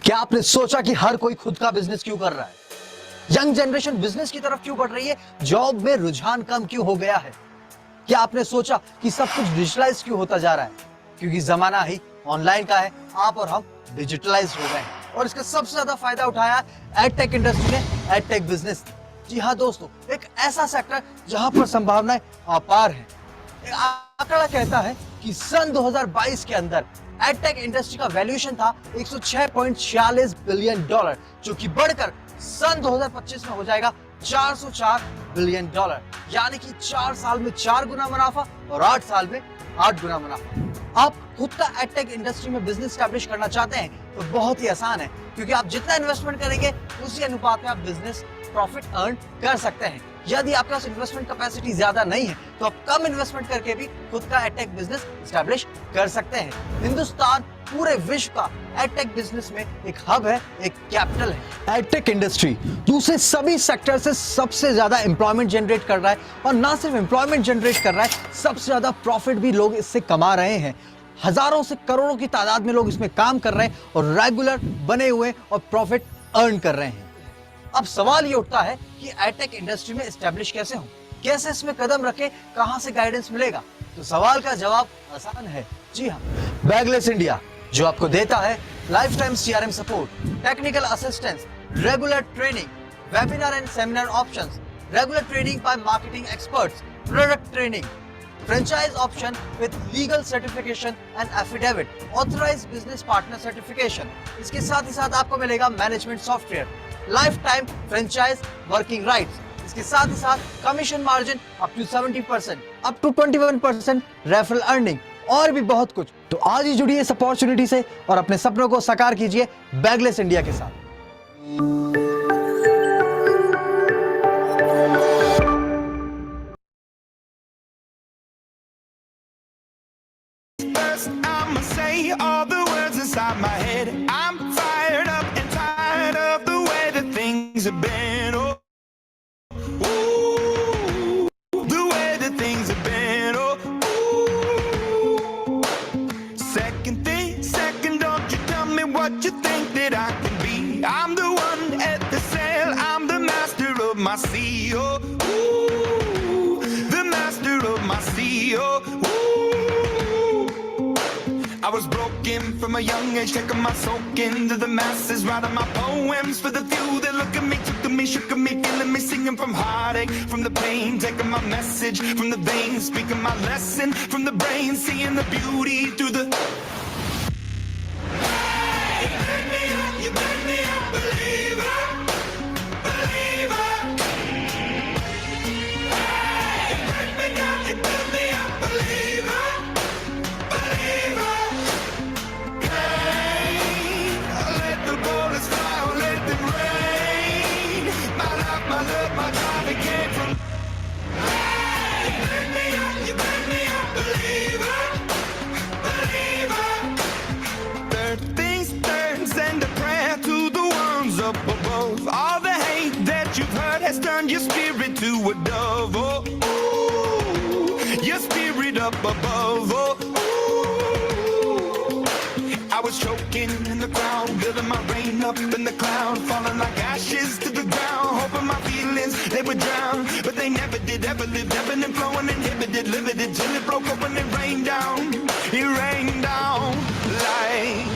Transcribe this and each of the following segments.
क्या आपने सोचा कि हर कोई खुद का बिजनेस क्यों कर रहा है? यंग जनरेशन बिजनेस की तरफ क्यों बढ़ रही है? जॉब में रुझान कम क्यों हो गया है? क्या आपने सोचा कि सब कुछ डिजिटलाइज क्यों होता जा रहा है? क्योंकि जमाना ही ऑनलाइन का है, आप और हम डिजिटलाइज हो गए हैं और इसका सबसे ज्यादा फायदा उठाया एडटेक इंडस्ट्री ने, एडटेक बिजनेस। जी हाँ दोस्तों, एक ऐसा सेक्टर जहां पर संभावनाएं अपार है। एक आंकड़ा कहता है कि सन 2022 के अंदर एडटेक इंडस्ट्री का वैल्यूएशन था 106.46 बिलियन डॉलर, जो कि बढ़कर सन 2025 में हो जाएगा 404 बिलियन डॉलर। यानी कि 4 साल में 4 गुना मुनाफा और 8 साल में 8 गुना मुनाफा। आप खुद का एडटेक इंडस्ट्री में बिजनेस स्टैब्लिश करना चाहते हैं तो बहुत ही आसान है, क्योंकि आप जितना इन्वेस्टमेंट करेंगे उसी अनुपात में आप बिजनेस प्रॉफिट अर्न कर सकते हैं। यदि आपके पास इन्वेस्टमेंट कैपेसिटी ज्यादा नहीं है तो आप कम इन्वेस्टमेंट करके भी खुद का एडटेक बिजनेस एस्टैब्लिश कर सकते हैं। हिंदुस्तान पूरे विश्व का एडटेक बिजनेस में एक हब है, एक कैपिटल है। एडटेक इंडस्ट्री दूसरे सभी सेक्टर से सबसे ज्यादा एम्प्लॉयमेंट जनरेट कर रहा है, और ना सिर्फ एम्प्लॉयमेंट जनरेट कर रहा है, सबसे ज्यादा प्रॉफिट भी लोग इससे कमा रहे हैं। हजारों से करोड़ों की तादाद में लोग इसमें काम कर रहे हैं और रेगुलर बने हुए और प्रॉफिट अर्न कर रहे हैं। अब सवाल ये उठता है कि एडटेक इंडस्ट्री में एस्टैब्लिश कैसे हो, कैसे इसमें कदम रखें, कहां से गाइडेंस मिलेगा? तो सवाल का जवाब आसान है। जी हाँ, बैगलेस इंडिया, जो आपको देता है life time CRM support, technical assistance, regular training, webinar and seminar options, regular training bye marketing experts, product training, franchise option with legal certification and affidavit, authorized business partner certification। इसके साथ ही साथ आपको मिलेगा management software, life time franchise working rights, इसके साथ ही साथ commission margin up to 70%, up to 21% referral earning और भी बहुत कुछ। तो आज ही जुड़िए इस अपॉर्चुनिटी से और अपने सपनों को साकार कीजिए बैगलेस इंडिया के साथ। I'ma say all the words inside my head. I'm fired up and tired of the way that things have been. Oh, ooh, the way that things have been. Oh, ooh. Second, don't you tell me what you think that I can be. I'm the one at the sail. I'm the master of my sea. Oh, ooh, the master of my sea. Oh, ooh. I was broken from a young age, taking my soak into the masses, writing my poems for the few that look at me, took to me, shook at me, feeling me, singing from heartache, from the pain, taking my message from the veins, speaking my lesson from the brain, seeing the beauty through the. Hey, you make me up, believer, believer. Hey, you break me down, you build me up, believer. All the hate that you've heard has turned your spirit to a dove. Oh, ooh, your spirit up above. Oh, ooh. I was choking in the crowd, building my rain up in the cloud, falling like ashes to the ground, hoping my feelings they would drown, but they never did. Ever lived, ebbing and flowing, inhibited, limited, till it broke up when it rained down. It rained down like.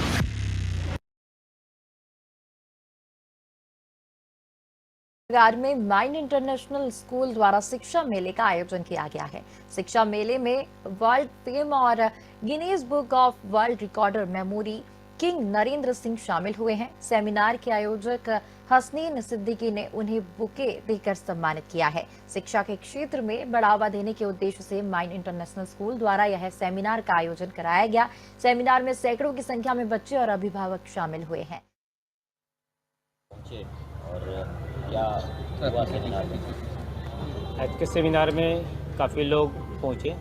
नगर में mind international school द्वारा शिक्षा मेले का आयोजन किया गया है। शिक्षा मेले में वर्ल्ड फेम और Guinness book of world recorder memory king Narendra Singh शामिल हुए हैं। सेमिनार के आयोजक हसनीन सिद्दीकी ने उन्हें बुके देकर सम्मानित किया है। शिक्षा के क्षेत्र में बढ़ावा देने के उद्देश्य से माइंड इंटरनेशनल स्कूल द्वारा यह सेमिनार का आयोजन कराया गया। सेमिनार में सैकड़ों की संख्या में बच्चे और अभिभावक शामिल हुए हैं। और क्या हुआ सेमिनार में? आज के सेमिनार में काफ़ी लोग पहुँचे,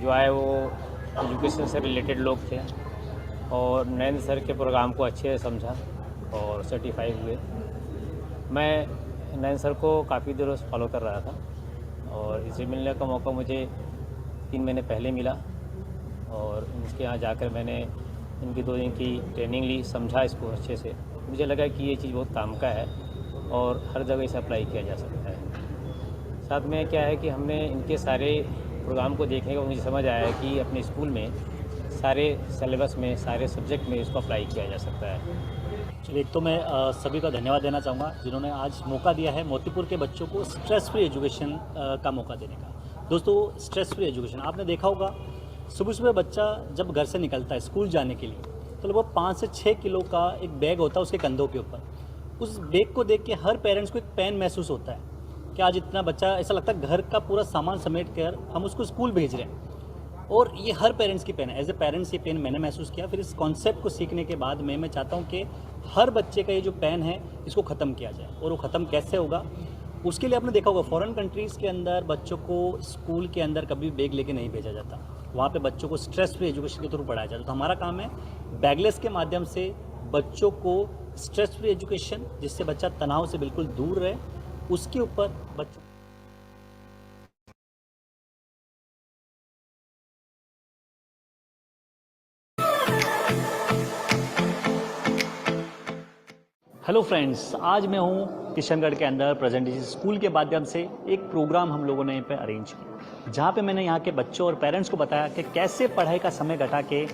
जो आए वो एजुकेशन से रिलेटेड लोग थे और नरेंद्र सर के प्रोग्राम को अच्छे से समझा और सर्टिफाई हुए। मैं नरेंद्र सर को काफ़ी देर से फॉलो कर रहा था और इसे मिलने का मौका मुझे 3 महीने पहले मिला और उसके यहाँ जाकर मैंने इनकी 2 दिन की ट्रेनिंग ली, समझा इसको अच्छे से। मुझे लगा कि ये चीज़ बहुत काम का है और हर जगह इसे अप्लाई किया जा सकता है। साथ में क्या है कि हमने इनके सारे प्रोग्राम को देखने का मुझे समझ आया कि अपने स्कूल में सारे सिलेबस में, सारे सब्जेक्ट में इसको अप्लाई किया जा सकता है। चलिए, एक तो मैं सभी का धन्यवाद देना चाहूँगा जिन्होंने आज मौका दिया है मोतीपुर के बच्चों को स्ट्रेस फ्री एजुकेशन का मौका देने का। दोस्तों, स्ट्रेस फ्री एजुकेशन आपने देखा होगा, सुबह सुबह बच्चा जब घर से निकलता है स्कूल जाने के लिए तो लगभग 5 से 6 किलो का एक बैग होता है उसके कंधों के ऊपर। उस बैग को देख के हर पेरेंट्स को एक पेन महसूस होता है कि आज इतना बच्चा, ऐसा लगता है घर का पूरा सामान समेट कर हम उसको स्कूल भेज रहे हैं। और ये हर पेरेंट्स की पेन है। एज ए पेरेंट्स ये पेन मैंने महसूस किया। फिर इस कॉन्सेप्ट को सीखने के बाद मैं चाहता हूँ कि हर बच्चे का ये जो पेन है इसको ख़त्म किया जाए। और वो ख़त्म कैसे होगा, उसके लिए आपने देखा होगा फॉरेन कंट्रीज़ के अंदर बच्चों को स्कूल के अंदर कभी बैग लेके नहीं भेजा जाता। वहाँ पे बच्चों को स्ट्रेस फ्री एजुकेशन के थ्रू पढ़ाया जाता है। तो हमारा काम है बैगलेस के माध्यम से बच्चों को स्ट्रेस फ्री एजुकेशन, जिससे बच्चा तनाव से बिल्कुल दूर रहे, उसके ऊपर बच्चों हेलो फ्रेंड्स, आज मैं हूँ किशनगढ़ के अंदर प्रेजेंटेशन स्कूल के माध्यम से एक प्रोग्राम हम लोगों ने यहाँ पे अरेंज किया, जहाँ पे मैंने यहाँ के बच्चों और पेरेंट्स को बताया कि कैसे पढ़ाई का समय घटा के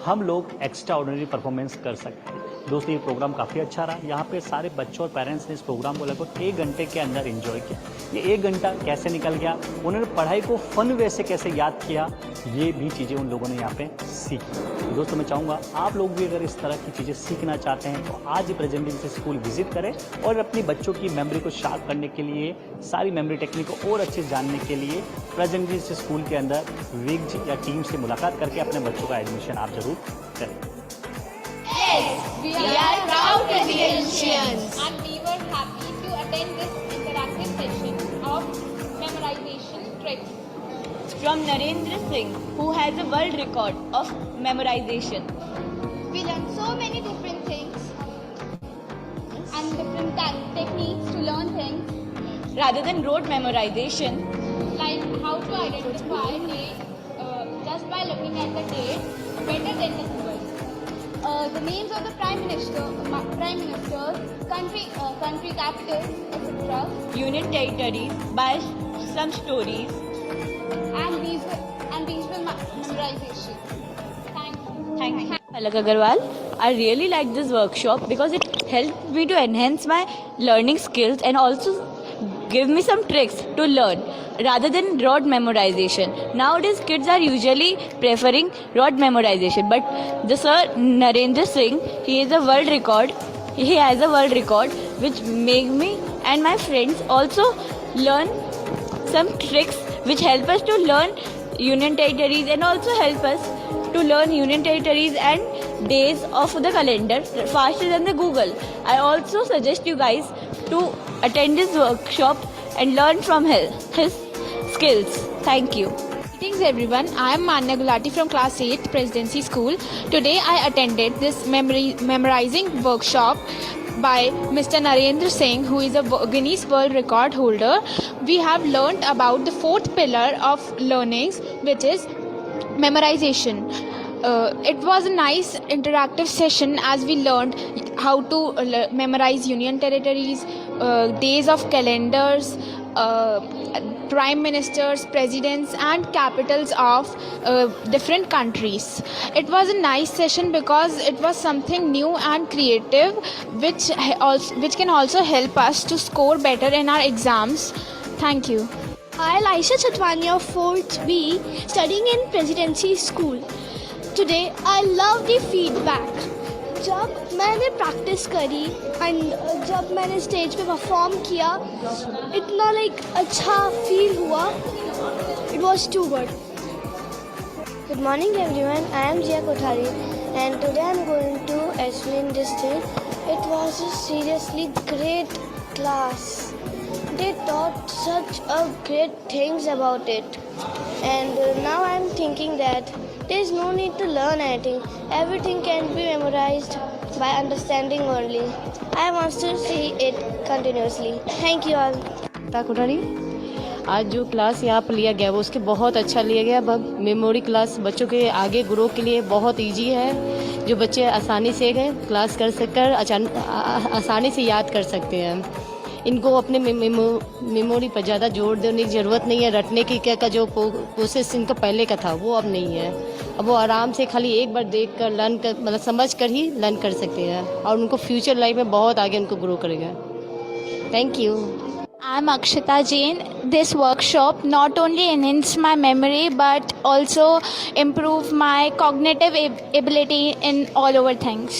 हम लोग एक्स्ट्रा ऑर्डिनरी परफॉर्मेंस कर सकते हैं। दोस्तों, ये प्रोग्राम काफ़ी अच्छा रहा। यहाँ पे सारे बच्चों और पेरेंट्स ने इस प्रोग्राम को लगभग 1 घंटे के अंदर एंजॉय किया। ये 1 घंटा कैसे निकल गया, उन्होंने पढ़ाई को फन वे से कैसे याद किया, ये भी चीज़ें उन लोगों ने यहाँ पे सीखी। दोस्तों, मैं चाहूँगा आप लोग भी अगर इस तरह की चीज़ें सीखना चाहते हैं तो आज ही प्रेजेंटिंग से स्कूल विजिट करें और अपनी बच्चों की मेमोरी को शार्प करने के लिए, सारी मेमोरी टेक्निक को और अच्छे जानने के लिए प्रेजेंटिंग से स्कूल के अंदर विग या टीम से मुलाकात करके अपने बच्चों का एडमिशन आप जरूर करें। We are proud Indians. And we were happy to attend this interactive session of memorization tricks From Narendra Singh, who has a world record of memorization. We learned so many different things and different techniques to learn things, Rather than rote memorization, like how to identify date just by looking at the date better than the symbols. The names of the prime ministers, country capitals, etc. union territories, by some stories. and visual memorization. Thank you. Palak Agarwal. I really like this workshop because it helped me to enhance my learning skills and also give me some tricks to learn rather than rote memorization. Nowadays kids are usually preferring rote memorization, but the sir Narendra Singh, he has a world record which make me and my friends also learn some tricks which help us to learn union territories and also help us to learn union territories and days of the calendar faster than the Google. I also suggest you guys to attend this workshop and learn from his skills. Thank you. Greetings everyone, I am Manya Gulati from class 8 Presidency School. Today I attended this memorizing workshop by Mr. Narendra Singh, who is a Guinness World Record holder. We have learnt about the 4th pillar of learnings, which is memorization. It was a nice interactive session as we learned how to memorize union territories, days of calendars, prime ministers, presidents and capitals of different countries. It was a nice session because it was something new and creative which can also help us to score better in our exams. Thank you. I, Laisha Chatwani of 4th B, studying in Presidency School. Today, I love the feedback. जब मैंने practice करी and जब मैंने stage पे perform किया, इतना अच्छा feel हुआ. It was too good. Good morning everyone, I am Jia Kothari and today I am going to Ashwin district. It was a seriously great class. They taught such a great things about it, and now I am thinking that there is no need to learn anything. Everything can be memorized by understanding only. I want to see it continuously. Thank you all. Kothari, आज जो class यहाँ पर लिया गया वो उसके बहुत अच्छा लिया गया. मेमोरी क्लास बच्चों के आगे ग्रो के लिए बहुत इजी है. जो बच्चे आसानी से क्लास कर सककर आसानी से याद कर सकते हैं। इनको अपने मेमोरी पर ज़्यादा जोर देने की ज़रूरत नहीं है। रटने की का जो प्रोसेस इनका पहले का था वो अब नहीं है। अब वो आराम से खाली एक बार देख कर लर्न कर, मतलब समझ कर ही लर्न कर सकते हैं और उनको फ्यूचर लाइफ में बहुत आगे उनको ग्रो करेगा। Thank you. I'm Akshita Jain. This workshop not only enhanced my memory but also improved my cognitive ability in all over things.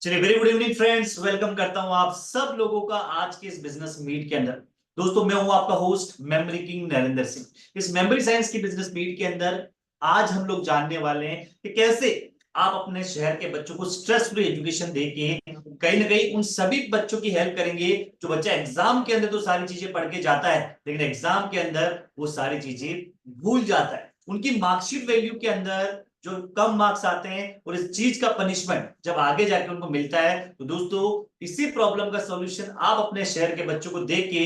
चलिए, very good evening friends, welcome करता हूं आप सब लोगों का आज के इस बिजनेस मीट के अंदर। दोस्तों, मैं हूं आपका host memory king Narendra Singh. इस मेमोरी साइंस की बिजनेस मीट के अंदर आज हम लोग जानने वाले हैं कि कैसे आप अपने शहर के बच्चों को स्ट्रेस फ्री एजुकेशन देके कहीं ना कहीं उन सभी बच्चों की हेल्प करेंगे जो बच्चा एग्जाम के अंदर तो सारी चीजें पढ़ के जाता है, लेकिन एग्जाम के अंदर वो सारी चीजें भूल जाता है। उनकी मार्कशीट वैल्यू के अंदर जो कम मार्क्स आते हैं और इस चीज का पनिशमेंट जब आगे जाके उनको मिलता है, तो दोस्तों इसी प्रॉब्लम का सॉल्यूशन आप अपने शहर के बच्चों को देके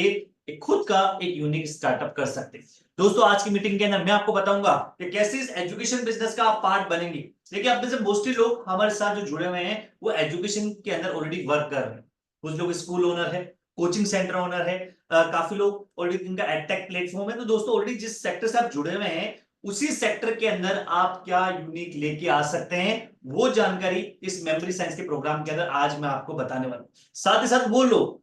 एक खुद का एक यूनिक स्टार्टअप कर सकते हैं। दोस्तों, आज की मीटिंग के अंदर मैं आपको बताऊंगा कि कैसे इस एजुकेशन बिजनेस का आप पार्ट बनेंगे। देखिए, आप में से मोस्टली लोग हमारे साथ जो जुड़े हुए हैं वो एजुकेशन के अंदर ऑलरेडी वर्क कर रहे हैं। कुछ लोग स्कूल ओनर है, कोचिंग सेंटर ओनर है, काफी लोग ऑलरेडी इनका एडटेक प्लेटफॉर्म है। तो दोस्तों, ऑलरेडी जिस सेक्टर से आप जुड़े हुए हैं उसी सेक्टर के अंदर आप क्या यूनिक लेके आ सकते हैं, वो जानकारी इस मेमोरी साइंस के प्रोग्राम के अंदर आज मैं आपको बताने वाला हूं। साथ ही साथ वो लोग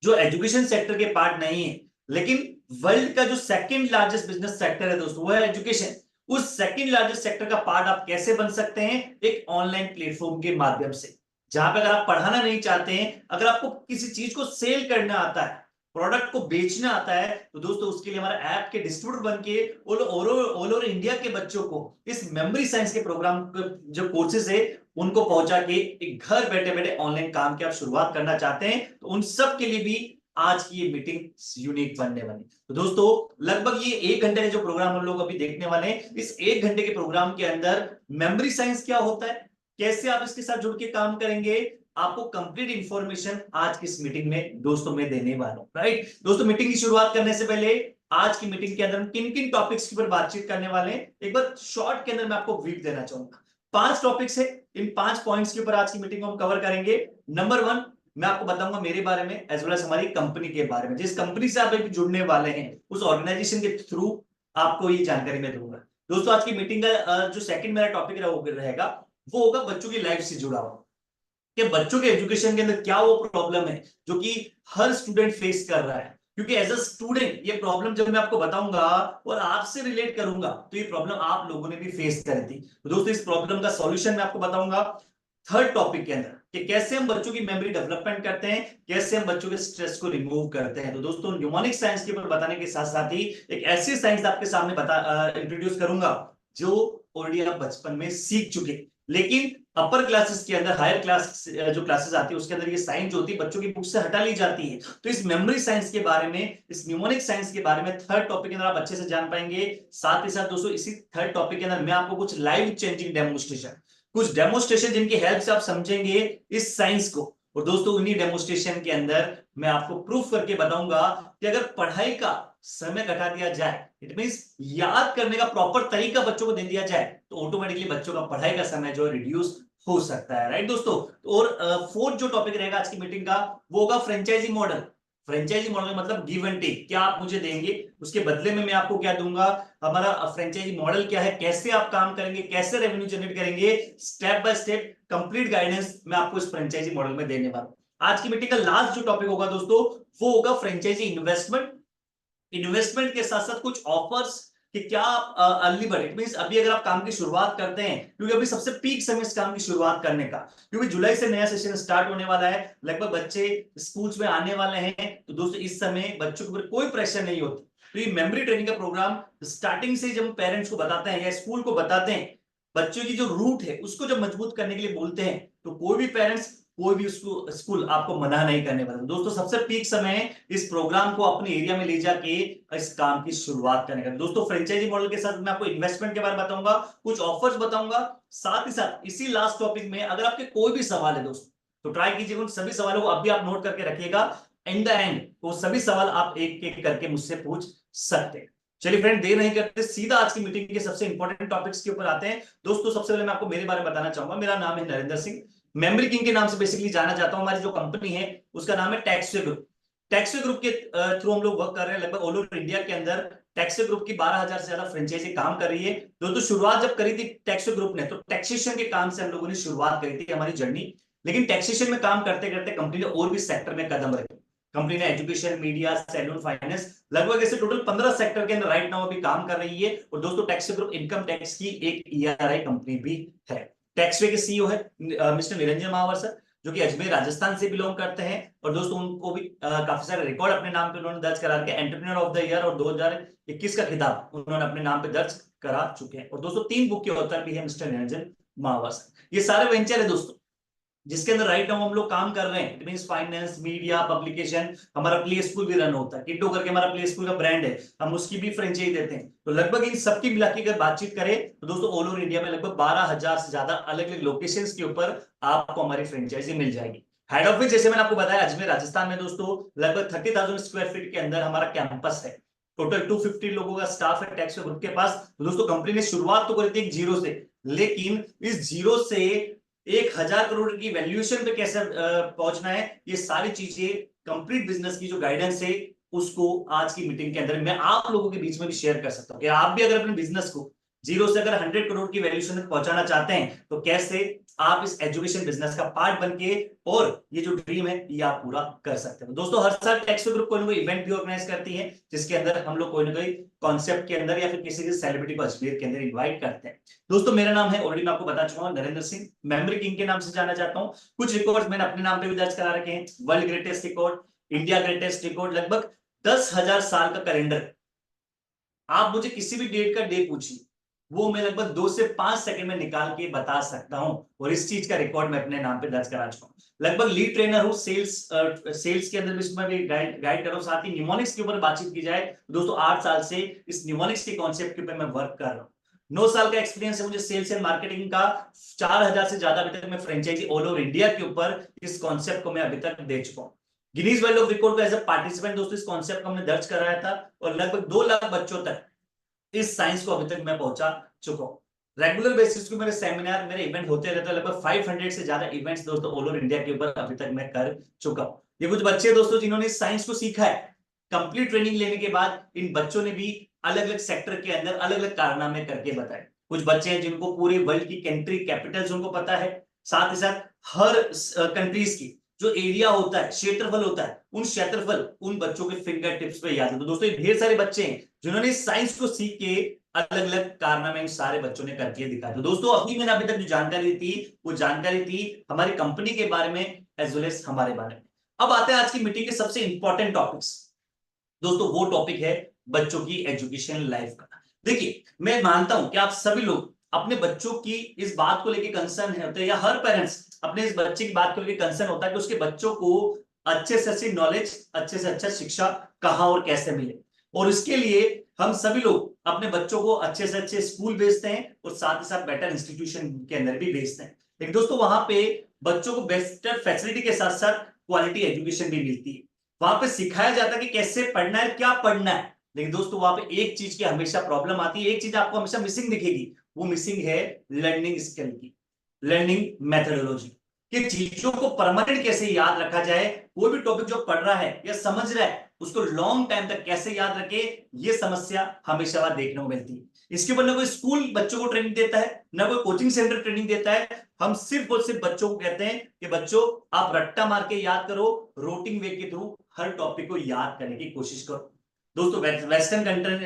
जो एजुकेशन सेक्टर के पार्ट नहीं है, लेकिन वर्ल्ड का जो सेकंड लार्जेस्ट बिजनेस सेक्टर है दोस्तों, वो है एजुकेशन। उस सेकंड लार्जेस्ट सेक्टर का पार्ट आप कैसे बन सकते हैं? एक ऑनलाइन प्लेटफॉर्म के माध्यम से, जहां पे अगर आप पढ़ाना नहीं चाहते हैं, अगर आपको किसी चीज को सेल करना आता है, प्रोडक्ट को बेचना आता है, तो दोस्तों उसके लिए हमारा ऐप के डिस्ट्रीब्यूटर बन के ऑल ओवर इंडिया के बच्चों को इस मेमोरी साइंस के प्रोग्राम जो कोर्सेज है उनको पहुंचा के एक घर बैठे बैठे ऑनलाइन काम की आप शुरुआत करना चाहते हैं, तो उन सब के लिए भी आज की ये मीटिंग यूनिक बनने वाली। तो दोस्तों, लगभग ये 1 घंटे का जो प्रोग्राम हम लोग अभी देखने वाले हैं, इस 1 घंटे के प्रोग्राम के अंदर मेमोरी साइंस क्या होता है, कैसे आप इसके साथ जुड़ के काम करेंगे, आपको कंप्लीट इंफॉर्मेशन आज की इस मीटिंग में दोस्तों मैं देने वाला हूं। राइट दोस्तों, मीटिंग की शुरुआत करने से पहले आज की मीटिंग के अंदर हम किन किन टॉपिक्स के ऊपर बातचीत करने वाले हैं, एक बार शॉर्ट के अंदर मैं आपको ब्रीफ देना चाहूंगा। 5 टॉपिक्स है, इन 5 पॉइंट्स के ऊपर आज की मीटिंग को हम कवर करेंगे। नंबर 1, मैं आपको बताऊंगा मेरे बारे में एज वेल एज हमारी कंपनी के बारे में। जिस कंपनी से आप अभी जुड़ने वाले हैं उस ऑर्गेनाइजेशन के थ्रू आपको ये जानकारी मैं दूंगा। दोस्तों, आज की मीटिंग का जो सेकंड मेरा टॉपिक रहेगा वो होगा बच्चों की लाइफ से जुड़ा हुआ, कि बच्चों के एजुकेशन के अंदर क्या वो प्रॉब्लम है जो कि हर स्टूडेंट फेस कर रहा है। क्योंकि एज अ स्टूडेंट ये प्रॉब्लम जब मैं आपको बताऊंगा और आपसे रिलेट करूंगा तो ये प्रॉब्लम आप लोगों ने भी फेस करी थी। तो दोस्तों, इस प्रॉब्लम का सॉल्यूशन मैं आपको बताऊंगा थर्ड टॉपिक के अंदर, कि कैसे हम बच्चों की मेमोरी डेवलपमेंट करते हैं, कैसे हम बच्चों के स्ट्रेस को रिमूव करते हैं। तो दोस्तों, न्यूमोनिक साइंस के ऊपर बताने के साथ साथ ही एक ऐसी साइंस आपके सामने इंट्रोड्यूस करूंगा जो ऑलरेडी आप बचपन में सीख चुके, लेकिन अपर क्लासेस के अंदर, हायर क्लास जो क्लासेस आती है उसके अंदर ये साइंस जो होती है बच्चों की बुक से हटा ली जाती है। तो इस मेमोरी साइंस के बारे में, इस न्यूमोनिक साइंस के बारे में थर्ड टॉपिक के अंदर आप अच्छे से जान पाएंगे। साथ ही साथ दोस्तों, इसी थर्ड टॉपिक के अंदर मैं आपको कुछ लाइव चेंजिंग डेमोन्स्ट्रेशन जिनकी हेल्प से आप समझेंगे इस साइंस को। और दोस्तों, उन्हीं डेमोन्स्ट्रेशन के अंदर मैं आपको प्रूफ करके बताऊंगा कि अगर पढ़ाई का समय घटा दिया जाए, इट मींस याद करने का प्रॉपर तरीका बच्चों को दे दिया जाए, तो ऑटोमेटिकली बच्चों का पढ़ाई का समय जो है रिड्यूस हो सकता है। राइट दोस्तों, और फोर्थ जो टॉपिक रहेगा आज की मीटिंग का वो होगा फ्रेंचाइजी मॉडल। फ्रेंचाइजी मॉडल मतलब गिव एंड टेक, क्या आप मुझे देंगे उसके बदले में मैं आपको क्या दूंगा। हमारा फ्रेंचाइजी मॉडल क्या है, कैसे आप काम करेंगे, कैसे रेवेन्यू जनरेट करेंगे, step by step complete guidance मैं आपको इस फ्रेंचाइजी मॉडल में देने वाला हूं। आज की मीटिंग का लास्ट जो टॉपिक होगा दोस्तों वो होगा फ्रेंचाइजी इन्वेस्टमेंट इन्वेस्टमेंट के साथ साथ कुछ ऑफर्स कि क्या आप अर्ली बर्ड, इट मींस अभी अगर आप काम की शुरुआत करते हैं, क्योंकि अभी सबसे पीक समय इस काम की शुरुआत करने का, क्योंकि जुलाई से नया सेशन स्टार्ट होने वाला है, लगभग बच्चे स्कूल्स में आने वाले हैं। तो दोस्तों इस समय बच्चों के ऊपर कोई प्रेशर नहीं होती। तो ये मेमोरी ट्रेनिंग का प्रोग्राम स्टार्टिंग से जब पेरेंट्स को बताते हैं या स्कूल को बताते हैं, बच्चों की जो रूट है उसको जब मजबूत करने के लिए बोलते हैं, तो कोई भी पेरेंट्स कोई भी स्कूल आपको मना नहीं करने वाला। दोस्तों सबसे पीक समय है इस प्रोग्राम को अपने एरिया में ले जाके इस काम की शुरुआत करने का। दोस्तों फ्रेंचाइजी मॉडल के साथ मैं आपको इन्वेस्टमेंट के बारे में बताऊंगा, कुछ ऑफर्स बताऊंगा, साथ ही साथ इसी लास्ट टॉपिक में अगर आपके कोई भी सवाल है दोस्तों, तो ट्राई कीजिएगा उन सभी सवालों को अभी आप नोट करके रखिएगा। इन द एंड वो सभी सवाल आप एक एक करके मुझसे पूछ सकते हैं। चलिए फ्रेंड, देर नहीं करते, सीधा आज की मीटिंग के सबसे इंपॉर्टेंट टॉपिक्स के ऊपर आते हैं। दोस्तों सबसे पहले मैं आपको मेरे बारे में बताना चाहूंगा। मेरा नाम है नरेंद्र सिंह, मेमोरी किंग के नाम से बेसिकली जाना जाता हूं। हमारी जो कंपनी है उसका नाम है टेक्सवे ग्रुप। टेक्सवे ग्रुप के थ्रू हम लोग वर्क कर रहे हैं। लगभग ऑल ओवर इंडिया के अंदर टेक्सवे ग्रुप की 12,000 से ज्यादा फ्रेंचाइजी काम कर रही है। दोस्तों शुरुआत जब करी थी टेक्सवे ग्रुप ने, तो टैक्सेशन के काम से हम लोगों ने शुरुआत करी थी हमारी जर्नी। लेकिन टैक्सेशन में काम करते करते कंपनी ने और भी सेक्टर में कदम रखे। कंपनी ने एजुकेशन, मीडिया, सैलून, फाइनेंस, लगभग ऐसे टोटल 15 सेक्टर के अंदर राइट नाउ अभी काम कर रही है। और दोस्तों टेक्सवे ग्रुप इनकम टैक्स की एक ERI कंपनी भी है। टेक्सवे के CEO है मिस्टर निरंजन महावर सर, जो कि अजमेर राजस्थान से बिलोंग करते हैं। और दोस्तों उनको भी काफी सारे रिकॉर्ड अपने नाम पे उन्होंने दर्ज करा के एंटरप्रेन्योर ऑफ द ईयर और 2021 का खिताब उन्होंने अपने नाम पे दर्ज करा चुके हैं। और दोस्तों 3 बुक के ऑथर भी है मिस्टर निरंजन महावर सर। ये सारे वेंचर है दोस्तों जिसके अंदर राइट नाउ हम लोग काम कर रहे हैं। It means finance, media, publication, हमारा प्ले स्कूल भी रन होता है। किड्डो करके हमारा प्ले स्कूल का ब्रांड है, हम उसकी भी फ्रेंचाइजी देते हैं। तो लगभग इन सबकी मिला के अगर बातचीत करें तो दोस्तों ऑल ओवर इंडिया में लगभग 12,000 से ज्यादा अलग अलग लोकेशंस के ऊपर आपको हमारी फ्रेंचाइजी मिल जाएगी। हेड ऑफिस जैसे मैंने आपको बताया अजमेर राजस्थान में दोस्तों, लगभग 30,000 स्क्वायर फीट के अंदर हमारा कैंपस है। टोटल 250 लोगों का स्टाफ है टेक्सवे ग्रुप के पास। तो दोस्तों कंपनी ने शुरुआत तो करी थी एक जीरो से, लेकिन इस जीरो से 1,000 करोड़ की वैल्यूएशन पे कैसे पहुंचना है, ये सारी चीजें कंप्लीट बिजनेस की जो गाइडेंस है उसको आज की मीटिंग के अंदर मैं आप लोगों के बीच में भी शेयर कर सकता हूं कि आप भी अगर अपने बिजनेस को जीरो से अगर 100 करोड़ की वैल्यूएशन तक पहुंचाना चाहते हैं, तो कैसे आप इस एजुकेशन बिजनेस का पार्ट बनके और ये जो ड्रीम है ये आप पूरा कर सकते हैं। दोस्तों हर साल टेक्सवे ग्रुप कोई ना कोई इवेंट भी ऑर्गेनाइज करती है, जिसके अंदर हम लोग कोई ना कोई कॉन्सेप्ट के अंदर या फिर किसी भी सेलिब्रिटी को अजमेर के अंदर इन्वाइट करते हैं। दोस्तों मेरा नाम है, ऑलरेडी मैं आपको बता चुका हूं, नरेंद्र सिंह, मेमोरी किंग के नाम से जाना जाता हूं। कुछ रिकॉर्ड्स मैंने अपने नाम पे भी दर्ज करा रखे हैं। World greatest record, India greatest record, लगभग 10,000 साल का कैलेंडर। आप मुझे किसी भी डेट का डे पूछिए, वो मैं लगभग 2 से 5 सेकंड में निकाल के बता सकता हूं। और इस चीज का रिकॉर्ड मैं अपने नाम पे दर्ज करा चुका हूं। लगभग लीड ट्रेनर हूं सेल्स के अंदर भी, इसमें भी गाइड कर रहा हूं। साथ ही न्यूमोनिक्स के ऊपर बातचीत की जाए तो दोस्तों 8 साल से इस न्यूमोनिक्स के कॉन्सेप्ट के ऊपर मैं वर्क कर रहा हूं। 9 साल का एक्सपीरियंस है मुझे सेल्स एंड मार्केटिंग का। 4,000 से ज्यादा अभी तक मैं फ्रेंचाइजी ऑल ओवर इंडिया के ऊपर इस कॉन्सेप्ट को मैं अभी तक दे चुका हूं। गिनीज वर्ल्ड ऑफ रिकॉर्ड का एज अ पार्टिसिपेंट दोस्तों इस कॉन्सेप्ट को हमने दर्ज कराया था। और लगभग 2 लाख बच्चों तक इस साइंस को अभी तक मैं पहुंचा चुका हूं। रेगुलर बेसिस पे मेरे सेमिनार, मेरे इवेंट होते रहते हैं। लगभग 500 से ज्यादा इवेंट्स दोस्तों ऑल ओवर इंडिया के ऊपर अभी तक मैं कर चुका हूं। ये कुछ बच्चे दोस्तों जिन्होंने साइंस को सीखा है, कंप्लीट ट्रेनिंग लेने के बाद इन बच्चों ने भी अलग अलग सेक्टर के अंदर अलग अलग कारनामे करके बताए। कुछ बच्चे हैं जिनको पूरे वर्ल्ड की कंट्री कैपिटल्स उनको पता है, साथ ही साथ हर कंट्रीज की जो एरिया होता है, क्षेत्रफल होता है, उन क्षेत्रफल उन बच्चों के फिंगर टिप्स पे याद है। तो दोस्तों ढेर सारे बच्चे हैं जिन्होंने साइंस को सीख के अलग अलग कारनामे सारे बच्चों ने करके दिखाया। तो दोस्तों मैंने अभी तक जो जानकारी थी वो जानकारी थी हमारी कंपनी के बारे में एज वेल एज हमारे बारे में। अब आते हैं आज की मीटिंग के सबसे इंपॉर्टेंट टॉपिक्स। दोस्तों वो टॉपिक है बच्चों की एजुकेशन लाइफ का। देखिए मैं मानता हूं कि आप सभी लोग अपने बच्चों की इस बात को लेकर कंसर्न होते हैं, या हर पेरेंट्स अपने इस बच्चे की बात को लेकर कंसर्न होता है कि उसके बच्चों को अच्छे से अच्छी नॉलेज, अच्छे से अच्छा शिक्षा कहां और कैसे मिले। और इसके लिए हम सभी लोग अपने बच्चों को अच्छे से अच्छे स्कूल भेजते हैं और साथ ही साथ बेटर इंस्टीट्यूशन के अंदर भी भेजते हैं। लेकिन दोस्तों वहां पे बच्चों को बेस्टर फैसिलिटी के साथ साथ क्वालिटी एजुकेशन भी मिलती है। वहां पे सिखाया जाता है कि कैसे पढ़ना है, क्या पढ़ना है। लेकिन दोस्तों वहां पे एक चीज की हमेशा प्रॉब्लम आती है, एक चीज आपको हमेशा मिसिंग दिखेगी, वो मिसिंग है लर्निंग स्किल की, लर्निंग मेथोडोलॉजी, कि चीजों को परमानेंट कैसे याद रखा जाए। कोई भी टॉपिक जो पढ़ रहा है या समझ रहा है उसको लॉन्ग टाइम तक कैसे याद रखे, ये समस्या हमेशा देखने को मिलती है। इसके ऊपर ना कोई स्कूल बच्चों को ट्रेनिंग देता है, ना कोई कोचिंग सेंटर ट्रेनिंग देता है। हम सिर्फ और सिर्फ बच्चों को कहते हैं कि बच्चों आप रट्टा मार के याद करो, रोटिंग वे के थ्रू हर टॉपिक को याद करने की कोशिश करो। दोस्तों वेस्टर्न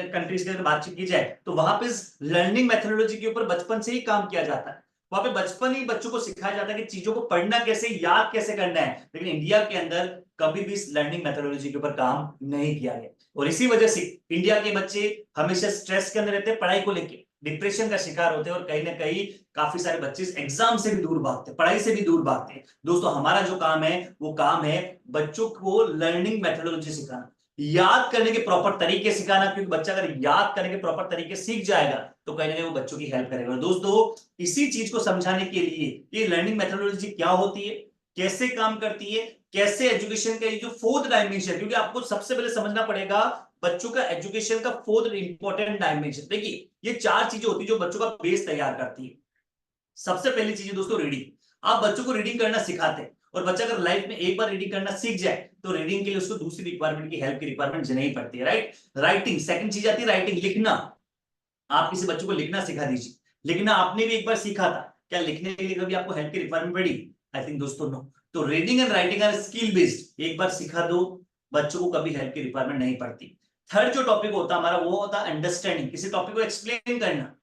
कंट्रीज की अगर बातचीत की जाए तो वहां पे लर्निंग मेथोडोलॉजी के ऊपर बचपन से ही काम किया जाता है। वहां पे बचपन ही बच्चों को सिखाया जाता है कि चीजों को पढ़ना कैसे, याद कैसे करना है। लेकिन इंडिया के अंदर कभी भी इस लर्निंग मेथोडोलॉजी के ऊपर काम नहीं किया गया, और इसी वजह से इंडिया के बच्चे हमेशा स्ट्रेस के अंदर रहते हैं, पढ़ाई को लेकर डिप्रेशन का शिकार होते हैं, और कहीं ना कहीं काफी सारे बच्चे एग्जाम से भी दूर भागते हैं, पढ़ाई से भी दूर भागते हैं। दोस्तों हमारा जो काम है वो काम है बच्चों को लर्निंग मेथोडोलॉजी सिखाना, याद करने के प्रॉपर तरीके सिखाना, क्योंकि बच्चा अगर याद करने के प्रॉपर तरीके सीख जाएगा तो कहीं ना कहीं वो बच्चों की हेल्प करेगा। दोस्तों इसी चीज को समझाने के लिए ये लर्निंग मेथोडोलॉजी क्या होती है, कैसे काम करती है, कैसे एजुकेशन का ये जो फोर्थ डायमेंशन, क्योंकि आपको सबसे पहले समझना पड़ेगा बच्चों का एजुकेशन का फोर्थ इंपॉर्टेंट डायमेंशन। देखिए ये 4 चीजें होती है जो बच्चों का बेस तैयार करती है। सबसे पहली चीज है दोस्तों रीडिंग। आप बच्चों को रीडिंग करना सिखाते हैं, और बच्चा अगर लाइफ में एक बार रीडिंग करना सीख जाए तो रीडिंग के लिए उसको दूसरी रिक्वायरमेंट की हेल्प की रिक्वायरमेंट नहीं पड़ती है, राइट। राइटिंग सेकंड चीज आती है, राइटिंग, लिखना। आप किसी बच्चों को लिखना सिखा दीजिए, लिखना आपने भी एक बार सीखा था, क्या लिखने के लिए कभी आपको हेल्प की रिक्वायरमेंट पड़ी? आई थिंक दोस्तों नो। तो reading and writing are skill based, एक बार सिखा दो बच्चों को कभी हेल्प की रिक्वायरमेंट नहीं पड़ती। थर्ड जो टॉपिक होता है हमारा वो होता है अंडरस्टैंडिंग, किसी टॉपिक को एक्सप्लेन करना।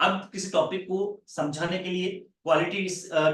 अब किसी टॉपिक को समझाने के लिए क्वालिटी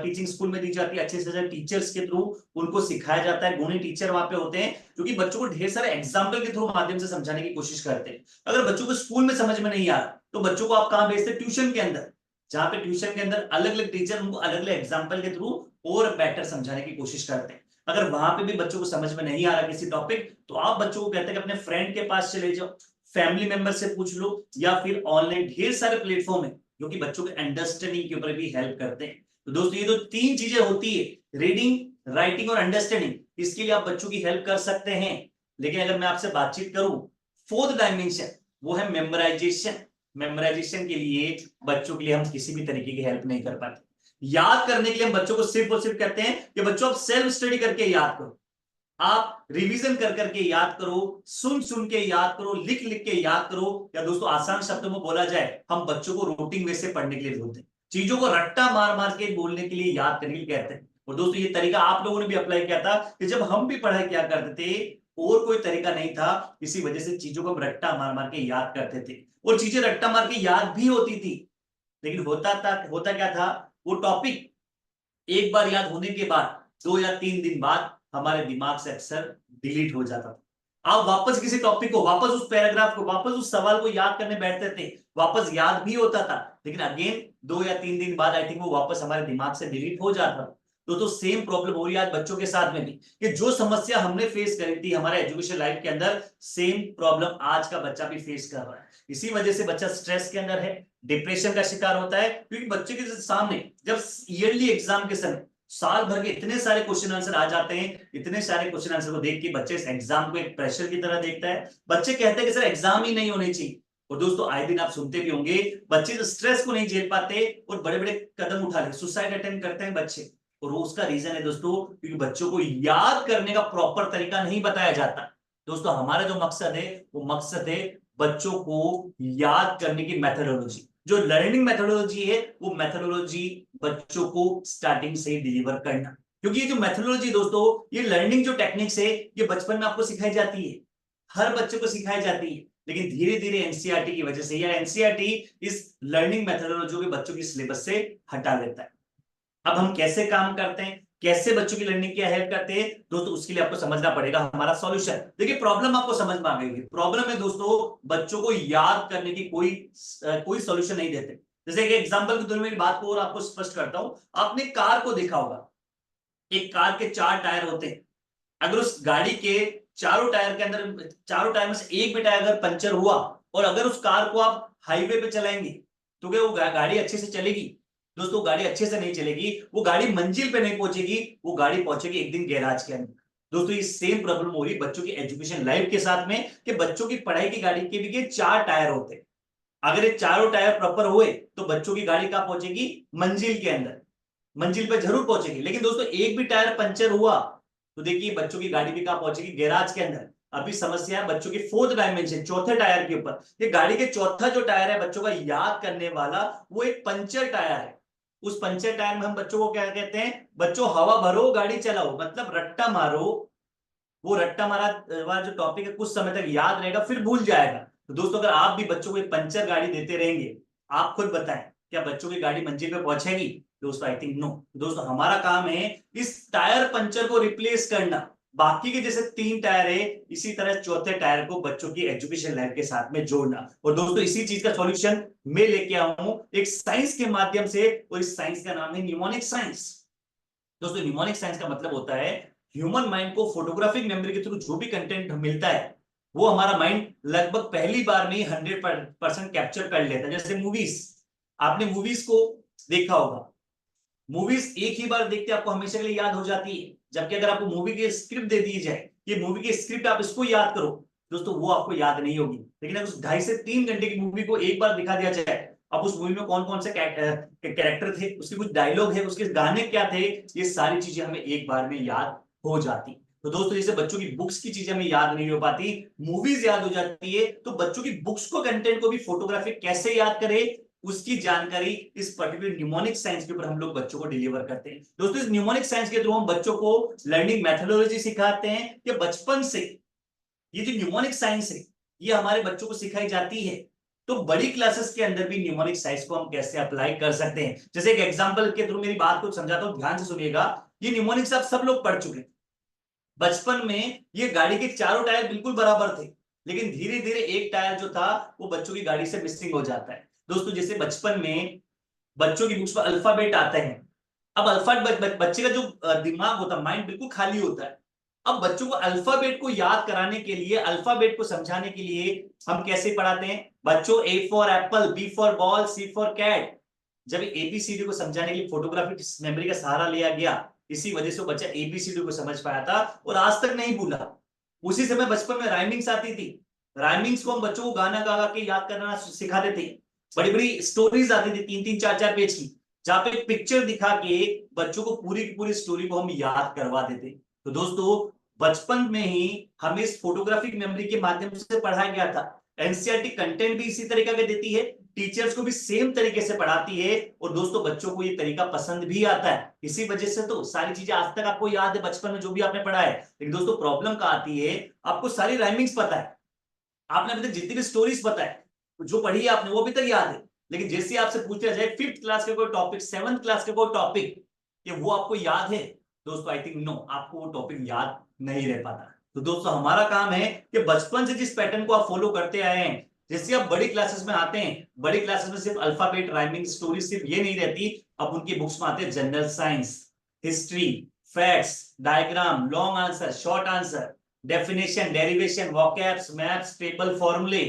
टीचिंग स्कूल में दी जाती है, अच्छे से अच्छे टीचर्स के थ्रू उनको सिखाया जाता है। गुणी टीचर वहां पे होते हैं क्योंकि बच्चों को ढेर सारे एग्जाम्पल के थ्रू माध्यम से समझाने की कोशिश करते हैं। अगर बच्चों को स्कूल में समझ में नहीं आ रहा तो बच्चों को आप कहां भेजते हैं? ट्यूशन के अंदर, जहां पे ट्यूशन के अंदर अलग अलग टीचर उनको अलग अलग एग्जाम्पल के थ्रू और बेटर समझाने की कोशिश करते हैं। अगर वहां पे भी बच्चों को समझ में नहीं आ रहा किसी टॉपिक, तो आप बच्चों को कहते हैं कि अपने फ्रेंड के पास चले जाओ, फैमिली मेंबर से पूछ लो, या फिर ऑनलाइन ढेर सारे प्लेटफॉर्म है जो कि बच्चों के अंडरस्टैंडिंग के ऊपर भी हेल्प करते हैं। तो दोस्तों ये जो 3 चीजें होती है, रीडिंग, राइटिंग और अंडरस्टैंडिंग, इसके लिए आप बच्चों की हेल्प कर सकते हैं। लेकिन अगर मैं आपसे बातचीत करूं फोर्थ डायमेंशन, वो है मेमोराइजेशन। मेमोराइजेशन के लिए बच्चों के लिए हम किसी भी तरीके की हेल्प नहीं कर पाते। याद करने के लिए हम बच्चों को सिर्फ और सिर्फ कहते हैं कि बच्चों आप सेल्फ स्टडी करके याद करो, आप रिवीजन कर करके याद करो, सुन सुन के याद करो, लिख लिख के याद करो, या दोस्तों आसान शब्दों में बोला जाए हम बच्चों को रूटीन वे से पढ़ने के लिए बोलते हैं, चीजों को रट्टा मार मार के बोलने के लिए, याद करने के लिए कहते हैं। और दोस्तों ये तरीका आप लोगों ने भी अप्लाई किया था कि जब हम भी पढ़ाई किया करते थे और कोई तरीका नहीं था, इसी वजह से चीजों को हम रट्टा मार मार के याद करते थे, और चीजें रट्टा मार के याद भी होती थी। लेकिन होता क्या था, वो टॉपिक एक बार याद होने के बाद 2 या 3 दिन बाद हमारे दिमाग से अक्सर डिलीट हो जाता था। आप वापस किसी टॉपिक को, वापस उस पैराग्राफ को, वापस उस सवाल को याद करने बैठते थे, वापस याद भी होता था, लेकिन अगेन 2 या 3 दिन बाद आई थिंक वो वापस हमारे दिमाग से डिलीट हो जाता था। तो सेम प्रॉब्लम हो रही है आज बच्चों के साथ में भी, कि जो समस्या हमने फेस करी थी हमारे एजुकेशन लाइफ के अंदर, सेम प्रॉब्लम आज का बच्चा भी फेस कर रहा है। इसी वजह से बच्चा स्ट्रेस के अंदर है, डिप्रेशन का शिकार होता है, क्योंकि बच्चे के सामने जब ईयरली एग्जाम के समय साल भर के इतने सारे क्वेश्चन आंसर आ जाते हैं, इतने सारे क्वेश्चन आंसर को देख के बच्चे इस एग्जाम को एक प्रेशर की तरह देखता है। बच्चे कहते हैं कि सर एग्जाम ही नहीं होने चाहिए। और दोस्तों आए दिन आप सुनते भी होंगे बच्चे जो स्ट्रेस को नहीं झेल पाते और बड़े बड़े कदम उठा लेते, सुसाइड अटेम्प्ट करते हैं बच्चे। और उसका रीजन है दोस्तों, क्योंकि बच्चों को याद करने का प्रॉपर तरीका नहीं बताया जाता। दोस्तों हमारा जो मकसद है वो मकसद है बच्चों को याद करने की मेथोडोलॉजी, जो लर्निंग मेथोडोलॉजी है वो मेथोडोलॉजी बच्चों को स्टार्टिंग से डिलीवर करना। क्योंकि ये जो मेथोडोलॉजी दोस्तों, ये लर्निंग जो टेक्निक्स है ये बचपन में आपको सिखाई जाती है, हर बच्चे को सिखाई जाती है, लेकिन धीरे धीरे एनसीईआरटी की वजह से या एनसीईआरटी इस लर्निंग मेथोडोलॉजी को बच्चों की सिलेबस से हटा देता है। अब हम कैसे काम करते हैं, कैसे बच्चों की लर्निंग की हेल्प करते हैं दोस्तों, उसके लिए आपको समझना पड़ेगा हमारा सॉल्यूशन। देखिए प्रॉब्लम आपको समझ में आ गई। प्रॉब्लम है दोस्तों बच्चों को याद करने की कोई सॉल्यूशन नहीं देते। जैसे कि एग्जांपल के तौर में बात को और आपको स्पष्ट करता हूं, आपने कार को देखा होगा, एक कार के 4 टायर होते हैं। अगर उस गाड़ी के चारों टायर के अंदर, चारों टायर में से एक भी टायर अगर पंचर हुआ और अगर उस कार को आप हाईवे पे चलाएंगे तो क्या वो गाड़ी अच्छे से चलेगी? दोस्तों गाड़ी अच्छे से नहीं चलेगी, वो गाड़ी मंजिल पे नहीं पहुंचेगी, वो गाड़ी पहुंचेगी एक दिन गैराज के अंदर। दोस्तों ये सेम प्रॉब्लम हो रही है बच्चों की एजुकेशन लाइफ के साथ में, कि बच्चों की पढ़ाई की गाड़ी के भी 4 टायर होते हैं। अगर ये चारों टायर प्रॉपर हुए तो बच्चों की गाड़ी कहां पहुंचेगी? मंजिल के अंदर, मंजिल पे जरूर पहुंचेगी। लेकिन दोस्तों एक भी टायर पंचर हुआ तो देखिए बच्चों की गाड़ी भी कहां पहुंचेगी? गैराज के अंदर। अभी समस्या है बच्चों की फोर्थ डायमेंशन, चौथे टायर के ऊपर। ये गाड़ी के चौथा जो टायर है बच्चों का याद करने वाला, वो एक पंचर टायर है। उस पंचर टायर में हम बच्चों को क्या कहते हैं? बच्चों हवा भरो गाड़ी चलाओ, मतलब रट्टा मारो वो रट्टा मारा वाला जो टॉपिक है कुछ समय तक याद रहेगा, फिर भूल जाएगा। तो दोस्तों अगर आप भी बच्चों को एक पंचर गाड़ी देते रहेंगे, आप खुद बताएं क्या बच्चों की गाड़ी मंजिल पे पहुंचेगी? दोस्तों आई थिंक नो। दोस्तों हमारा काम है इस टायर पंचर को रिप्लेस करना। बाकी के जैसे 3 टायर है, इसी तरह चौथे टायर को बच्चों की एजुकेशन लाइफ के साथ में जोड़ना। और दोस्तों इसी चीज का सॉल्यूशन मैं लेके आया हूं एक साइंस के माध्यम से, और इस साइंस का नाम है न्यूमोनिक साइंस। दोस्तों न्यूमोनिक साइंस का मतलब होता है ह्यूमन माइंड को फोटोग्राफिक मेमोरी के थ्रू जो भी कंटेंट मिलता है वो हमारा माइंड लगभग पहली बार में ही 100% कैप्चर कर लेता है। जैसे मूवीज, आपने मूवीज को देखा होगा, मूवीज एक ही बार देखते आपको हमेशा के लिए याद हो जाती है, जबकि अगर आपको मूवी की स्क्रिप्ट दे दी जाए कि मूवी की स्क्रिप्ट आप इसको याद करो, दोस्तों वो आपको याद नहीं होगी। लेकिन अगर उस 2.5 से 3 घंटे की मूवी को एक बार दिखा दिया जाए, अब उस मूवी में कौन कौन से कैरेक्टर थे, उसके कुछ डायलॉग है, उसके गाने क्या थे, ये सारी चीजें हमें एक बार में याद हो जाती। तो दोस्तों जैसे बच्चों की बुक्स की चीजें हमें याद नहीं हो पाती, मूवीज याद हो जाती है, तो बच्चों की बुक्स को कंटेंट को भी फोटोग्राफी कैसे याद करे उसकी जानकारी इस पर्टिकुलर न्यूमोनिक साइंस के ऊपर हम लोग बच्चों को डिलीवर करते हैं। दोस्तों इस न्यूमोनिक साइंस के थ्रू हम बच्चों को लर्निंग मेथोडोलॉजी सिखाते हैं कि बचपन से ये जो न्यूमोनिक साइंस है ये हमारे बच्चों को सिखाई जाती है। तो बड़ी क्लासेस के अंदर भी न्यूमोनिक साइंस को हम कैसे अप्लाई कर सकते हैं, जैसे एक एग्जांपल के थ्रू मेरी बात को समझाता हूं, ध्यान से सुनिएगा। ये न्यूमोनिक्स आप सब लोग पढ़ चुके हैं। बचपन में ये गाड़ी के चारों टायर बिल्कुल बराबर थे, लेकिन धीरे धीरे एक टायर जो था वो बच्चों की गाड़ी से मिसिंग हो जाता है। दोस्तों जैसे बचपन में बच्चों की बुक्स पर अल्फाबेट आते हैं, अब अल्फाबेट बच्चे का जो दिमाग होता है, माइंड बिल्कुल खाली होता है। अब बच्चों को अल्फाबेट को याद कराने के लिए, अल्फाबेट को समझाने के लिए हम कैसे पढ़ाते हैं बच्चों? A for apple, B for ball, C for cat. जब एबीसीडी को समझाने के लिए फोटोग्राफिक मेमोरी का सहारा लिया गया, इसी वजह से बच्चा एबीसीडी को समझ पाया था और आज तक नहीं भूला। उसी समय बचपन में राइमिंग्स आती थी, राइमिंग्स को हम बच्चों को गाना गा के याद करना सिखाते थे। बड़ी बड़ी स्टोरीज आती थी 3-3, 4-4 पेज की, जहां पे पिक्चर दिखा के बच्चों को पूरी की पूरी स्टोरी को हम याद करवा देते। तो दोस्तों बचपन में ही हमें इस फोटोग्राफिक मेमोरी के माध्यम से पढ़ाया गया था। एनसीईआरटी कंटेंट भी इसी तरीके का देती है, टीचर्स को भी सेम तरीके से पढ़ाती है, और दोस्तों बच्चों को ये तरीका पसंद भी आता है। इसी वजह से तो सारी चीजें आज तक आपको याद है बचपन में जो भी आपने पढ़ा है। लेकिन दोस्तों प्रॉब्लम क्या आती है, आपको सारी राइमिंग्स पता है, आपने अभी तक जितनी भी स्टोरीज पता है जो पढ़ी है आपने वो अभी तक याद है, लेकिन जैसे आपसे पूछा जाए 5th क्लास का कोई टॉपिक, 7th क्लास का कोई टॉपिक, कि वो आपको याद है? दोस्तों आई थिंक नो, आपको वो टॉपिक याद नहीं रह पाता। तो दोस्तों हमारा काम है कि बचपन से जिस पैटर्न को आप फॉलो करते आए हैं, जैसे आप बड़ी क्लासेस में आते हैं, बड़ी क्लासेस में सिर्फ अल्फाबेट, राइमिंग, स्टोरी सिर्फ ये नहीं रहती, अब उनकी बुक्स में आते हैं general science, history, facts, diagram, long answer, short answer, definition, derivation, vocabs, maps, table, फॉर्मूले।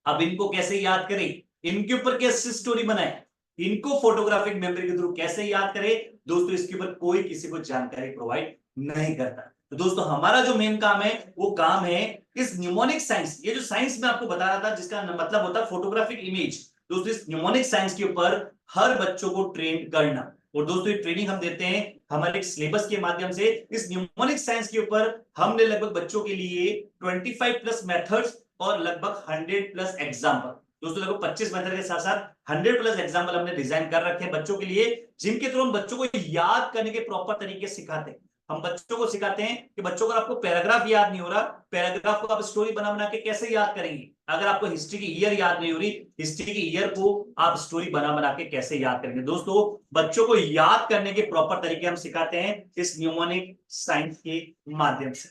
अब इनको कैसे याद करें, इनके ऊपर कैसे स्टोरी बनाए, इनको फोटोग्राफिक मेमोरी के थ्रू कैसे याद करें? दोस्तों इसके ऊपर कोई किसी को जानकारी प्रोवाइड नहीं करता। तो दोस्तों हमारा जो मेन काम है वो काम है इस न्यूमोनिक साइंस, ये जो साइंस मैं आपको बता रहा था जिसका मतलब होता है फोटोग्राफिक इमेज, दोस्तों इस न्यूमोनिक साइंस के ऊपर हर बच्चों को ट्रेन करना। और दोस्तों ये ट्रेनिंग हम देते हैं हमारे सिलेबस के माध्यम से। इस न्यूमोनिक साइंस के ऊपर हमने लगभग बच्चों के लिए 25+ मेथड्स और लगभग 100+ एग्जाम्पल, दोस्तों लगभग 25 मेथड के साथ साथ 100+ एग्जाम्पल हमने डिजाइन कर रखे हैं बच्चों के लिए, जिनके थ्रू हम बच्चों को याद करने के प्रॉपर तरीके सिखाते हैं। हम बच्चों को सिखाते हैं कि बच्चों को आपको पैराग्राफ याद नहीं हो रहा, पैराग्राफ को आप स्टोरी बना के कैसे याद करेंगे। अगर आपको हिस्ट्री की ईयर याद नहीं हो रही, हिस्ट्री की ईयर को आप स्टोरी बना के कैसे याद करेंगे। दोस्तों बच्चों को याद करने के प्रॉपर तरीके हम सिखाते हैं इस न्यूमोनिक साइंस के माध्यम से।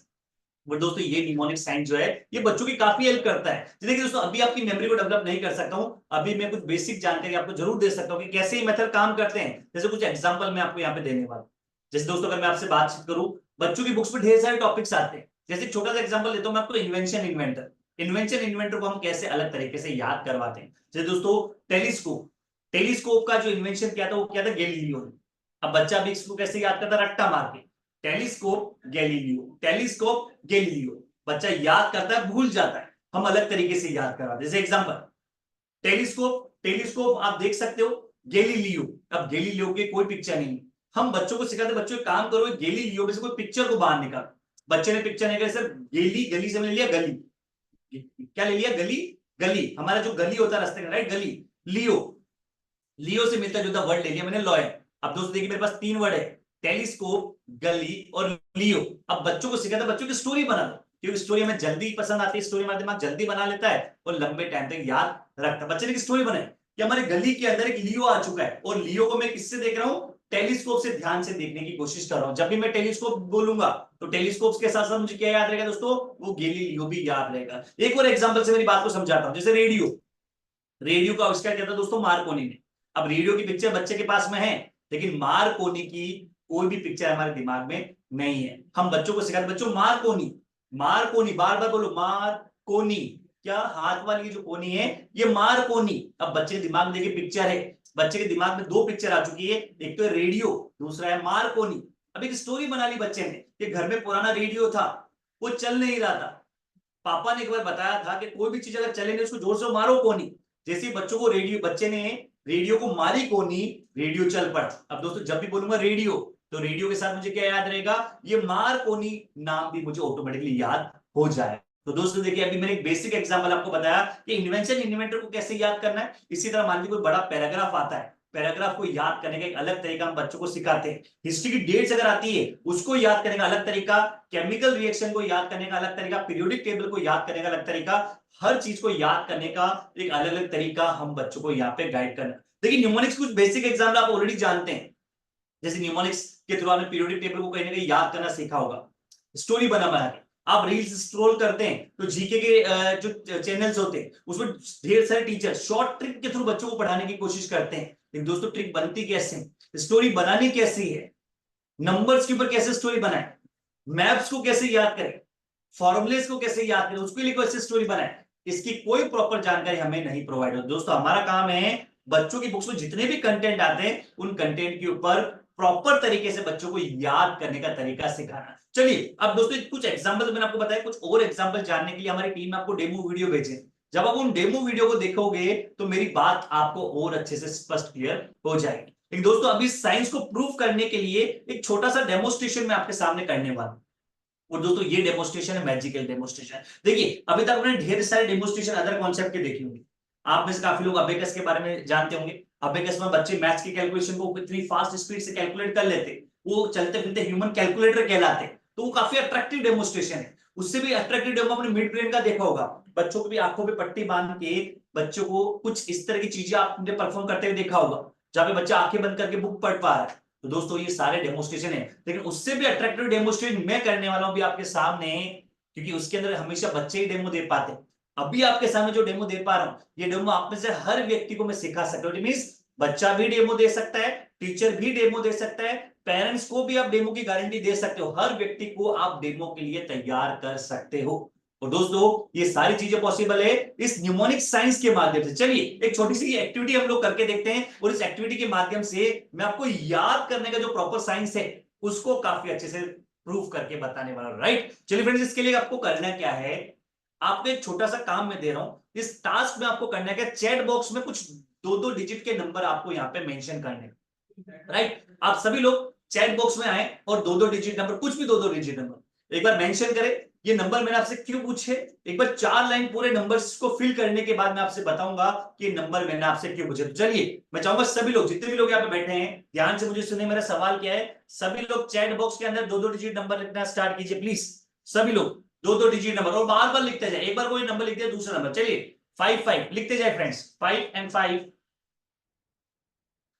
बट दोस्तों ये न्यूमोनिक साइंस जो है ये बच्चों की काफी हेल्प करता है। जैसे कि दोस्तों अभी आपकी मेमोरी को डेवलप नहीं कर सकता हूं, अभी मैं कुछ बेसिक जानकारी आपको जरूर दे सकता हूं कि कैसे ये मेथड काम करते हैं। जैसे कुछ एग्जांपल मैं आपको यहाँ पे देने वाला हूं। जैसे दोस्तों अगर मैं आपसे बातचीत करूं, बच्चों की बुक्स में ढेर सारे टॉपिक्स आते हैं। जैसे छोटा सा एग्जांपल देता हूं मैं आपको, इन्वेंशन इन्वेंटर। इन्वेंशन इन्वेंटर को हम कैसे अलग तरीके से याद करवाते हैं। जैसे दोस्तों टेलीस्कोप, टेलीस्कोप का जो इन्वेंशन किया था वो किया था गैलीलियो ने। अब बच्चा भी इसको कैसे याद करता, रट्टा मार के, टेलीस्कोप गैलीलियो, टेलीस्कोप गैलीलियो, बच्चा याद करता है भूल जाता है, हम अलग तरीके से याद करवाते हैं। जैसे एग्जांपल टेलीस्कोप, टेलीस्कोप आप देख सकते हो गैलीलियो, अब गैलीलियो की कोई पिक्चर नहीं, हम बच्चों को सिखाते बच्चों एक काम करो गैलीलियो में से कोई पिक्चर को बाहर निकाल। बच्चे ने पिक्चर निकाली, सर गली, गली से ले लिया गली, क्या ले लिया गली, गली हमारा जो गली होता है रास्ते का, राइट, गली, लियो, लियो से मिलता जुलता वर्ड ले लिया मैंने लॉयर। अब दोस्तों देखिए मेरे पास 3 वर्ड है, टेलीस्कोप, गली और लियो। अब बच्चों को सिखाता बच्चों की स्टोरी बना दो, क्योंकि स्टोरी हमें जल्दी पसंद आती है, स्टोरी हमारा दिमाग जल्दी बना लेता है और लंबे टाइम तक याद रखता है। बच्चे ने स्टोरी बनाई कि हमारे गली के अंदर एक लियो आ चुका है और लियो को मैं किससे देख रहा हूं, टेलीस्कोप से ध्यान से देखने की कोशिश कर रहा हूं। जब भी मैं टेलीस्कोप बोलूंगा तो टेलीस्कोप के साथ साथ मुझे क्या याद रहेगा दोस्तों, वो गैलीलियो भी याद रहेगा। एक और एग्जांपल से मेरी बात को समझाता हूं, जैसे रेडियो, रेडियो का आविष्कार किया था दोस्तों मार्कोनी ने। अब रेडियो की पिक्चर बच्चे के पास में है, लेकिन मार्कोनी की कोई भी पिक्चर हमारे दिमाग में नहीं है। हम बच्चों को सिखाते, बच्चों मार्कोनी, मार्कोनी, बार बार बोलो मार्कोनी, क्या हाथ वाली जो कोनी है ये मार्कोनी। अब बच्चे के दिमाग में देखिए पिक्चर है, बच्चे के दिमाग में दो पिक्चर आ चुकी है, एक तो है रेडियो, दूसरा है मार्कोनी। अब एक स्टोरी बना ली बच्चे ने कि घर में पुराना रेडियो था, वो चल नहीं रहा था, पापा ने एक बार बताया था कि कोई भी चीज अगर चले नहीं उसको जोर से मारो कोनी। जैसे बच्चों को रेडियो, बच्चे ने रेडियो को मारी कोनी, रेडियो चल पड़ा। अब दोस्तों जब भी बोलूंगा रेडियो तो रेडियो के साथ मुझे क्या याद रहेगा, ये मार्कोनी नाम भी मुझे ऑटोमेटिकली याद हो जाए। तो दोस्तों देखिए अभी मैंने एक बेसिक एग्जांपल आपको बताया कि इन्वेंशन इन्वेंटर को कैसे याद करना है। इसी तरह मान लीजिए कोई बड़ा पैराग्राफ आता है, पैराग्राफ को याद करने का एक अलग तरीका हम बच्चों को सिखाते हैं। हिस्ट्री की डेट्स अगर आती है उसको याद करने का अलग तरीका, केमिकल रिएक्शन को याद करने का अलग तरीका, पीरियोडिक टेबल को याद करने का अलग तरीका, हर चीज को याद करने का एक अलग अलग तरीका हम बच्चों को यहाँ पे गाइड करना। देखिए न्यूमोनिक्स कुछ बेसिक एग्जाम्पल आप ऑलरेडी जानते हैं, जैसे न्यूमोनिक्स के थ्रू आपने पीरियोडिक टेबल को कहीं ना कहीं याद करना सीखा होगा, स्टोरी बना के आप रील्स स्क्रॉल करते हैं तो जीके के जो चैनल्स होते हैं उसमें ढेर सारे टीचर शॉर्ट ट्रिक के थ्रू बच्चों को पढ़ाने की कोशिश करते हैं। लेकिन दोस्तों ट्रिक बनती कैसे है, स्टोरी बनानी कैसी है, नंबर्स के ऊपर कैसे स्टोरी बनाए, मैप्स को कैसे याद करें, फॉर्मुलेस को कैसे याद करें, उसके लिए कैसे स्टोरी बनाए, इसकी कोई प्रॉपर जानकारी हमें नहीं प्रोवाइड होती। दोस्तों हमारा काम है बच्चों की बुक्स में जितने भी कंटेंट आते हैं उन कंटेंट के ऊपर प्रॉपर तरीके से बच्चों को याद करने का तरीका सिखाना। चलिए अब दोस्तों कुछ एग्जांपल मैंने आपको बताया, कुछ और एग्जांपल जानने के लिए हमारी टीम आपको डेमो वीडियो भेजे। जब आप उन डेमो वीडियो को देखोगे तो मेरी बात आपको और अच्छे से स्पष्ट क्लियर हो जाएगी। लेकिन दोस्तों अभी साइंस को प्रूव करने के लिए एक छोटा सा डेमोस्ट्रेशन मैं आपके सामने करने वाला हूं। और दोस्तों ये डेमोस्ट्रेशन है मैजिकल डेमोस्ट्रेशन। देखिए अभी तक आपने ढेर सारे डेमोस्ट्रेशन अदर कॉन्सेप्ट के देखे होंगे, आप में से काफी लोग अबेकस के बारे में जानते होंगे। अबेकस में बच्चे मैथ्स की कैलकुलेशन को इतनी फास्ट स्पीड से कैलकुलेट कर लेते, वो चलते फिरते ह्यूमन कैलकुलेटर कहलाते, तो वो काफी अट्रैक्टिव डेमोस्ट्रेशन है। उससे भी अट्रैक्टिव डेमो अपने मिड ब्रेन का देखा होगा, बच्चों को भी आंखों पे पट्टी बांध के बच्चों को कुछ इस तरह की चीजें आपने परफॉर्म करते हुए देखा होगा, जहां पे बच्चा आंखें बंद करके बुक पढ़ पा रहा है। तो दोस्तों ये सारे डेमोस्ट्रेशन है, लेकिन उससे भी अट्रैक्टिव डेमोस्ट्रेशन मैं करने वाला हूं भी आपके सामने, क्योंकि उसके अंदर हमेशा बच्चे ही डेमो दे पाते। अभी आपके सामने जो डेमो दे पा रहा हूं, ये डेमो आप में से हर व्यक्ति को मैं सिखा सकता हूं। मींस बच्चा भी डेमो दे सकता है, टीचर भी डेमो दे सकता है, पेरेंट्स को भी आप डेमो की गारंटी दे सकते हो, हर व्यक्ति को आप डेमो के लिए तैयार कर सकते हो। और दोस्तों ये सारी चीजें पॉसिबल है इस न्यूमोनिक साइंस के माध्यम से। चलिए एक छोटी सी एक्टिविटी हम लोग करके देखते हैं, और इस एक्टिविटी के माध्यम से मैं आपको याद करने का जो प्रॉपर साइंस है उसको काफी अच्छे से प्रूव करके बताने वाला हूं। राइट, चलिए फ्रेंड्स इसके लिए आपको करना क्या है, आपको एक छोटा सा काम मैं दे रहा हूं। इस टास्क में आपको करना है, चैट बॉक्स में कुछ 2-2 डिजिट के नंबर आपको यहाँ पे मेंशन करने। राइट, आप सभी लोग चैट बॉक्स में आए और 2-2 डिजिट नंबर, कुछ भी 2-2 डिजिट नंबर एक बार मेंशन करें। ये नंबर मैंने आपसे क्यों पूछे, एक बार 4 लाइन पूरे नंबर्स को फिल करने के बाद मैं आपसे बताऊंगा कि नंबर मैंने आपसे क्यों पूछे। तो चलिए मैं चाहूंगा सभी लोग, जितने भी लोग यहाँ पे बैठे हैं, ध्यान से मुझे सुने, मेरा सवाल क्या है। सभी लोग चैट बॉक्स के अंदर 2-2 डिजिट नंबर लिखना स्टार्ट कीजिए प्लीज। सभी लोग 2-2 डिजिट नंबर, और बार बार लिखते जाए, एक बार कोई नंबर लिख दिया दूसरा नंबर। चलिए 5-5 लिखते जाए फ्रेंड्स, 5 and 5।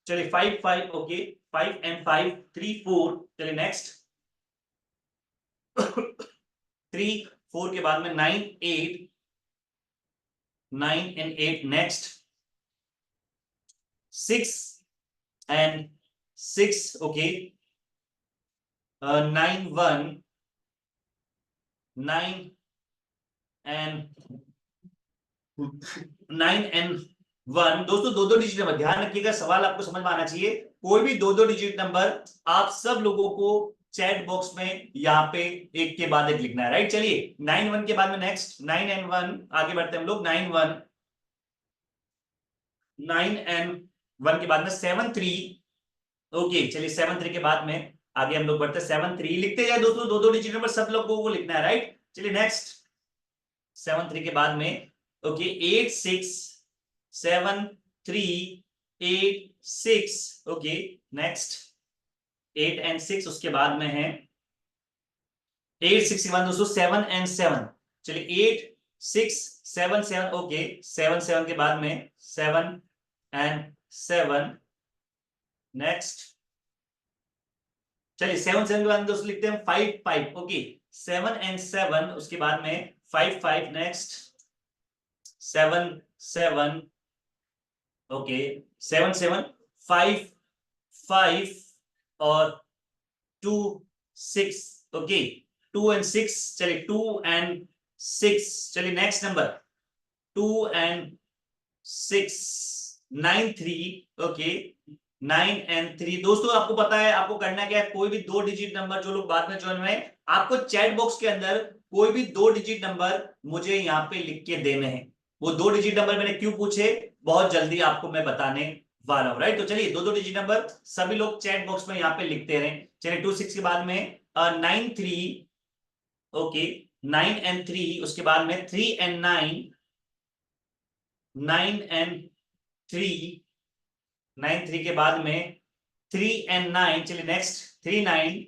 चलिए 5-5, ओके 5 and 5, 3-4। चलिए नेक्स्ट 3-4 के बाद में 9-8, 9 and 8। Next 6 and 6, okay 9-1, 9 and 1। दोस्तों 2-2 डिजिट नंबर, ध्यान रखिएगा सवाल आपको समझ में आना चाहिए। कोई भी 2-2 डिजिट नंबर आप सब लोगों को चैट बॉक्स में यहाँ पे एक के बाद एक लिखना है। राइट, चलिए 9-1 के बाद में नेक्स्ट 9 and 1 आगे बढ़ते हैं हम लोग। 9-1, 9 and 1 के बाद में 7-3, ओके चलिए 7-3 के बाद में आगे हम लोग बढ़ते हैं 7-3 लिखते जाए। दोस्तों 2-2 डिजिट नंबर सब लोगों को लिखना है। राइट, चलिए नेक्स्ट 7-3 के बाद में ओके 8-6, 7-3, 8-6, ओके नेक्स्ट 8 and 6, उसके बाद में है 8 6 के बाद दोस्तों 7 and 7, चलिए 8 6 7 7, ओके 7 7 के बाद में 7 and 7, नेक्स्ट चलिए 7 7 के बाद दोस्तों लिखते हैं 5 5, ओके 7 and 7, उसके बाद में 5 5, नेक्स्ट 7 7, ओके 7 7 5 5 और 2 6, ओके 2 and 6, चलिए 2 and 6, चलिए next number 2 and 6 9 3, okay 9 and 3। दोस्तों आपको पता है आपको करना क्या है, कोई भी 2 डिजिट नंबर, जो लोग बाद में ज्वाइन हुए आपको चैट बॉक्स के अंदर कोई भी 2 डिजिट नंबर मुझे यहाँ पे लिख के देने हैं। वो 2 डिजिट नंबर मैंने क्यों पूछे, बहुत जल्दी आपको मैं बताने वाला हूं, राइट। तो चलिए 2 डिजिट नंबर सभी लोग चैट बॉक्स में यहाँ पे लिखते रहे। चलिए 2 6 के बाद में 9 3, ओके 9 and 3, उसके बाद में 3 and 9, 9 and 3, 9 3 के बाद में 3 and 9, चलिए नेक्स्ट 3 9,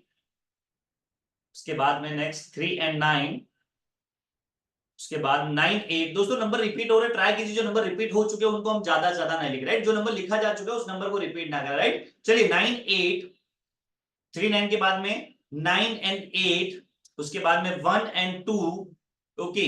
उसके बाद में नेक्स्ट 3 and 9, उसके बाद 9 8। दोस्तों नंबर रिपीट हो रहे, ट्राई कीजिए जो नंबर रिपीट हो चुके हैं उनको हम ज्यादा नहीं लिख, राइट। जो नंबर लिखा जा चुका है उस नंबर को रिपीट ना करें, राइट। चलिए 9 8, 3 9 के बाद में 9 and 8, उसके बाद में 1 and 2, ओके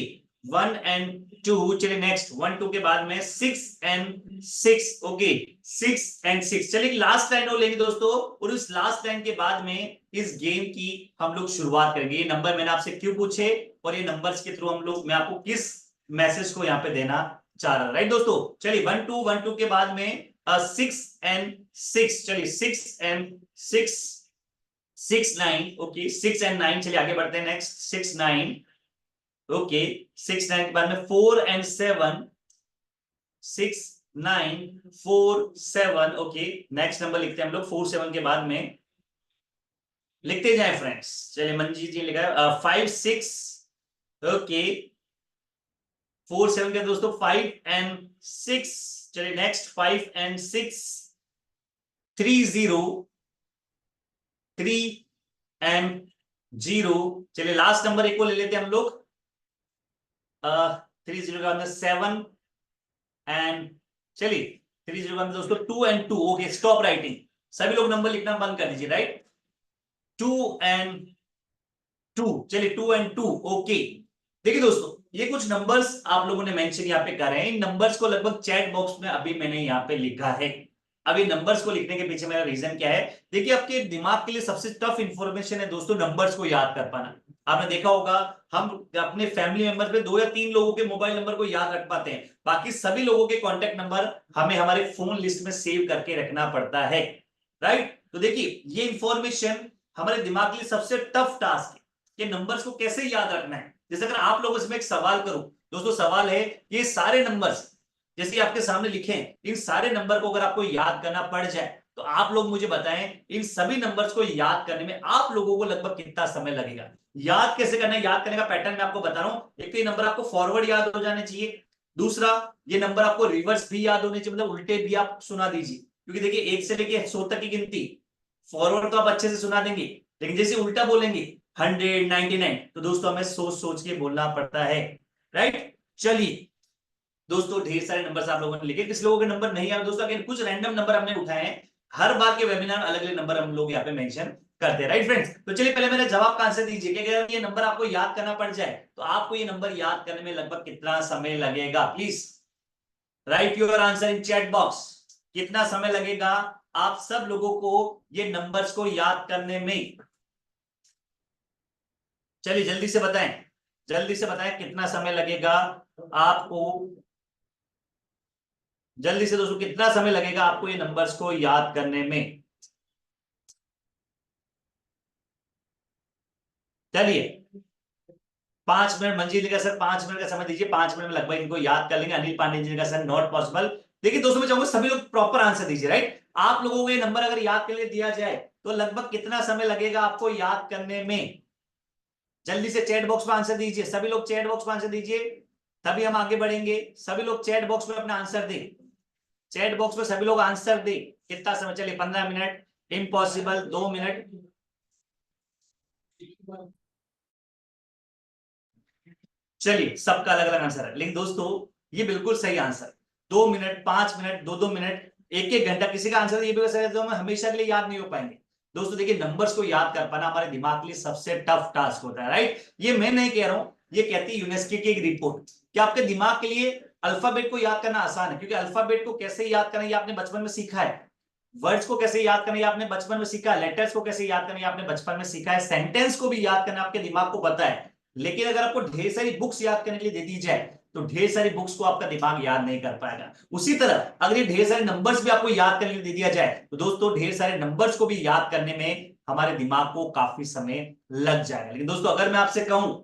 1 and 2, चलिए नेक्स्ट 1 2 के बाद में 6 and 6, ओके 6 and 6। चलिए लास्ट लाइन और लेंगे दोस्तों, और उस लास्ट लाइन के बाद में इस गेम की हम लोग शुरुआत करेंगे। ये नंबर मैंने आपसे क्यों पूछे और ये नंबर्स के थ्रू हम लोग मैं आपको किस मैसेज को यहाँ पे देना चाह रहा हूं, राइट दोस्तों। चलिए 1 2 के बाद में 6 and 6, चलिए 6 and 6 6 9, ओके 6 and 9, चलिए आगे बढ़ते हैं नेक्स्ट 6 9, ओके 6 9 के बाद में 4 and 7, 6 9 4 7, ओके नेक्स्ट नंबर लिखते हैं हम लोग 4 7 के बाद में लिखते जाए फ्रेंड्स। चलिए मंजीत जी लिखा है 5 6, ओके 4 7 के दोस्तों 5 and 6, चलिए नेक्स्ट 5 and 6 3 0 3 and 0, चलिए लास्ट नंबर एक को ले लेते हैं हम लोग 3 0 के बाद में 7 and चलिए 3 0 के बाद में दोस्तों 2 and 2, ओके स्टॉप राइटिंग, सभी लोग नंबर लिखना बंद कर दीजिए, राइट 2 and 2, चलिए 2 and 2, ओके। देखिए दोस्तों ये कुछ नंबर्स आप लोगों ने मेंशन यहाँ पे कर रहे हैं, इन नंबर्स को लगभग चैट बॉक्स में अभी मैंने यहाँ पे लिखा है। अब ये नंबर्स को लिखने के पीछे मेरा रीजन क्या है, देखिए आपके दिमाग के लिए सबसे टफ इंफॉर्मेशन है दोस्तों नंबर्स को याद कर पाना। आपने देखा होगा हम अपने फैमिली मेंबर्स में 2 या 3 लोगों के मोबाइल नंबर को याद रख पाते हैं, बाकी सभी लोगों के कॉन्टेक्ट नंबर हमें हमारे फोन लिस्ट में सेव करके रखना पड़ता है, राइट। तो देखिए ये इंफॉर्मेशन हमारे दिमाग के लिए सबसे टफ टास्क है कि नंबर्स को कैसे याद रखना है। जैसे अगर आप लोगों से मैं एक सवाल करूं दोस्तों, सवाल है ये सारे नंबर्स जैसे आपके सामने लिखे हैं, इन सारे नंबर को अगर आपको याद करना पड़ जाए तो आप लोग मुझे बताएं इन सभी नंबर्स को याद करने में आप लोगों को लगभग कितना समय लगेगा। याद कैसे करना है, याद करने का पैटर्न मैं आपको बता रहा हूं। एक तो ये नंबर आपको फॉरवर्ड याद हो जाने चाहिए, दूसरा ये नंबर आपको रिवर्स भी याद होने चाहिए, मतलब उल्टे भी आप सुना दीजिए, क्योंकि देखिए 1 से लेके 100 तक की गिनती फॉरवर्ड तो आप अच्छे से सुना देंगे, लेकिन जैसे उल्टा बोलेंगे 100 99 तो दोस्तों हमें सोच के बोलना पड़ता है, राइट। चलिए दोस्तों ढेर सारे नंबर्स आप लोगों ने लिखे, किस लोगों के नंबर नहीं आए दोस्तों, अगर कुछ रैंडम नंबर हमने उठाए हैं, हर बार के वेबिनार अलग अलग नंबर हम लोग यहाँ पे मेंशन करते हैं, राइट फ्रेंड्स। तो चलिए पहले मेरे जवाब का आंसर दीजिए कि अगर ये नंबर आपको याद करना पड़ जाए तो आपको ये नंबर याद करने में लगभग कितना समय लगेगा, please right your answer in chat box. कितना समय लगेगा आप सब लोगों को ये नंबर्स को याद करने में, चलिए जल्दी से बताएं कितना समय लगेगा आपको, जल्दी से दोस्तों कितना समय लगेगा आपको ये नंबर्स को याद करने में। चलिए 5 मिनट, मंजीत जी का सर 5 मिनट का समय दीजिए, 5 मिनट में लगभग इनको याद कर लेंगे। अनिल पांडे जी का सर नॉट पॉसिबल। देखिए दोस्तों मैं चाहूंगा सभी लोग प्रॉपर आंसर दीजिए, राइट। आप लोगों को ये नंबर अगर याद करने दिया जाए तो लगभग कितना समय लगेगा आपको याद करने में, जल्दी से चैट बॉक्स में आंसर दीजिए, सभी लोग चैट बॉक्स में आंसर दीजिए, तभी हम आगे बढ़ेंगे। सभी लोग चैट बॉक्स में अपना आंसर दें, चैट बॉक्स में सभी लोग आंसर दें। कितना समय, चलिए 15 मिनट, इम्पॉसिबल 2 मिनट, चलिए सबका अलग अलग आंसर है, लेकिन दोस्तों ये बिल्कुल सही आंसर, 2 मिनट, 5 मिनट, 2 मिनट, 1 घंटा, किसी का आंसर ये भी हो सकता है जो हम हमेशा के लिए याद नहीं हो पाएंगे। दोस्तों देखिए, नंबर्स को याद कर पाना हमारे दिमाग के लिए सबसे टफ टास्क होता है, राइट। ये मैं नहीं कह रहा हूं, ये कहती है यूनेस्को की एक रिपोर्ट कि आपके दिमाग के लिए अल्फाबेट को याद करना आसान है, क्योंकि अल्फाबेट को कैसे याद करना ये आपने बचपन में सीखा है, वर्ड्स को कैसे याद करना ये आपने बचपन में सीखा है, लेटर्स को कैसे याद करना ये आपने बचपन में सीखा है, सेंटेंस को भी याद करना आपके दिमाग को पता है। लेकिन अगर आपको ढेर सारी बुक्स याद करने के लिए दे दी जाए तो ढेर सारी बुक्स को आपका दिमाग याद नहीं कर पाएगा। उसी तरह अगर ये ढेर सारे नंबर्स भी आपको याद करने के लिए दे दिया जाए तो दोस्तों ढेर सारे नंबर्स को भी याद करने में हमारे दिमाग को काफी समय लग जाएगा। लेकिन दोस्तों अगर मैं आपसे कहूं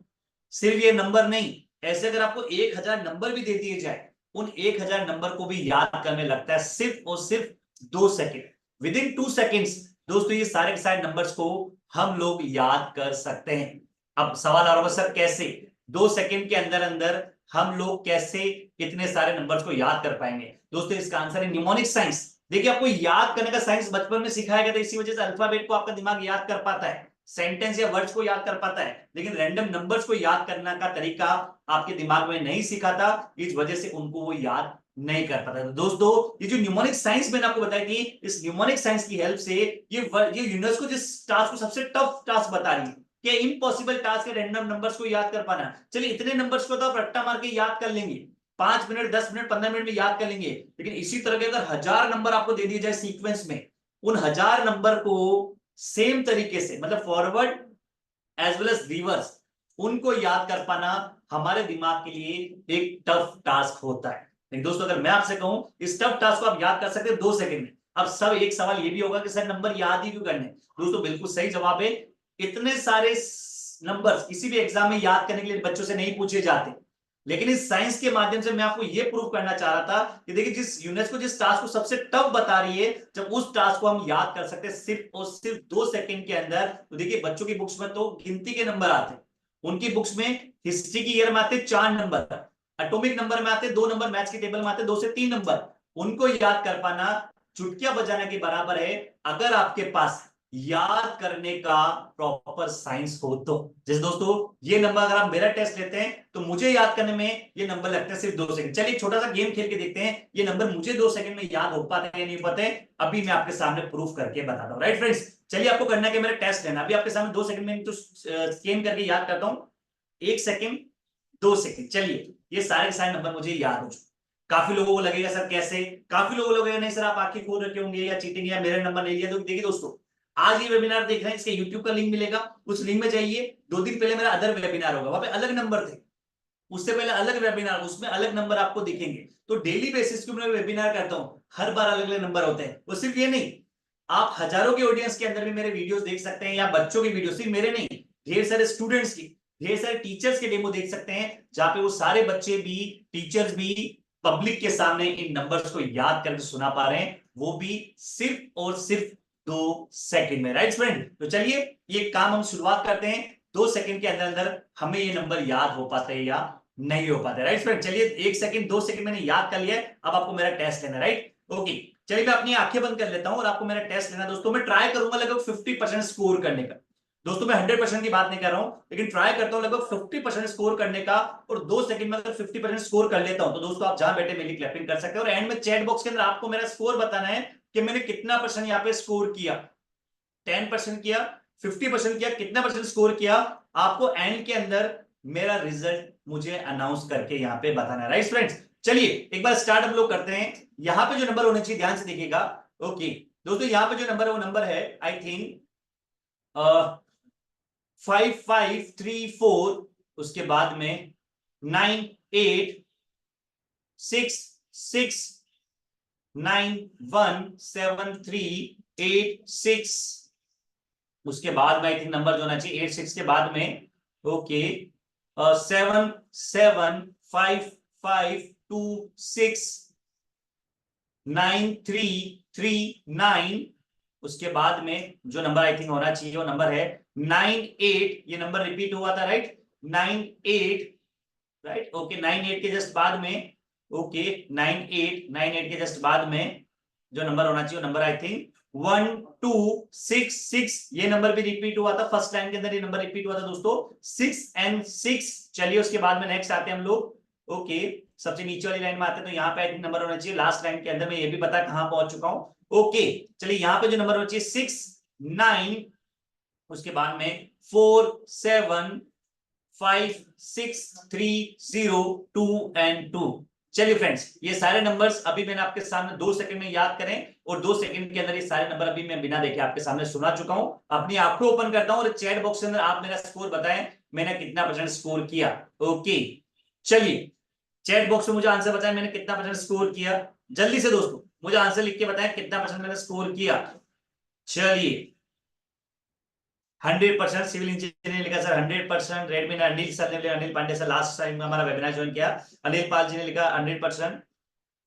सिर्फ ये नंबर नहीं, ऐसे अगर आपको 1000 नंबर भी दे दिए जाए, उन 1000 नंबर को भी याद करने लगता है सिर्फ और सिर्फ 2 सेकेंड। विद इन 2 सेकेंड्स दोस्तों ये सारे के सारे नंबर्स को हम लोग याद कर सकते हैं। अब सवाल आ रहा होगा सर कैसे, 2 सेकेंड के अंदर अंदर हम लोग कैसे इतने सारे नंबर्स को याद कर पाएंगे? दोस्तों इसका आंसर है न्यूमोनिक साइंस। देखिए आपको याद करने का साइंस बचपन में सिखाया गया था, इसी वजह से अल्फाबेट को आपका दिमाग याद कर पाता है, सेंटेंस या वर्ड्स को याद कर पाता है, लेकिन रैंडम नंबर्स को याद करने का तरीका आपके दिमाग में नहीं सीखा था, इस वजह से उनको वो याद नहीं कर पाता। तो दोस्तों ये जो न्यूमोनिक साइंस मैंने आपको बताई थी, इस न्यूमोनिक साइंस की हेल्प से ये यूनेस्को जिस टास्क को सबसे टफ टास्क बता रही है कि इम्पॉसिबल टास्क है रैंडम नंबर्स को याद कर पाना। चलिए इतने नंबर्स को तो आप रट्टा मार के याद कर लेंगे, 5 मिनट, 10 मिनट, 15 मिनट में याद कर लेंगे, लेकिन इसी तरह के अगर 1000 नंबर आपको दे दिए जाए सीक्वेंस में, उन 1000 नंबर को सेम तरीके से मतलब forward as well as reverse उनको याद कर पाना हमारे दिमाग के लिए एक टफ टास्क होता है। लेकिन दोस्तों अगर मैं आपसे कहूं इस टफ टास्क को आप याद कर सकते हैं 2 सेकंड में। अब सब एक सवाल ये भी होगा कि सर नंबर याद ही क्यों करने? दोस्तों बिल्कुल सही जवाब है, इतने सारे नंबर्स किसी भी एग्जाम में याद करने के लिए बच्चों से नहीं पूछे जाते, लेकिन इस साइंस के माध्यम से मैं आपको यह प्रूव करना चाह रहा था कि देखिए जिस यूनेस्को जिस टास्क को सबसे टफ बता रही है, जब उस टास्क को हम याद कर सकते हैं सिर्फ और सिर्फ 2 सेकंड के अंदर, तो देखिए बच्चों की बुक्स में तो गिनती के नंबर आते हैं, उनकी बुक्स में हिस्ट्री की ईयर में आते 4 नंबर, एटॉमिक नंबर में आते 2 नंबर, मैथ्स की टेबल में आते 2 से 3 नंबर। उनको याद कर पाना चुटकियां बजाने के बराबर है अगर आपके पास याद करने का प्रॉपर साइंस हो तो। जैसे दोस्तों ये नंबर अगर आप मेरा टेस्ट लेते हैं तो मुझे याद करने में ये नंबर लगता है सिर्फ 2 सेकंड। चलिए छोटा सा गेम खेल के देखते हैं ये नंबर मुझे 2 सेकंड में याद हो पाता है या नहीं पाते हैं, अभी मैं आपके सामने प्रूफ करके बताता हूं। राइट फ्रेंड्स, चलिए आपको करना है कि मेरा टेस्ट लेना, अभी आपके सामने 2 सेकंड में तो स्कैन करके याद करता हूं, 1 सेकंड, 2 सेकंड। चलिए ये सारे के सारे नंबर मुझे याद हो चुके। काफी लोगों को लगेगा सर कैसे, काफी लोगों को लगेगा नहीं सर आप आंखें खोल रखे होंगे या चीटिंग या मेरा नंबर ले लिया। तो देखिए दोस्तों आज ये वेबिनार देख रहे हैं, इसके यूट्यूब का लिंक मिलेगा, उस लिंक में जाइए, 2 दिन पहले मेरा अदर वेबिनार होगा, वहां पे अलग नंबर थे, उससे पहले अलग वेबिनार, उसमें अलग नंबर आपको दिखेंगे। तो डेली बेसिस पे मैं वेबिनार करता हूं, हर बार अलग अलग नंबर होते हैं। वो सिर्फ ये नहीं, आप हजारों के ऑडियंस के अंदर भी मेरे वीडियोस देख सकते हैं, या बच्चों की वीडियो, सिर्फ मेरे नहीं, ढेर सारे स्टूडेंट्स की, ढेर सारे टीचर्स के डेमो देख सकते हैं, जहां पे वो सारे बच्चे भी, टीचर्स भी पब्लिक के सामने इन नंबर्स को याद करके सुना पा रहे हैं, वो भी सिर्फ और सिर्फ 2 सेकंड में। राइट फ्रेंड, तो चलिए ये काम हम शुरुआत करते हैं, 2 सेकंड के अंदर अंदर हमें ये नंबर याद हो पाते हैं या नहीं हो पाते। राइट फ्रेंड, चलिए 1 सेकंड 2 सेकंड मैंने याद कर लिया, अब आपको मेरा टेस्ट लेना। राइट ओके, चलिए मैं अपनी आंखें बंद कर लेता हूं और आपको मेरा टेस्ट लेना। दोस्तों मैं ट्राई करूंगा लगभग 50% स्कोर करने का। दोस्तों मैं 100% की बात नहीं कर रहा हूं, लेकिन ट्राई करता हूं लगभग 50% स्कोर करने का, और 2 सेकंड में अगर 50% स्कोर कर लेता हूं तो दोस्तों आप जहां बैठे मेरी क्लैपिंग कर सकते हैं, और एंड में चैट बॉक्स के अंदर आपको मेरा स्कोर बताना है कि मैंने कितना परसेंट यहाँ पे स्कोर किया, 10% किया, 50% किया, कितना परसेंट स्कोर किया, आपको एंड के अंदर मेरा रिजल्ट मुझे अनाउंस करके यहाँ पे बताना है। राइट फ्रेंड्स, चलिए एक बार स्टार्ट हम लोग करते हैं। यहाँ पे जो नंबर होने चाहिए ध्यान से देखिएगा। ओके दोस्तों यहाँ पे जो नंबर है वो नंबर है आई थिंक 5534, उसके बाद में 9866917386, उसके बाद में आई थिंक नंबर जो होना चाहिए 86 के बाद में, ओके 7755269339, उसके बाद में जो नंबर आई थिंक होना चाहिए वो नंबर है 98, ये नंबर रिपीट हुआ था राइट, 98, राइट ओके 98 के जस्ट बाद में, ओके 98 के जस्ट बाद में जो नंबर होना चाहिए वो नंबर आई थिंक 1 2 6 6 ये नंबर भी रिपीट हुआ था, फर्स्ट लाइन के अंदर ये नंबर रिपीट हुआ था दोस्तों 6 and 6। चलिए उसके बाद में नेक्स्ट आते हैं हम लोग। ओके सबसे नीचे वाली लाइन में आते हैं, तो यहाँ पे आई थिंक नंबर होना चाहिए लास्ट लाइन के अंदर, मैं ये भी पता कहां पहुंच चुका हूं। ओके चलिए यहाँ पे जो नंबर होना चाहिए 6 9, उसके बाद में 4 7 5 6 3 0 2 and 2। चलिए फ्रेंड्स ये सारे नंबर्स अभी मैंने आपके सामने 2 सेकंड में याद करें, और 2 सेकंड के अंदर ये सारे नंबर अभी मैं बिना देखे आपके सामने सुना चुका हूं। अपनी आंखें ओपन करता हूं और चैट बॉक्स के अंदर आप मेरा स्कोर बताएं, मैंने कितना % स्कोर किया। ओके चलिए चैट बॉक्स में मुझे आंसर बताएं मैंने कितना % स्कोर किया, जल्दी से दोस्तों मुझे आंसर लिख के बताएं कितना % मैंने स्कोर किया। चलिए 100% सिविल इंजीनियर लिखा सर 100%, रेडमी ने अनिल सर ने, Anil Pandey sir last time हमारा वेबिनार ज्वाइन किया, अनिल पाल जी ने लिखा 100%,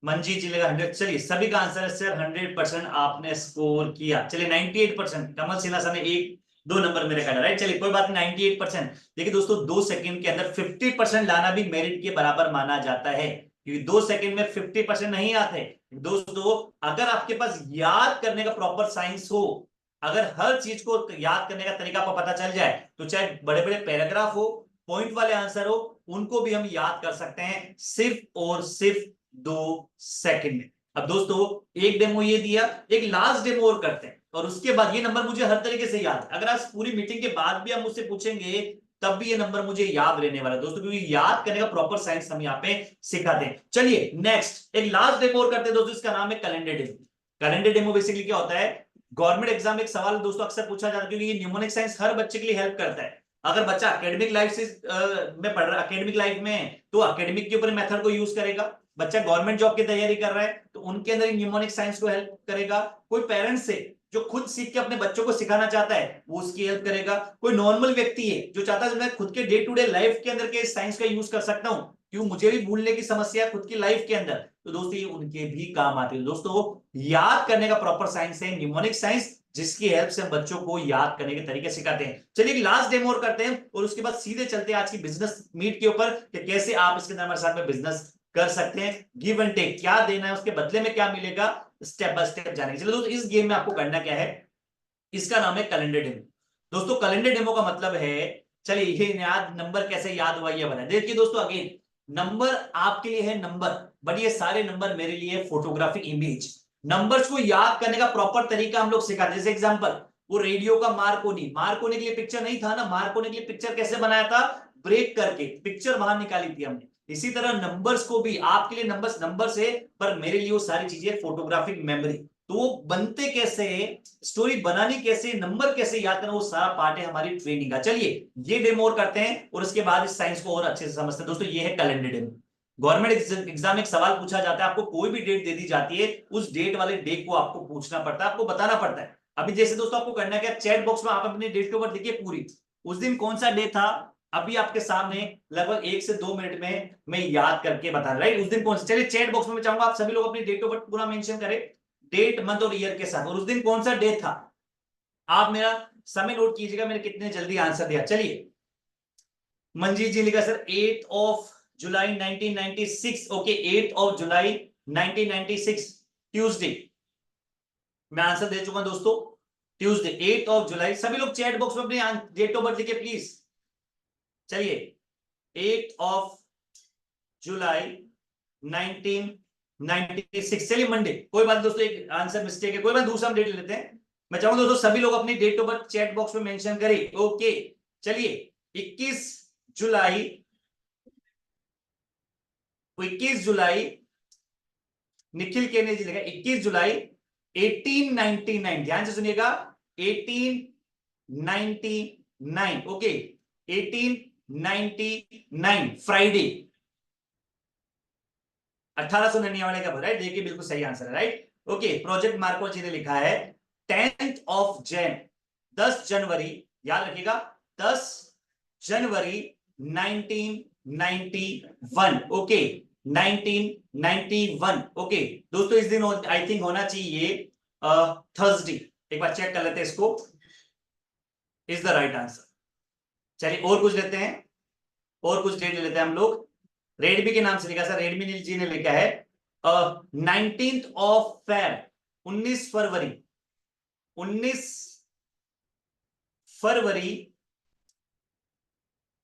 मंजीत जी लिखा 100। चलिए सभी का आंसर है सर 100% आपने स्कोर किया। चलिए 98%, कमल सिन्हा सर ने 1-2 नंबर मेरे काटा, राइट। चलिए कोई बात नहीं 98%। देखिए दोस्तों 2 सेकंड के अंदर 50% लाना भी मेरिट के बराबर माना जाता है, क्योंकि 2 सेकंड में 50% नहीं आते दोस्तों। अगर आपके पास याद करने का प्रॉपर साइंस हो, अगर हर चीज को याद करने का तरीका आपको पता चल जाए, तो चाहे बड़े बड़े पैराग्राफ हो, पॉइंट वाले आंसर हो, उनको भी हम याद कर सकते हैं सिर्फ और सिर्फ 2 सेकंड में। अब दोस्तों एक डेमो ये दिया, एक लास्ट डेमो और करते हैं, और उसके बाद ये नंबर मुझे हर तरीके से याद है। अगर आज पूरी मीटिंग के बाद भी हम मुझसे पूछेंगे तब भी ये नंबर मुझे याद रहने वाला है दोस्तों, क्योंकि याद करने का प्रॉपर साइंस हम यहाँ पे सिखाते हैं। चलिए नेक्स्ट एक लास्ट डेमो और करते हैं दोस्तों, इसका नाम है calendar demo. Calendar demo basically क्या होता है, गवर्नमेंट एग्जाम एक सवाल दोस्तों अक्सर पूछा जाता है, क्योंकि ये न्यूमेरिक साइंस हर बच्चे के लिए हेल्प करता है। अगर बच्चा एकेडमिक लाइफ से में पढ़ रहा है, एकेडमिक लाइफ में, तो एकेडमिक के ऊपर मेथड को यूज करेगा। बच्चा गवर्नमेंट जॉब की तैयारी कर रहा है तो उनके अंदर न्यूमेरिक साइंस को हेल्प करेगा। कोई पेरेंट्स से जो खुद सीख के अपने बच्चों को सिखाना चाहता है वो उसकी हेल्प करेगा। कोई नॉर्मल व्यक्ति है जो चाहता है मैं खुद के डे टू डे लाइफ के अंदर के साइंस का यूज कर सकता हूं, क्यों मुझे भी भूलने की समस्या है खुद की लाइफ के अंदर, तो दोस्तों ये उनके भी काम आते हैं। दोस्तों याद करने का प्रॉपर साइंस है न्यूमेरिक साइंस, जिसकी हेल्प से हम बच्चों को याद करने के तरीके सिखाते हैं। चलिए एक लास्ट डेमो और करते हैं, और उसके बाद सीधे चलते हैं आज की बिजनेस मीट के ऊपर कि कैसे आप इसके अंदर हमारे साथ में बिजनेस कर सकते हैं। गिव एंड टेक, क्या देना है उसके बदले में क्या मिलेगा, स्टेप बाय स्टेप जानेंगे। चलिए दोस्तों इस गेम में आपको करना क्या है, इसका नाम है कैलेंडर डेमो। दोस्तों कैलेंडर डेमो का मतलब है, चलिए ये याद नंबर कैसे याद हुआ ये बताएं। देखिए दोस्तों अगेन नंबर आपके लिए है नंबर, बट ये सारे नंबर मेरे लिए फोटोग्राफिक इमेज। नंबर्स को याद करने का प्रॉपर तरीका हम लोग सिखाते हैं। जैसे एग्जांपल वो रेडियो का मार्कोनी के लिए पिक्चर नहीं था ना, मार्कोनी के लिए पिक्चर कैसे बनाया था, ब्रेक करके पिक्चर बाहर निकाली थी हमने। इसी तरह नंबर्स को भी आपके लिए नंबर्स है, पर मेरे लिए वो सारी चीजें फोटोग्राफिक मेमोरी। तो वो बनते कैसे, स्टोरी बनानी कैसे, नंबर कैसे याद करना, वो सारा पार्ट है हमारी ट्रेनिंग का। चलिए ये डेमो और करते हैं और उसके बाद इस साइंस को और अच्छे से समझते हैं। दोस्तों ये है कैलेंडर डेमो। गवर्नमेंट एग्जाम एक सवाल पूछा जाता है, आपको कोई भी डेट दे दी जाती है, उस डेट वाले डेट को आपको पूछना पड़ता है, आपको बताना पड़ता है। अभी जैसे दोस्तों आपको करना क्या, चैट बॉक्स में आप अपनी डेट के ऊपर देखिए पूरी, उस दिन कौन सा डे था, अभी आपके सामने लगभग 1 से 2 मिनट में मैं याद करके बता रहा, राइट, उस दिन कौन सा। चलिए चैट बॉक्स में मैं चाहूंगा आप सभी लोग अपनी डेट ऑफ बर्थ पूरा मेंशन करें, डेट मंथ और ईयर के साथ, और उस दिन कौन सा डे था। आप मेरा समय नोट कीजिएगा मैंने कितने जल्दी आंसर दिया। चलिए मंजीत जी लिखा सर 8 जुलाई 1996। ओके 8 जुलाई 1996 ट्यूसडे, मैं आंसर दे चुका हूं दोस्तों, ट्यूसडे 8 जुलाई। सभी लोग चैट बॉक्स में अपनी डेट ऑफ बर्थ लिखिए प्लीज। चलिए 8 जुलाई 1996, चलिए मंडे, कोई बात दोस्तों एक आंसर मिस्टेक है, कोई बात दूसरा हम डेट ले लेते हैं। मैं चाहूंगा दोस्तों सभी लोग अपनी date of birth chat box में मेंशन करें। ओके चलिए 21 जुलाई निखिल केने जी लिखा 21 जुलाई 1899, ध्यान से सुनिएगा 1899। ओके 1899 फ्राइडे, 1899 का राइट, देखिए बिल्कुल सही आंसर है, राइट। ओके प्रोजेक्ट मार्को जी ने लिखा है 10 जनवरी, याद रखिएगा 10 जनवरी 1991। ओके 1991। ओके दोस्तों इस दिन आई थिंक होना चाहिए थर्सडे, एक बार चेक कर लेते हैं इसको, इज द राइट आंसर। चलिए और कुछ लेते हैं, और कुछ डेट ले लेते हैं हम लोग। रेडमी के नाम से लिखा सर, रेडमी जी ने लिखा है 19 फरवरी 19 फरवरी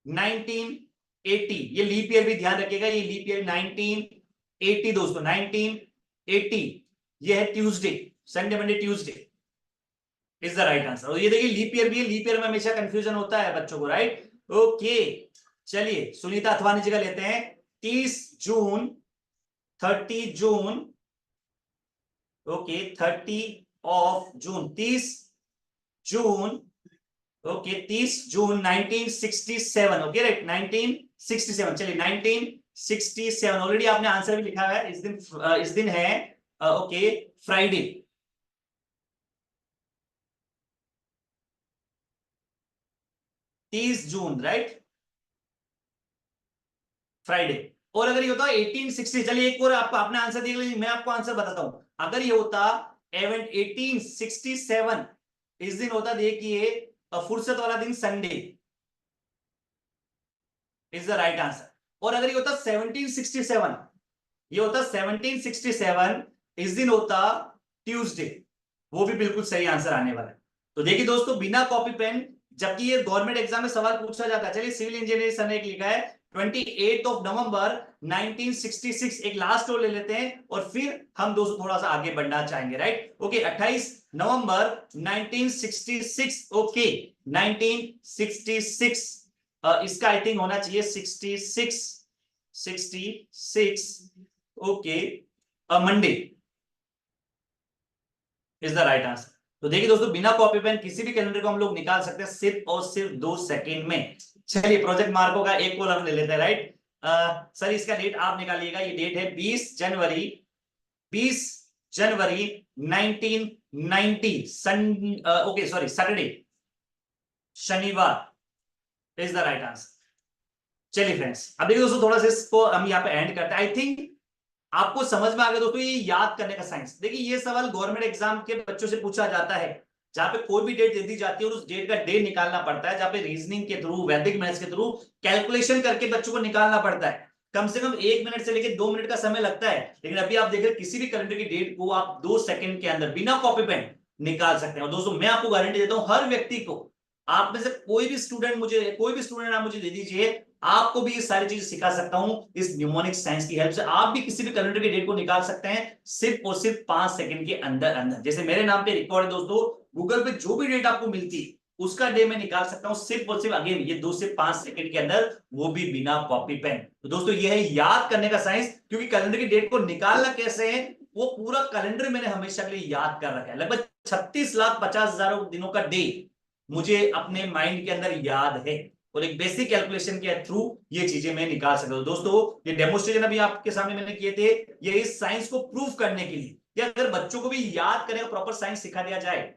1980, ये लीप ईयर भी ध्यान रखिएगा, ये लीप ईयर 1980 दोस्तों, 1980, ये है Tuesday, Sunday Monday Tuesday is the right answer. और ये देखिए लीप ईयर भी है, लीप ईयर में हमेशा कंफ्यूजन होता है बच्चों को, राइट। ओके चलिए सुनीता अथवानी जी का लेते हैं, 30 June 30 June, okay 30 of June, 30 June, okay 30 June 1967, okay right 1967। चलिए 1967, ऑलरेडी आपने आंसर भी लिखा है, इस दिन है okay Friday. June right, Friday. और अगर ये होता 1860, चलिए एक और आपको आपने आंसर देख लीजिए, मैं आपको आंसर बताता हूं। अगर ये होता 1867, इस दिन होता देखिए फुर्सत वाला दिन Sunday, is the right answer. और अगर ये होता 1767, ये होता 1767, इस दिन होता ट्यूसडे, वो भी बिल्कुल सही आंसर आने वाला है। तो देखिए दोस्तों बिना कॉपी पेन, जबकि ये गवर्नमेंट एग्जाम में सवाल पूछा जाता है। चलिए सिविल इंजीनियरिंग सर ने एक लिखा है 28 नवंबर 1966, एक लास्ट और ले लेते हैं और फिर हम दोस्तों थोड़ा सा आगे बढ़ना चाहेंगे, राइट। ओके 28 नवंबर 1966, ओके 1966, इसका आई थिंक होना चाहिए 66, okay Monday is the right answer. तो देखिए दोस्तों बिना कॉपी पेन किसी भी कैलेंडर को हम लोग निकाल सकते हैं सिर्फ और सिर्फ 2 सेकंड में। चलिए प्रोजेक्ट मार्को का एक कॉलम ले लेते हैं, राइट। सर इसका डेट आप निकालिएगा, ये डेट है 20 जनवरी 1990, ओके सॉरी सैटरडे, शनिवार इज द राइट आंसर। चलिए फ्रेंड्स अब देखिए दोस्तों थोड़ा सा इसको हम यहाँ पे एंड करते हैं। आई थिंक आपको समझ में आ गया दोस्तों ये याद करने का साइंस। देखिए ये सवाल गवर्नमेंट एग्जाम के बच्चों से पूछा जाता है, जहां पे कोई भी डेट दे दी जाती है और उस डेट का डे निकालना पड़ता है, जहां पे रीजनिंग के थ्रू, वैदिक मैथ्स के थ्रू कैलकुलेशन करके बच्चों को निकालना पड़ता है। कम से कम 1 मिनट से लेकर 2 मिनट का समय लगता है, लेकिन अभी आप देख रहे हैं किसी भी कैलेंडर की डेट को आप 2 सेकंड के अंदर बिना कॉपी पेन निकाल सकते हैं। और दोस्तों मैं आपको गारंटी देता हूं हर व्यक्ति को, आप में से कोई भी स्टूडेंट आप मुझे दे दीजिए, आपको भी ये सारी चीजें सिखा सकता हूं इस न्यूमोनिक साइंस की हेल्प से। आप भी किसी भी कैलेंडर की डेट को निकाल सकते हैं सिर्फ और सिर्फ 5 सेकंड के अंदर अंदर। जैसे मेरे नाम पे रिकॉर्ड है दोस्तों, गूगल पे जो भी डेट आपको मिलती है उसका डे मैं निकाल सकता हूं सिर्फ और सिर्फ अगेन ये 2 से 5 सेकंड के अंदर, वो भी बिना कॉपी पेन। तो दोस्तों ये है याद करने का साइंस, क्योंकि कैलेंडर की डेट को निकालना कैसे है वो पूरा कैलेंडर मैंने हमेशा के लिए याद कर रखा है। लगभग 36,50,000 दिनों का डे मुझे अपने माइंड के अंदर याद है और एक बेसिक कैलकुलेशन के थ्रू ये चीजें मैं निकाल सकता हूं। दोस्तों ये डेमोन्स्ट्रेशन अभी आपके सामने मैंने किए थे, ये इस साइंस को प्रूव करने के लिए कि अगर बच्चों को भी याद करने का प्रॉपर साइंस सिखा दिया जाए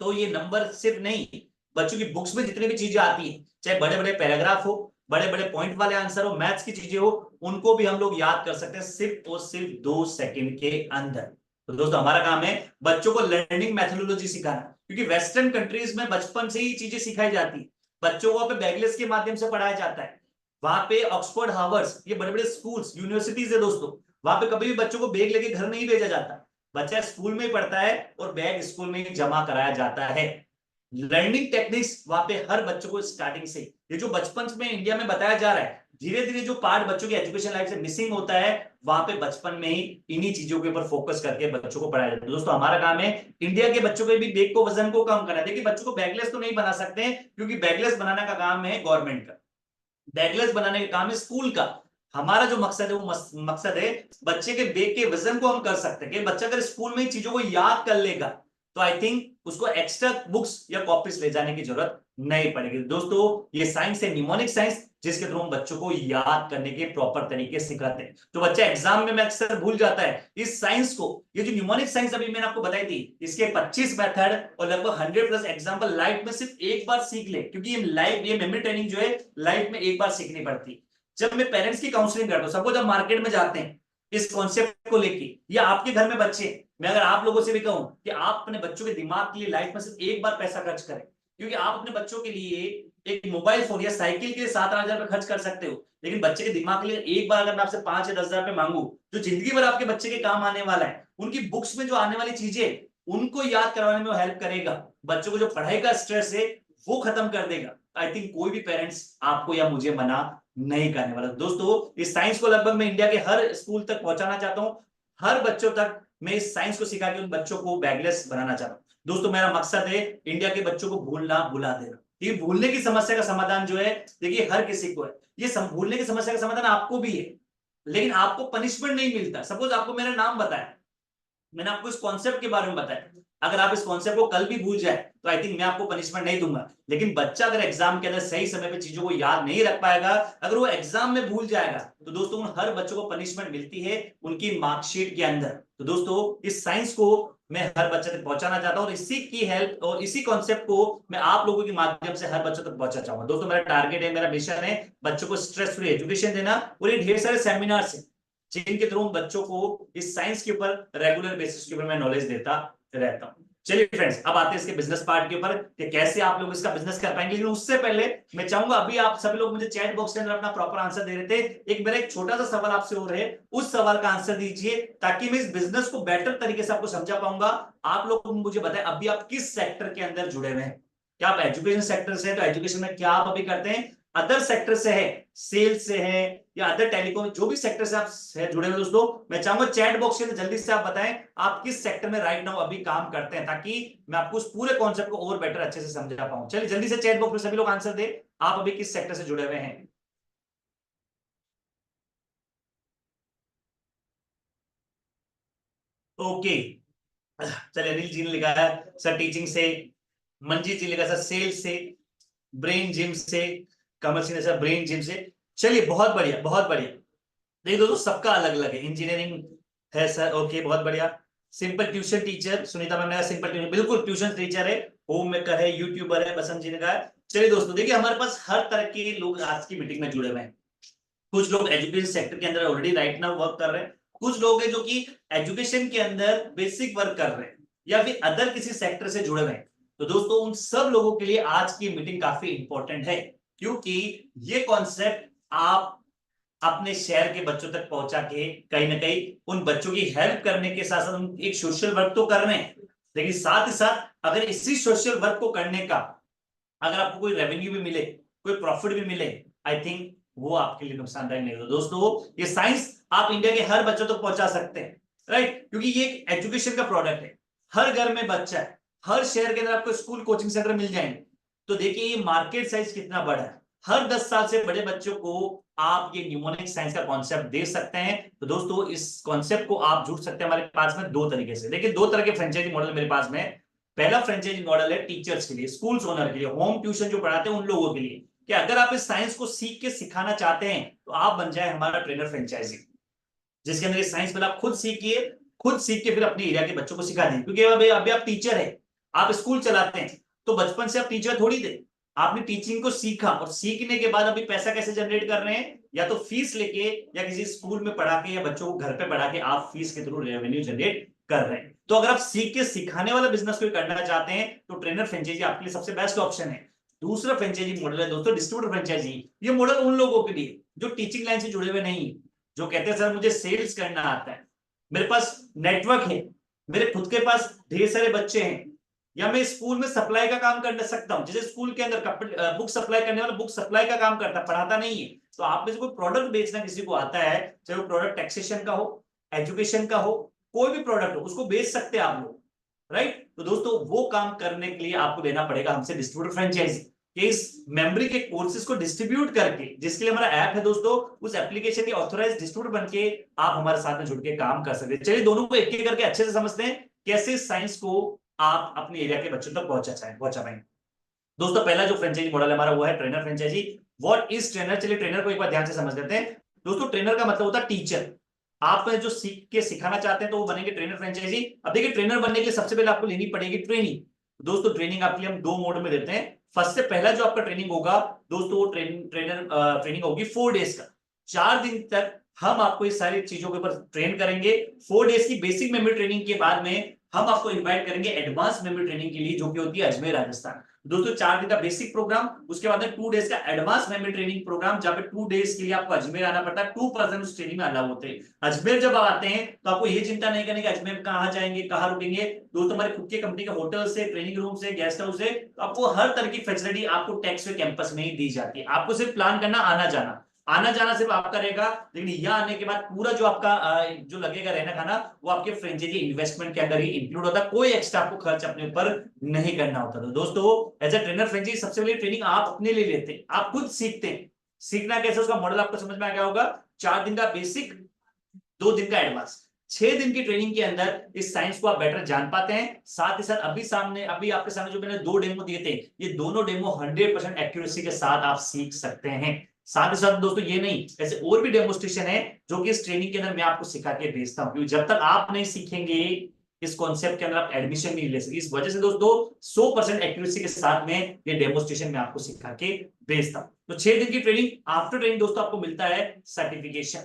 तो ये नंबर सिर्फ नहीं, बच्चों की बुक्स में जितनी भी चीजें आती है, चाहे बड़े बड़े पैराग्राफ हो, बड़े बड़े पॉइंट वाले आंसर हो, मैथ्स की चीजें हो, उनको भी हम लोग याद कर सकते हैं सिर्फ और सिर्फ 2 सेकंड के अंदर। तो दोस्तों हमारा काम है बच्चों को लर्निंग मैथोडोलॉजी सिखाना, क्योंकि वेस्टर्न कंट्रीज में बचपन से ही चीजें सिखाई जाती है। बच्चों को वहां पे बैगलेस के माध्यम से पढ़ाया जाता है। वहां पे ऑक्सफोर्ड, हार्वर्ड, ये बड़े बड़े स्कूल्स, यूनिवर्सिटीज है दोस्तों, वहां पे कभी भी बच्चों को बैग लेके घर नहीं भेजा जाता, बच्चा स्कूल में ही पढ़ता है और बैग स्कूल में ही जमा कराया जाता है। लर्निंग टेक्निक्स वहां पे हर बच्चों को स्टार्टिंग से, ये जो बचपन में इंडिया में बताया जा रहा है, धीरे धीरे जो पार्ट बच्चों की एजुकेशन लाइफ से मिसिंग होता है वहां पे बचपन में ही इन्हीं चीजों के ऊपर फोकस करके बच्चों को पढ़ाया जाता है। दोस्तों हमारा काम है इंडिया के बच्चों के भी बैग को, वजन को कम करना। देखिए बच्चों को बैगलेस तो नहीं बना सकते क्योंकि बैगलेस बनाने का काम है गवर्नमेंट का, बैगलेस बनाने का काम है स्कूल का। हमारा जो मकसद है वो मकसद है बच्चे के बैग के वजन को हम कर सकते हैं कि बच्चा अगर स्कूल में चीजों को याद कर लेगा तो आई थिंक उसको एक्स्ट्रा बुक्स या कॉपीज ले जाने की जरूरत नहीं पड़ेगी। दोस्तों ये साइंस है, न्यूमोनिक साइंस, जिसके थ्रू हम बच्चों को याद करने के प्रॉपर तरीके सिखाते हैं। तो बच्चा एग्जाम में अक्सर भूल जाता है इस साइंस को। ये जो न्यूमोनिक साइंस अभी मैंने आपको बताई थी, इसके 25 मेथड और लगभग 100+ एग्जाम्पल लाइफ में सिर्फ एक बार सीख ले, क्योंकि ये मेमोरी ट्रेनिंग जो है लाइफ में एक बार सीखनी पड़ती। जब मैं पेरेंट्स की काउंसलिंग करता हूँ, सपोज जब मार्केट में जाते हैं इस कॉन्सेप्ट को लेके, या आपके घर में बच्चे, मैं अगर आप लोगों से भी कहूं कि आप अपने बच्चों के दिमाग के लिए लाइफ में सिर्फ एक बार पैसा खर्च करें, क्योंकि आप अपने बच्चों के लिए एक मोबाइल फोन या साइकिल के लिए 7,000 रुपए खर्च कर सकते हो, लेकिन बच्चे के दिमाग के लिए एक बार अगर मैं आपसे 5 या 10,000 रुपए मांगू जो जिंदगी भर आपके बच्चे के काम आने वाला है, उनकी बुक्स में जो आने वाली चीजें उनको याद करवाने में वो हेल्प करेगा, बच्चों को जो पढ़ाई का स्ट्रेस है वो खत्म कर देगा। आई थिंक कोई भी पेरेंट्स आपको या मुझे मना नहीं करने वाला। दोस्तों इस साइंस को लगभग मैं इंडिया के हर स्कूल तक पहुंचाना चाहता हूं, हर बच्चों तक मैं इस साइंस को सिखा के उन बच्चों को बैगलेस बनाना चाहता हूं। दोस्तों मेरा मकसद है इंडिया के बच्चों को भूलना भुला देना। ये भूलने की समस्या का समाधान जो है, देखिए हर किसी को है, ये भूलने की समस्या का समाधान आपको भी है, लेकिन आपको पनिशमेंट नहीं मिलता। सपोज आपको मेरा नाम बताया, मैंने आपको इस कॉन्सेप्ट के बारे में बताया, अगर आप इस कॉन्सेप्ट को कल भी भूल जाए तो आई थिंक मैं आपको पनिशमेंट नहीं दूंगा। लेकिन बच्चा अगर एग्जाम के अंदर सही समय पे चीजों को याद नहीं रख पाएगा, अगर वो एग्जाम में भूल जाएगा, तो दोस्तों उन हर बच्चों को पनिशमेंट मिलती है उनकी मार्कशीट के अंदर। तो दोस्तों इस साइंस को मैं हर बच्चे तक पहुंचाना चाहता हूं और इसी की हेल्प और इसी कॉन्सेप्ट को मैं आप लोगों के माध्यम से हर बच्चों तक पहुंचा चाहूंगा। दोस्तों मेरा टारगेट है, मेरा मिशन है बच्चों को स्ट्रेस फ्री एजुकेशन देना, और ये ढेर सारे सेमिनार्स हैं जिनके थ्रू बच्चों को इस साइंस के ऊपर रेगुलर बेसिस के ऊपर मैं नॉलेज देता रहता हूं। चलिए फ्रेंड्स, अब आते हैं इसके बिजनेस पार्ट के ऊपर कि कैसे आप लोग इसका बिजनेस कर पाएंगे। लेकिन उससे पहले मैं चाहूंगा, अभी आप सभी लोग मुझे चैट बॉक्स के अंदर अपना प्रॉपर आंसर दे रहे थे, एक मेरा एक छोटा सा सवाल आपसे हो रहा है, उस सवाल का आंसर दीजिए ताकि मैं इस बिजनेस को बेटर तरीके से आपको समझा पाऊंगा। आप लोग मुझे बताएं अभी आप किस सेक्टर के अंदर जुड़े हुए हैं। क्या आप एजुकेशन सेक्टर से हैं, तो एजुकेशन में क्या आप अभी करते हैं, अदर सेक्टर से है, सेल्स से है या अदर टेलीकॉम, जो भी सेक्टर से आप जुड़े हुए दोस्तों, मैं चाहूंगा चैट बॉक्स के अंदर जल्दी से आप बताएं आप किस सेक्टर में राइट नाउ अभी काम करते हैं, ताकि मैं आपको उस पूरे कॉन्सेप्ट को और बेटर अच्छे से समझा पाऊं। चलिए जल्दी से चैट बॉक्स में सभी लोग आंसर दे, आप अभी किस सेक्टर से जुड़े हुए हैं। ओके, चलिए अनिल जी ने लिखा है सर टीचिंग से, मंजीत जी लिखा सर सेल्स से, ब्रेन जिम से, कमल सिंह ने सर ब्रेन जिम से। चलिए बहुत बढ़िया बहुत बढ़िया। देखिए दोस्तों सबका अलग अलग है, इंजीनियरिंग है सर, ओके बहुत बढ़िया। Simple tuition teacher, Sunita ma'am ने कहा सिंपल ट्यूशन, बिल्कुल ट्यूशन टीचर है, होम मेकर है, यूट्यूबर है, बसंत जी ने कहा। चलिए दोस्तों देखिए हमारे पास हर तरह के लोग आज की मीटिंग में जुड़े हुए हैं। कुछ लोग एजुकेशन सेक्टर के अंदर ऑलरेडी राइट नाउ वर्क कर रहे हैं, कुछ लोग हैं जो कि एजुकेशन के अंदर बेसिक वर्क कर रहे हैं या फिर अदर किसी सेक्टर से जुड़े हुए हैं। तो दोस्तों उन सब लोगों के लिए आज की मीटिंग काफी इंपॉर्टेंट है, क्योंकि ये कॉन्सेप्ट आप अपने शहर के बच्चों तक पहुंचा के कहीं ना कहीं उन बच्चों की हेल्प करने के साथ साथ एक सोशल वर्क तो कर रहे हैं, लेकिन साथ ही साथ अगर इसी सोशल वर्क को करने का अगर आपको कोई रेवेन्यू भी मिले, कोई प्रॉफिट भी मिले, आई थिंक वो आपके लिए नुकसानदायक नहीं होगा। दोस्तों ये साइंस आप इंडिया के हर बच्चों तक पहुंचा सकते हैं, राइट, क्योंकि ये एक एजुकेशन का प्रोडक्ट है। हर घर में बच्चा है, हर शहर के अंदर आपको स्कूल कोचिंग सेंटर मिल जाएंगे। तो देखिए ये मार्केट साइज कितना बड़ा है, हर 10 साल से बड़े बच्चों को आप ये न्यूमोनिक साइंस का कॉन्सेप्ट दे सकते हैं। तो दोस्तों इस कॉन्सेप्ट को आप जुड़ सकते हैं हमारे पास में दो तरीके से। देखिए दो तरह के फ्रेंचाइजी मॉडल मेरे पास में। पहला फ्रेंचाइजी मॉडल है टीचर्स के लिए, स्कूल्स ओनर के लिए, होम ट्यूशन जो पढ़ाते हैं उन लोगों के लिए, कि अगर आप इस साइंस को सीख के सिखाना चाहते हैं तो आप बन जाए हमारा ट्रेनर फ्रेंचाइजी, जिसके अंदर ये साइंस पहले आप खुद सीखिए, खुद सीख के फिर अपने एरिया के बच्चों को सिखा दें। क्योंकि अभी आप टीचर है, आप स्कूल चलाते हैं, तो बचपन से आप टीचर थोड़ी थे, आपने टीचिंग को सीखा और सीखने के बाद अभी पैसा कैसे जनरेट कर रहे हैं, या तो फीस लेके या किसी स्कूल में पढ़ा के या बच्चों को घर पे पढ़ा के आप फीस के थ्रू रेवेन्यू जनरेट कर रहे हैं। तो अगर आप सीख के सिखाने वाला बिजनेस कोई करना चाहते हैं तो ट्रेनर फ्रेंचाइजी आपके लिए सबसे बेस्ट ऑप्शन है। दूसरा फ्रेंचाइजी मॉडल है दोस्तों डिस्ट्रीब्यूटर फ्रेंचाइजी। ये मॉडल उन लोगों के लिए जो टीचिंग लाइन से जुड़े हुए नहीं, जो कहते हैं सर मुझे सेल्स करना आता है, मेरे पास नेटवर्क है, मेरे खुद के पास ढेर सारे बच्चे हैं, या मैं स्कूल में सप्लाई का काम कर सकता हूं। जैसे स्कूल के अंदर बुक सप्लाई करने वाला बुक सप्लाई का काम करता है, पढ़ाता नहीं है। तो आप में से कोई प्रोडक्ट बेचना किसी को आता है, चाहे वो प्रोडक्ट टैक्सेशन का हो, एजुकेशन का हो, कोई भी प्रोडक्ट हो, उसको बेच सकते हैं आप लोग, राइट। तो दोस्तों वो काम करने के लिए आपको लेना पड़ेगा हमसे डिस्ट्रीब्यूटर फ्रेंचाइजी, कि इस मेमोरी के कोर्सेज को डिस्ट्रीब्यूट करके, जिसके लिए हमारा ऐप है दोस्तों, उस एप्लीकेशन के ऑथराइज्ड डिस्ट्रीब्यूटर बनके आप हमारे साथ में जुड़ के काम कर सकते हैं। चलिए दोनों को एक एक करके अच्छे से समझते हैं कैसे साइंस को आप अपने एरिया के बच्चों तक पहुंचा पाएंगे। दोस्तों पहला जो फ्रेंचाइजी मॉडल हमारा वो है trainer franchisee. What is trainer? चलिए ट्रेनर को एक बार ध्यान से समझ लेते हैं। दोस्तों ट्रेनर का मतलब होता है टीचर। आप जो सीख के सिखाना चाहते हैं तो वो बनेंगे ट्रेनर फ्रेंचाइजी। अब देखिए ट्रेनर बनने के लिए सबसे पहले आपको लेनी पड़ेगी ट्रेनिंग। दोस्तों ट्रेनिंग आपके लिए हम दो मोड में देते हैं। फर्स्ट से पहला जो आपका ट्रेनिंग होगा दोस्तों, ट्रेनिंग होगी 4 डेज का। 4 दिन तक हम आपको इस सारी चीजों के ऊपर ट्रेन करेंगे। 4 डेज की बेसिक मेमोरी ट्रेनिंग के बाद में हम आपको इनवाइट करेंगे एडवांस मेमोरी ट्रेनिंग के लिए, जो कि होती है अजमेर राजस्थान। दोस्तों 4 दिन का बेसिक प्रोग्राम, उसके बाद में 2 डेज का एडवांस मेमोरी ट्रेनिंग प्रोग्राम, जहाँ पे 2 डेज के लिए आपको अजमेर आना पड़ता है। 2% उस ट्रेनिंग में अलाउ होते हैं। अजमेर जब आप आते हैं तो आपको ये चिंता नहीं करनी कि अजमेर में कहाँ जाएंगे, कहाँ रुकेंगे। दोस्तों हमारे खुद की कंपनी के होटल से, ट्रेनिंग रूम से, गेस्ट हाउस से, तो आपको हर तरह की फैसिलिटी आपको टैक्स वे कैंपस में ही दी जाती है। आपको सिर्फ प्लान करना, आना जाना सिर्फ आपका रहेगा, लेकिन यहाँ आने के बाद पूरा जो आपका जो लगेगा रहना खाना, वो आपके फ्रेंचाइजी इन्वेस्टमेंट के अंदर ही इंक्लूड होता है। कोई एक्स्ट्रा आपको खर्च अपने ऊपर नहीं करना होता। तो दोस्तों एज ए ट्रेनर फ्रेंचाइजी सबसे पहले ट्रेनिंग आप अपने लिए लेते हैं, आप खुद सीखते हैं। सीखना कैसे, उसका मॉडल आपको समझ में आ गया होगा। 4 दिन का बेसिक, 2 दिन का एडवांस, 6 दिन की ट्रेनिंग के अंदर इस साइंस को आप बेटर जान पाते हैं। साथ ही साथ अभी आपके सामने जो मैंने 2 डेमो दिए थे, ये दोनों डेमो 100% एक्यूरेसी के साथ आप सीख सकते हैं। साथ ही साथ दोस्तों ये नहीं, ऐसे और भी डेमोस्ट्रेशन है जो कि इस ट्रेनिंग के अंदर मैं आपको सिखा के भेजता हूं, क्योंकि जब तक आप नहीं सीखेंगे इस कॉन्सेप्ट के अंदर आप एडमिशन नहीं ले सकते। इस वजह से दोस्तों 100% एक्यूरेसी के साथ में ये डेमोस्ट्रेशन मैं आपको सिखा के भेजता हूं। तो 6 दिन की ट्रेनिंग, आफ्टर ट्रेनिंग दोस्तों आपको मिलता है सर्टिफिकेशन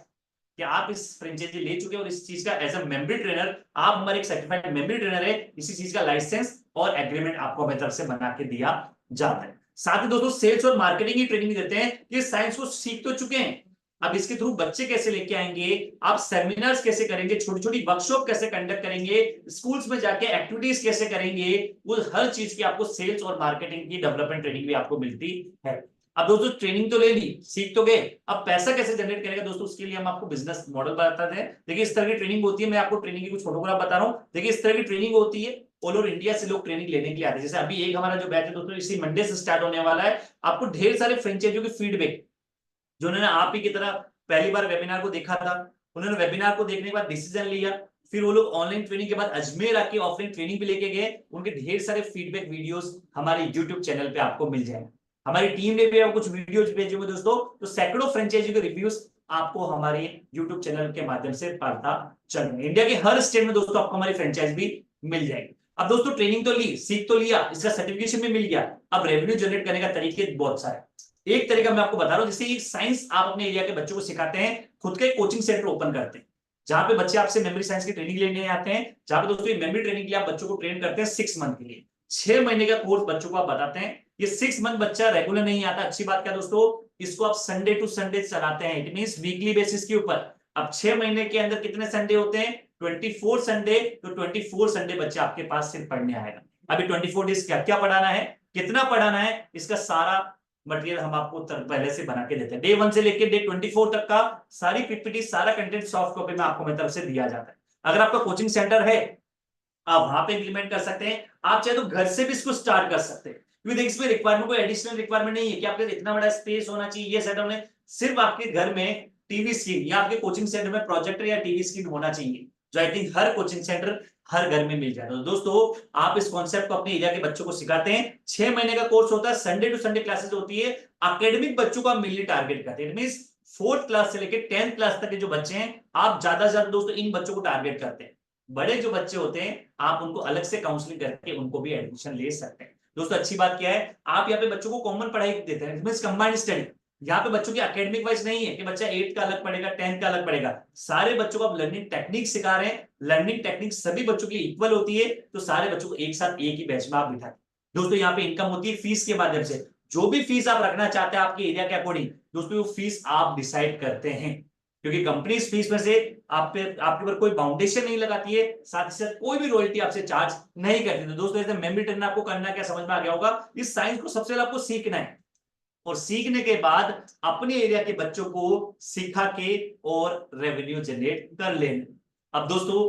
कि आप इस फ्रेंचाइजी ले चुके हैं और इस चीज का एज अ मेमोरी ट्रेनर, आप हमारे एक सर्टिफाइड मेमोरी ट्रेनर है। इसी चीज का लाइसेंस और एग्रीमेंट आपको हमारी तरफ से बना के दिया जाता है। साथ ही दोस्तों सेल्स और मार्केटिंग की ट्रेनिंग देते हैं कि साइंस को सीख तो चुके हैं, अब इसके थ्रू बच्चे कैसे लेके आएंगे, आप सेमिनार्स कैसे करेंगे, छोटी छोटी वर्कशॉप कैसे कंडक्ट करेंगे, स्कूल्स में जाके एक्टिविटीज कैसे करेंगे, वो हर चीज की आपको सेल्स और मार्केटिंग की डेवलपमेंट ट्रेनिंग भी आपको मिलती है। अब दोस्तों ट्रेनिंग तो ले ली, सीख तो गए, अब पैसा कैसे जनरेट करेगा दोस्तों, उसके लिए हम आपको बिजनेस मॉडल बताते हैं। देखिए इस तरह की ट्रेनिंग होती है, मैं आपको ट्रेनिंग की कुछ फोटोग्राफ बता रहा हूँ। देखिए इस तरह की ट्रेनिंग होती है, ऑल ओवर इंडिया से लोग ट्रेनिंग लेने के लिए आते हैं। जैसे अभी एक हमारा जो बैच है दोस्तों इसी मंडे से स्टार्ट होने वाला है। आपको ढेर सारे फ्रेंचाइजियों के फीडबैक, जो उन्होंने आप ही की तरह पहली बार वेबिनार को देखा था, उन्होंने वेबिनार को देखने के बाद डिसीजन लिया, फिर वो लोग ऑनलाइन ट्रेनिंग के बाद अजमेर आके ऑफलाइन ट्रेनिंग भी लेके गए, उनके ढेर सारे फीडबैक वीडियोस हमारे यूट्यूब चैनल पे आपको मिल जाएंगे। हमारी टीम ने भी आपको कुछ वीडियोस भेजे हुए दोस्तों, तो सैकड़ों फ्रेंचाइजी के रिव्यूज आपको हमारे यूट्यूब चैनल के माध्यम से पता चलेंगे। इंडिया के हर स्टेट में दोस्तों आपको हमारी फ्रेंचाइज भी मिल जाएगी। अब दोस्तों ट्रेनिंग तो ली, सीख तो लिया, इसका सर्टिफिकेशन भी मिल गया, अब रेवेन्यू जनरेट करने का तरीके बहुत सारे। एक तरीका मैं आपको बता रहा हूं, जैसे साइंस आप अपने एरिया के बच्चों को सिखाते हैं, खुद के कोचिंग सेंटर ओपन करते हैं जहां पे बच्चे आपसे मेमोरी साइंस की ट्रेनिंग लेने आते हैं, जहां पे दोस्तों ये मेमोरी ट्रेनिंग के लिए आप बच्चों को ट्रेन करते हैं 6 मंथ के लिए। 6 महीने का कोर्स बच्चों को आप बताते हैं। ये 6 मंथ बच्चा रेगुलर नहीं आता, अच्छी बात क्या दोस्तों, इसको आप संडे टू संडे चलाते हैं, इट मींस वीकली बेसिस के ऊपर। अब 6 महीने के अंदर कितने संडे होते हैं, 24 संडे, तो 24 संडे बच्चे आपके पास सिर्फ पढ़ने आएगा। अभी 24 डेज क्या क्या पढ़ाना है, कितना पढ़ाना है, इसका सारा मटेरियल हम आपको पहले से बना के देते हैं। डे 1 से लेकर डे 24 तक का सारी पीपीटी, सारा कंटेंट सॉफ्ट कॉपी में आपको मेरी तरफ से दिया जाता है। अगर आपका कोचिंग सेंटर है आप वहां पे इंप्लीमेंट कर सकते हैं, आप चाहे तो घर से भी इसको स्टार्ट कर सकते हैं, क्योंकि देखिए इसमें रिक्वायरमेंट, कोई एडिशनल रिक्वायरमेंट नहीं है कि आपके इतना बड़ा स्पेस होना चाहिए, ये सेटअप नहीं, सिर्फ आपके घर में टीवी स्क्रीन या आपके कोचिंग सेंटर में प्रोजेक्टर या टीवी स्क्रीन होना चाहिए, जो आई थिंक हर कोचिंग सेंटर हर घर में मिल जाता है। तो दोस्तों आप इस कॉन्सेप्ट को अपने एरिया के बच्चों को सिखाते हैं। 6 महीने का कोर्स होता है, संडे टू संडे क्लासेस होती है। एकेडमिक बच्चों को आप मेनली टारगेट करते हैं, इट मींस 4th क्लास से लेकर 10th क्लास तक के जो बच्चे हैं आप ज्यादा से ज्यादा दोस्तों इन बच्चों को टारगेट करते हैं। बड़े जो बच्चे होते हैं आप उनको अलग से काउंसलिंग करके उनको भी एडमिशन ले सकते हैं। दोस्तों अच्छी बात क्या है, आप यहाँ पे बच्चों को कॉमन पढ़ाई देते हैं, कंबाइंड स्टडी। यहाँ पे बच्चों की एकेडमिक वाइज नहीं है कि बच्चा 8th का अलग पढ़ेगा, 10th का अलग पढ़ेगा, सारे बच्चों को आप लर्निंग टेक्निक सिखा रहे हैं। लर्निंग टेक्निक सभी बच्चों के लिए इक्वल होती है, तो सारे बच्चों को एक साथ एक ही बैच में आप बिठाते। दोस्तों यहाँ पे इनकम होती है फीस के माध्यम से, जो भी फीस आप रखना चाहते हैं आपके एरिया के अकॉर्डिंग दोस्तों वो फीस आप डिसाइड करते हैं, क्योंकि कंपनी इस फीस में से आपके ऊपर कोई बाउंडेशन नहीं लगाती है, साथ ही साथ कोई भी रॉयल्टी आपसे चार्ज नहीं करती। तो दोस्तों ऐसे मेमोरी ट्रेनिंग आपको करना क्या समझ में आ गया होगा, इस साइंस को सबसे पहले आपको सीखना है और सीखने के बाद अपने एरिया के बच्चों को सिखा के और रेवेन्यू जनरेट कर लेना। अब दोस्तों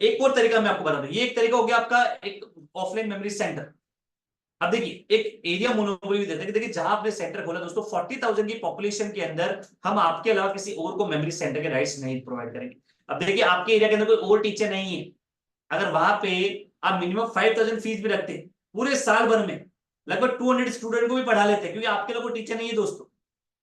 एक और तरीका मैं आपको बता दूं, ये एक तरीका हो गया आपका एक ऑफलाइन मेमोरी सेंटर। अब देखिए एक एरिया मोनोपोली भी देते हैं, देखिए जहां आपने सेंटर खोला दोस्तों 40,000 की पॉपुलेशन के अंदर हम आपके अलावा किसी और को मेमोरी सेंटर के राइट्स नहीं प्रोवाइड करेंगे। अब देखिए आपके एरिया के अंदर कोई और टीचर नहीं है, अगर वहां पे आप मिनिमम 5,000 फीस भी रखते पूरे साल भर में लगभग 200 स्टूडेंट को भी पढ़ा लेते हैं, क्योंकि आपके लिए कोई टीचर नहीं है दोस्तों,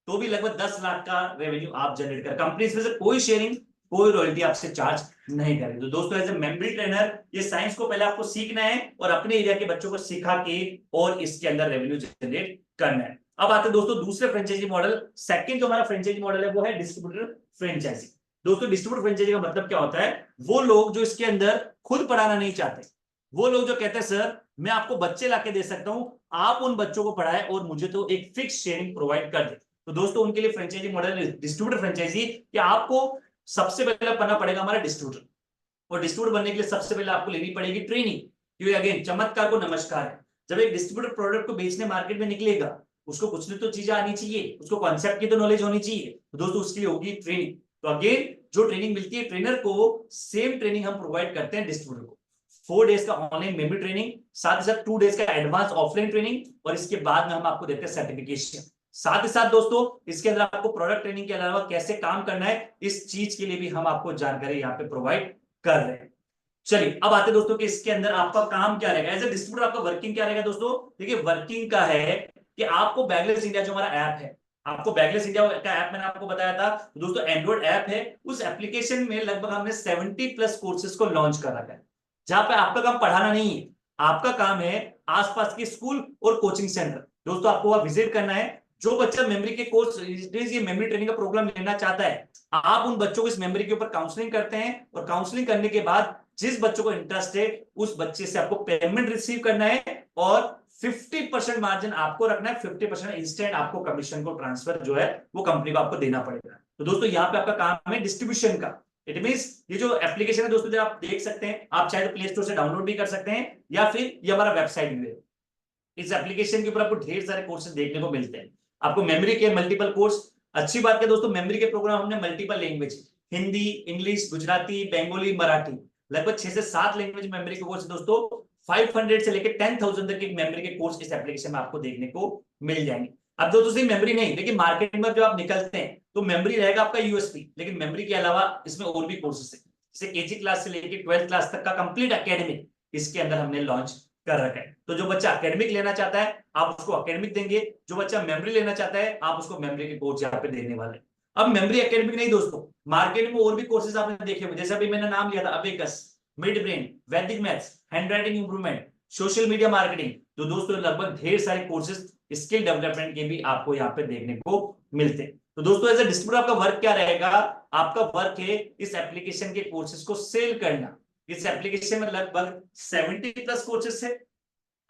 तो भी लगभग 10 लाख का रेवेन्यू आप जनरेट कर, कंपनी इसमें से कोई शेयरिंग कोई रॉयल्टी आपसे चार्ज नहीं करेगी। तो दोस्तों एज ए मेमोरी ट्रेनर ये साइंस को पहले आपको सीखना है और अपने एरिया के बच्चों को सिखा के और इसके अंदर रेवेन्यू जनरेट करना है। अब आते हैं दोस्तों दूसरे फ्रेंचाइजी मॉडल। सेकंड जो हमारा फ्रेंचाइजी मॉडल है वो है डिस्ट्रीब्यूटर फ्रेंचाइजी। दोस्तों डिस्ट्रीब्यूटर फ्रेंचाइजी का मतलब क्या होता है, वो लोग जो इसके अंदर खुद पढ़ाना नहीं चाहते, वो लोग जो कहते हैं सर मैं आपको बच्चे लाके दे सकता हूं, आप उन बच्चों को पढ़ाएं और मुझे तो एक फिक्स शेयरिंग प्रोवाइड कर दे। तो दोस्तों उनके लिए फ्रेंचाइजी मॉडल, डिस्ट्रीब्यूटर फ्रेंचाइजी, कि आपको सबसे पहले बनना पड़ेगा हमारा डिस्ट्रीब्यूटर, और डिस्ट्रीब्यूटर बनने के लिए सबसे पहले आपको लेनी पड़ेगी ट्रेनिंग, क्योंकि अगेन चमत्कार को नमस्कार है। जब एक डिस्ट्रीब्यूटर प्रोडक्ट को बेचने मार्केट में निकलेगा, उसको कुछ नहीं तो चीजें आनी चाहिए, उसको कॉन्सेप्ट की तो नॉलेज होनी चाहिए, तो दोस्तों उसके लिए होगी ट्रेनिंग। तो अगेन जो ट्रेनिंग मिलती है ट्रेनर को, सेम ट्रेनिंग हम प्रोवाइड करते हैं डिस्ट्रीब्यूटर को। 4 डेज का ऑनलाइन मेमोरी ट्रेनिंग, साथ ही साथ 2 डेज का एडवांस ऑफलाइन ट्रेनिंग, और इसके बाद में हम आपको देते हैं सर्टिफिकेशन। साथ ही साथ दोस्तों इसके अंदर आपको प्रोडक्ट ट्रेनिंग के अलावा कैसे काम करना है, इस चीज के लिए भी हम आपको जानकारी यहाँ पे प्रोवाइड कर रहे हैं। चलिए अब आते दोस्तों कि इसके अंदर आपका काम क्या रहेगा, एज ए डिस्ट्रीब्यूटर आपका वर्किंग क्या रहेगा। दोस्तों देखिए वर्किंग का है कि आपको बैगलेस इंडिया जो हमारा ऐप है, आपको बैगलेस इंडिया का ऐप मैंने आपको बताया था, तो दोस्तों एंड्रॉइड ऐप है, उस एप्लीकेशन में लगभग हमने 70+ कोर्सेज को लॉन्च कर रखा है, जहां पे आपका काम पढ़ाना नहीं है, आपका काम है आसपास के स्कूल और कोचिंग सेंटर। दोस्तों आपको वहां विजिट करना है, जो बच्चा मेमोरी के कोर्स, ये मेमोरी ट्रेनिंग का प्रोग्राम लेना चाहता है, आप उन बच्चों को इस मेमोरी के ऊपर काउंसलिंग करते हैं, और काउंसलिंग करने के बाद जिस बच्चों को इंटरेस्ट है उस बच्चे से आपको पेमेंट रिसीव करना है, और 50% मार्जिन आपको रखना है, 50% इंस्टेंट आपको कमीशन को ट्रांसफर जो है वो कंपनी को आपको देना पड़ेगा। तो दोस्तों यहाँ पे आपका काम है डिस्ट्रीब्यूशन का। इट मींस ये जो एप्लीकेशन है दोस्तों, जो आप देख सकते हैं, आप चाहे तो प्ले स्टोर से डाउनलोड भी कर सकते हैं, या फिर ये हमारा वेबसाइट भी है। इस एप्लीकेशन के ऊपर आपको ढेर सारे कोर्सेज देखने को मिलते हैं। आपको मेमोरी के मल्टीपल कोर्स, अच्छी बात है दोस्तों, मेमोरी के प्रोग्राम हमने multiple language, Hindi, English, Gujarati, Bengali, Marathi, लगभग 6 से 7 लैंग्वेज मेमोरी के कोर्स दोस्तों। 500 से लेकर 10,000 तक के मेमोरी के कोर्स इस एप्लीकेशन में आपको देखने को मिल जाएंगे। अब दोस्तों सिर्फ मेमोरी नहीं, लेकिन मार्केट में जब आप निकलते हैं तो मेमोरी रहेगा आपका यूएसपी, लेकिन मेमोरी के अलावा इसमें और भी कोर्सेज है, जैसे केजी क्लास से लेकर 12th क्लास तक का कंप्लीट एकेडमिक इसके अंदर हमने लॉन्च कर रखा है। तो जो बच्चा एकेडमिक लेना चाहता है आप उसको एकेडमिक देंगे, जो बच्चा मेमोरी लेना चाहता है आप उसको मेमोरी के कोर्स यहाँ पे देने वाले। अब मेमोरी एकेडमिक नहीं दोस्तों, मार्केट में और भी कोर्सेज आपने देखे हुए, जैसे अभी मैंने नाम लिया था अबेकस, मिड ब्रेन, वैदिक maths, handwriting improvement, social media marketing. तो दोस्तों लगभग ढेर सारे कोर्सेज स्किल डेवलपमेंट के भी आपको यहाँ पे देखने को मिलते हैं। तो दोस्तों एज ए डिस्ट्रीब्यूटर आपका वर्क क्या रहेगा, आपका वर्क है इस एप्लीकेशन के कोर्सेज को सेल करना। इस एप्लीकेशन में लगभग 70+ कोर्सेज है।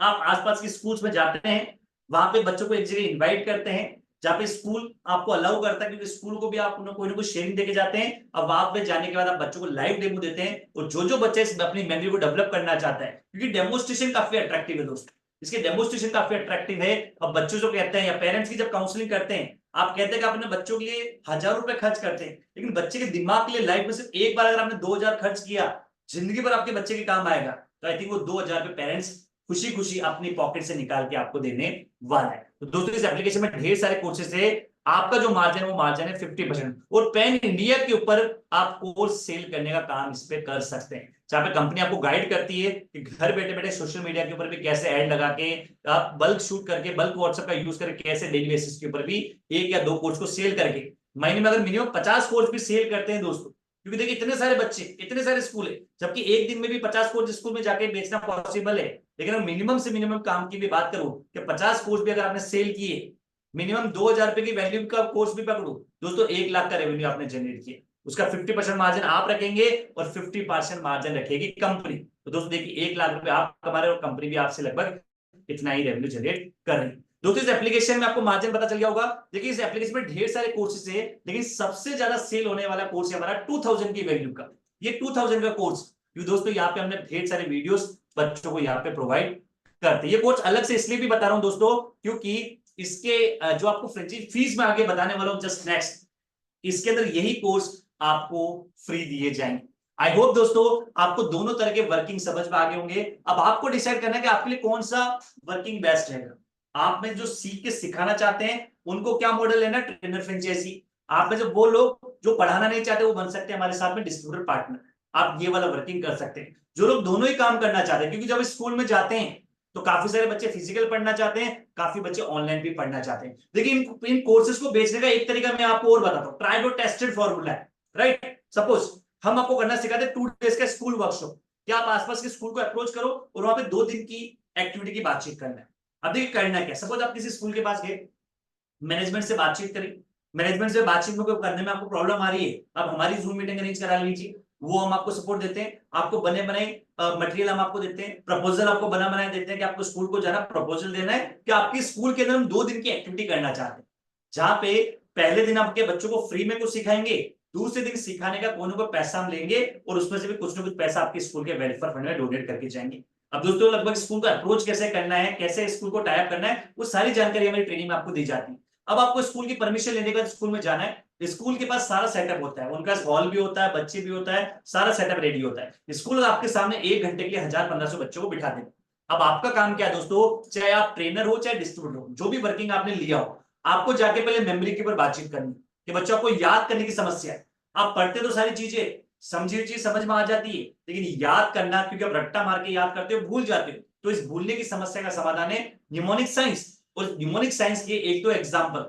आप आसपास के स्कूल्स में जाते हैं, वहां पे बच्चों को एक जगह इन्वाइट करते हैं, जहाँ पे स्कूल आपको अलाउ करता है, क्योंकि स्कूल को भी आप कोई ना कोई शेयरिंग देके जाते हैं। अब वहां पे जाने के बाद आप बच्चों को लाइव डेमो देते हैं, और जो बच्चा अपनी मेमोरी को डेवलप करना चाहता है, क्योंकि डेमोस्ट्रेशन काफी अट्रैक्टिव है दोस्तों, इसके डेमोस्ट्रेशन काफी अट्रैक्टिव है। अब बच्चों जो कहते हैं या पेरेंट्स की जब काउंसलिंग करते हैं, आप कहते हैं कि आप अपने बच्चों के लिए 1000 रुपए खर्च करते हैं, लेकिन बच्चे के दिमाग के लिए लाइफ में सिर्फ एक बार अगर आपने 2000 खर्च किया, जिंदगी भर आपके बच्चे के काम आएगा। तो आई थिंक वो 2000 रुपए पेरेंट्स खुशी खुशी अपनी पॉकेट से निकाल के आपको देने वाला है। तो दोस्तों इस एप्लीकेशन में ढेर सारे कोर्सेज है, आपका जो मार्जिन है वो मार्जिन है 50%, और पैन इंडिया के ऊपर आप कोर्स सेल करने का काम इस पे कर सकते हैं, जहां पे कंपनी आपको गाइड करती है कि घर बैठे बैठे सोशल मीडिया के ऊपर भी कैसे ऐड लगा के, आप बल्क शूट करके, बल्क व्हाट्सएप का यूज करके कैसे डेली बेसिस के ऊपर भी 1 या 2 कोर्स को सेल करके महीने में अगर मिनिमम 50 कोर्स भी सेल करते हैं दोस्तों, क्योंकि देखिए इतने सारे बच्चे, इतने सारे स्कूल है, जबकि एक दिन में भी 50 कोर्स स्कूल में जाके बेचना पॉसिबल है, लेकिन अगर मिनिमम से मिनिमम काम की भी बात करूं कि 50 कोर्स भी अगर आपने सेल किए, मिनिमम 2000 रुपए की वैल्यू का कोर्स भी पकड़ो दोस्तों, 1 लाख का रेवेन्यू आपने जनरेट किया, उसका 50% मार्जिन आप रखेंगे और 50% मार्जिन रखेगी कंपनी। तो दोस्तों देखिए 1 लाख रुपए आप कमा रहे हो और कंपनी भी आपसे लगभग इतना ही रेवेन्यू जनरेट कर रही है। दोस्तों इस एप्लीकेशन में आपको मार्जिन पता चल गया होगा। देखिए इस एप्लीकेशन में ढेर सारे कोर्सेज है, लेकिन सबसे ज्यादा सेल होने वाला कोर्स है हमारा 2000 की वैल्यू का, ये 2000 का कोर्स। दोस्तों यहाँ पे हमने ढेर सारे वीडियोस बच्चों को यहाँ पे प्रोवाइड करते हैं। ये कोर्स अलग से इसलिए भी बता रहा हूं दोस्तों, क्योंकि इसके जो आपको फ्रेंचाइजी फीस में आगे बताने वाला हूं जस्ट नेक्स्ट, इसके अंदर यही कोर्स आपको फ्री दिए जाएंगे। आई होप दोस्तों आपको दोनों तरह के वर्किंग समझ में आगे होंगे। अब आपको डिसाइड करना है कि आपके लिए कौन सा वर्किंग बेस्ट रहेगा। आप में जो सीख के सिखाना चाहते हैं उनको क्या मॉडल लेना, ट्रेनर फ्रेंचाइजी। आप में जो वो लोग जो पढ़ाना नहीं चाहते वो बन सकते हैं हमारे साथ में डिस्ट्रीब्यूटर पार्टनर, आप ये वाला वर्किंग कर सकते हैं। जो लोग दोनों ही काम करना चाहते हैं, क्योंकि जब स्कूल में जाते हैं तो काफी सारे बच्चे फिजिकल पढ़ना चाहते हैं, काफी बच्चे ऑनलाइन भी पढ़ना चाहते हैं। देखिए इन कोर्सेज को बेचने का एक तरीका मैं आपको और बताता हूँ, ट्राइड और टेस्टेड फॉर्मूला है, राइट। सपोज हम आपको करना सिखाते हैं 2 डेज का स्कूल वर्कशॉप, क्या आप आसपास के स्कूल को अप्रोच करो और वहां पे 2 दिन की एक्टिविटी की बातचीत करना है। अब देखिए करना क्या, सपोज आप किसी स्कूल के पास गए, मैनेजमेंट से बातचीत करें, मैनेजमेंट से बातचीत में करने में आपको प्रॉब्लम आ रही है, आप हमारी जूम मीटिंग अरेंज करा लीजिए, वो हम आपको सपोर्ट देते हैं। आपको बने बनाए मटेरियल हम आपको देते हैं, प्रपोजल आपको बना बनाए देते हैं कि आपको स्कूल को जाना प्रपोजल देना है कि आपकी स्कूल के अंदर हम 2 दिन की एक्टिविटी करना चाहते हैं, जहां पे पहले दिन आपके बच्चों को फ्री में कुछ सिखाएंगे, दूसरे दिन सिखाने का कोई ना कोई पैसा हम लेंगे और उसमें से भी कुछ ना कुछ पैसा आपके स्कूल के वेलफेयर फंड में डोनेट करके जाएंगे। अब दोस्तों लगभग स्कूल का अप्रोच कैसे करना है, कैसे स्कूल को टाई अप करना है, वो सारी जानकारी हमारी ट्रेनिंग में आपको दी जाती है। अब आपको स्कूल की परमिशन लेने के बाद स्कूल में जाना है, स्कूल के पास सारा सेटअप होता है, उनका हॉल भी होता है, बच्चे भी होता है, सारा सेटअप रेडी होता है। स्कूल आपके सामने 1 घंटे के लिए 1000-1500 बच्चों को बिठा देगा। अब आपका काम क्या है दोस्तों, चाहे आप ट्रेनर हो चाहे डिस्ट्रीब्यूटर हो, जो भी वर्किंग आपने लिया हो, आपको जाके पहले मेमोरी के ऊपर बातचीत करनी कि बच्चों को याद करने की समस्या है। आप पढ़ते तो सारी चीजें, समझी हुई चीज समझ में आ जाती है, लेकिन याद करना, क्योंकि आप रट्टा मार के याद करते हो, भूल जाते हो, तो इस भूलने की समस्या का समाधान है न्यूमोनिक साइंस। और न्यूमोनिक साइंस के एक तो एग्जाम्पल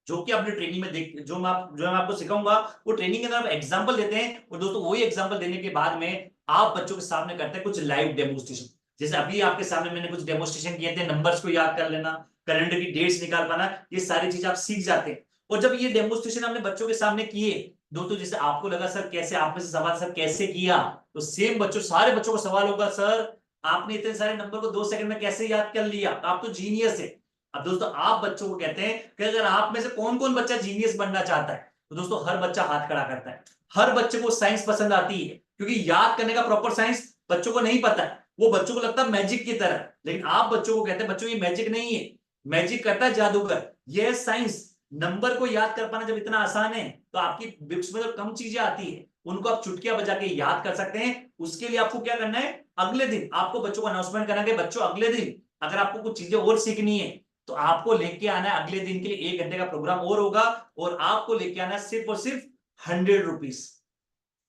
जो कि आपने ट्रेनिंग में देख, जो मैं आपको सिखाऊंगा, वो ट्रेनिंग के अंदर आप एग्जांपल देते हैं। और दोस्तों वही एग्जांपल देने के बाद में आप बच्चों के सामने करते हैं कुछ लाइव डेमोन्स्ट्रेशन। जैसे अभी आपके सामने मैंने कुछ डेमोन्स्ट्रेशन किए थे, नंबर्स को याद कर लेना, कैलेंडर की डेट्स निकाल पाना, ये सारी चीज आप सीख जाते हैं। और जब ये डेमोन्स्ट्रेशन आपने बच्चों के सामने किए दोस्तों, जैसे आपको लगा सर कैसे, आप में से सवाल सर कैसे किया, तो सेम बच्चों, सारे बच्चों को सवाल होगा सर आपने इतने सारे नंबर को 2 सेकंड में कैसे याद कर लिया, आप तो जीनियस है। अब दोस्तों आप बच्चों को कहते हैं कि अगर आप में से कौन कौन बच्चा जीनियस बनना चाहता है, तो दोस्तों हर बच्चा हाथ खड़ा करता है। हर बच्चे को साइंस पसंद आती है, क्योंकि याद करने का प्रॉपर साइंस बच्चों को नहीं पता है, वो बच्चों को लगता है मैजिक की तरह। लेकिन आप बच्चों को कहते हैं बच्चों ये मैजिक नहीं है, मैजिक करता है जादूगर, यह साइंस। नंबर को याद कर पाना जब इतना आसान है, तो आपकी बुक्स में जो कम चीजें आती है उनको आप चुटकियां बजा के याद कर सकते हैं। उसके लिए आपको क्या करना है, अगले दिन आपको बच्चों को अनाउंसमेंट करना है, बच्चों अगले दिन अगर आपको कुछ चीजें और सीखनी है तो आपको लेके आना है, अगले दिन के लिए 1 घंटे का प्रोग्राम और होगा, और आपको लेके आना है सिर्फ और सिर्फ 100 रुपीज।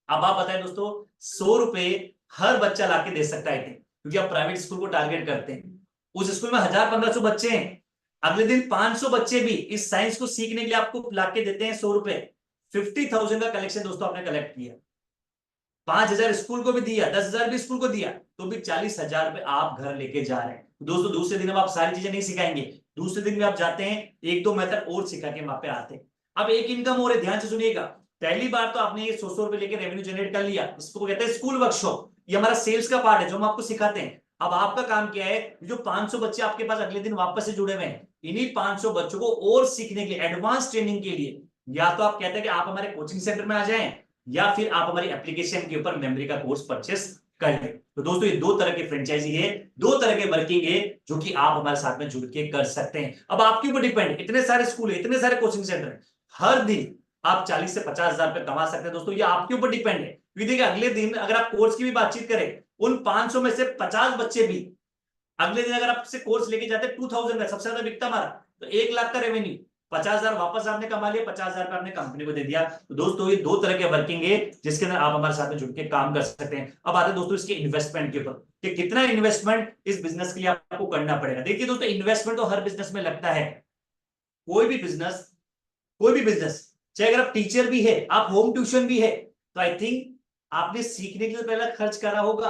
अब आप बताएं दोस्तों, 100 रुपए हर बच्चा लाके दे सकता है, क्योंकि आप प्राइवेट स्कूल को टारगेट करते हैं। उस स्कूल में 1000-1500 बच्चे हैं, अगले दिन 500 बच्चे भी इस साइंस को सीखने के लिए आपको लाके देते हैं 100 रुपए। 50,000 का कलेक्शन दोस्तों आपने कलेक्ट किया, 5,000 स्कूल को भी दिया, 10,000 भी स्कूल को दिया, तो भी 40,000 रुपए आप घर लेके जा रहे हैं। दोस्तों दूसरे दिन अब आप सारी चीजें नहीं सिखाएंगे, दूसरे दिन में आप जाते हैं 1-2 मेथड और सिखा के वहां पे आते हैं। अब एक इनकम और है, ध्यान से सुनिएगा। पहली बार तो आपने ये 100 रुपए लेके रेवेन्यू जनरेट कर लिया, इसको कहते हैं स्कूल वर्कशॉप। ये हमारा सेल्स का पार्ट है जो हम आपको सिखाते हैं। अब आपका काम क्या है, जो 500 बच्चे आपके पास अगले दिन वापस से जुड़े हुए हैं, इन्हीं 500 बच्चों को और सीखने के लिए, एडवांस ट्रेनिंग के लिए, या तो आप कहते हैं कि आप हमारे कोचिंग सेंटर में आ जाएं, या फिर आप हमारी एप्लीकेशन के ऊपर मेमोरी का कोर्स परचेस कर लें। तो दोस्तों ये 2 तरह की फ्रेंचाइजी है, 2 तरह के वर्किंग है, जो कि आप हमारे साथ में जुड़ के कर सकते हैं। अब आपके ऊपर डिपेंड, इतने सारे स्कूल है, इतने सारे कोचिंग सेंटर है, हर दिन आप 40 से 50,000 रुपए कमा सकते हैं। दोस्तों ये आपके ऊपर डिपेंड है, क्योंकि देखिए अगले दिन अगर आप कोर्स की भी बातचीत करें, उन 500 में से 50 बच्चे भी अगले दिन अगर आपसे कोर्स लेके जाते हैं 2000 का, सबसे ज्यादा बिकता हमारा, तो 1 लाख का रेवेन्यू, 50,000 वापस आपने कमा लिया, 50,000 रुपए आपने कंपनी को दे दिया। तो दोस्तों ये 2 तरह के वर्किंग है जिसके अंदर आप हमारे साथ में जुड़ के काम कर सकते हैं। अब आते हैं दोस्तों इसके इन्वेस्टमेंट के ऊपर, कि कितना इन्वेस्टमेंट इस बिजनेस के लिए आपको करना पड़ेगा। देखिए दोस्तों इन्वेस्टमेंट तो हर बिजनेस में लगता है, कोई भी बिजनेस, चाहे अगर आप टीचर भी है, आप होम ट्यूशन भी है, तो आई थिंक आपने सीखने के लिए पहले खर्च करा होगा,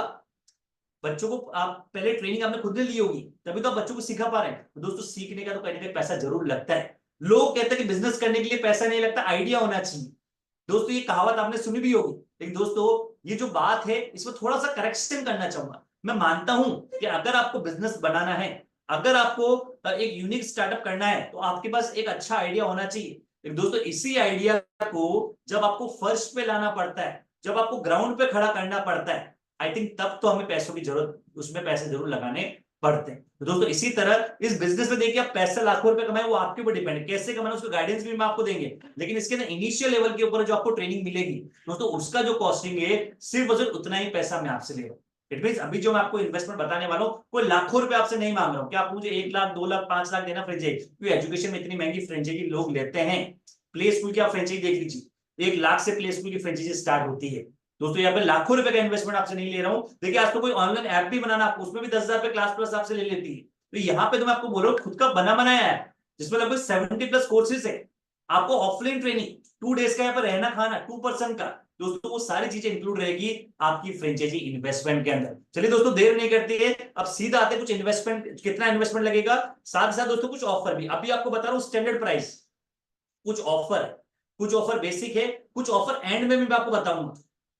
बच्चों को आप पहले ट्रेनिंग आपने खुद ने ली होगी, तभी तो आप बच्चों को सिखा पा रहे हैं। तो दोस्तों सीखने का तो कहीं ना कहीं पैसा जरूर लगता है। लोग कहते हैं कि बिजनेस करने के लिए पैसा नहीं लगता, आइडिया होना चाहिए। दोस्तों ये कहावत आपने सुनी भी होगी, लेकिन दोस्तों ये जो बात है इसमें थोड़ा सा करेक्शन करना चाहूंगा। मैं मानता हूं कि अगर आपको बिजनेस बनाना है, अगर आपको एक यूनिक स्टार्टअप करना है, तो आपके पास एक अच्छा आइडिया होना चाहिए। लेकिन दोस्तों इसी आइडिया को जब आपको फर्स्ट पे लाना पड़ता है, जब आपको ग्राउंड पे खड़ा करना पड़ता है, आई थिंक तब तो हमें पैसों की जरूरत, उसमें पैसे जरूर लगाने पड़ते हैं। तो दोस्तों इसी तरह इस बिजनेस में देखिए आप पैसे लाखों रुपए कमाए, वो आपके ऊपर डिपेंड है, कैसे कमाना उसका गाइडेंस भी मैं आपको देंगे। लेकिन इसके ना इनिशियल लेवल के ऊपर जो आपको ट्रेनिंग मिलेगी दोस्तों, उसका जो कॉस्टिंग है सिर्फ और सिर्फ उतना ही पैसा मैं आपसे ले रहा हूँ। इट मींस अभी जो मैं आपको इन्वेस्टमेंट बताने वाला हूँ, कोई लाखों रुपए आपसे नहीं मांग रहा हूँ कि आप मुझे 1 लाख 2 लाख 5 लाख देना फ्रेंचाइजी, क्योंकि एजुकेशन में इतनी महंगी फ्रेंचाइजी लोग लेते हैं। प्ले स्कूल की आप फ्रेंचाइजी देख लीजिए, 1 लाख से प्ले स्कूल की फ्रेंचाइजी स्टार्ट होती है। दोस्तों यहाँ पे लाखों रुपए का इन्वेस्टमेंट आपसे नहीं ले रहा हूँ। देखिए आज तो कोई ऑनलाइन ऐप भी बनाना, आपको उसमें भी 10,000 रुपए क्लास प्लस आपसे ले लेती है। तो यहाँ पे तो मैं आपको बोल रहा हूँ खुद का बना बनाया है, जिसमें लगभग 70+ कोर्सेज है। आपको ऑफलाइन ट्रेनिंग 2 डेज का यहाँ पर रहना खाना 2 पर्सन का, दोस्तों वो सारी चीजें इंक्लूड रहेगी आपकी फ्रेंचाइजी इन्वेस्टमेंट के अंदर। चलिए दोस्तों देर नहीं करती है, अब सीधा आते कुछ इन्वेस्टमेंट, कितना इन्वेस्टमेंट लगेगा, साथ साथ दोस्तों कुछ ऑफर भी। अभी आपको बता रहा हूँ स्टैंडर्ड प्राइस, कुछ ऑफर बेसिक है, कुछ ऑफर एंड में भी मैं आपको बताऊंगा।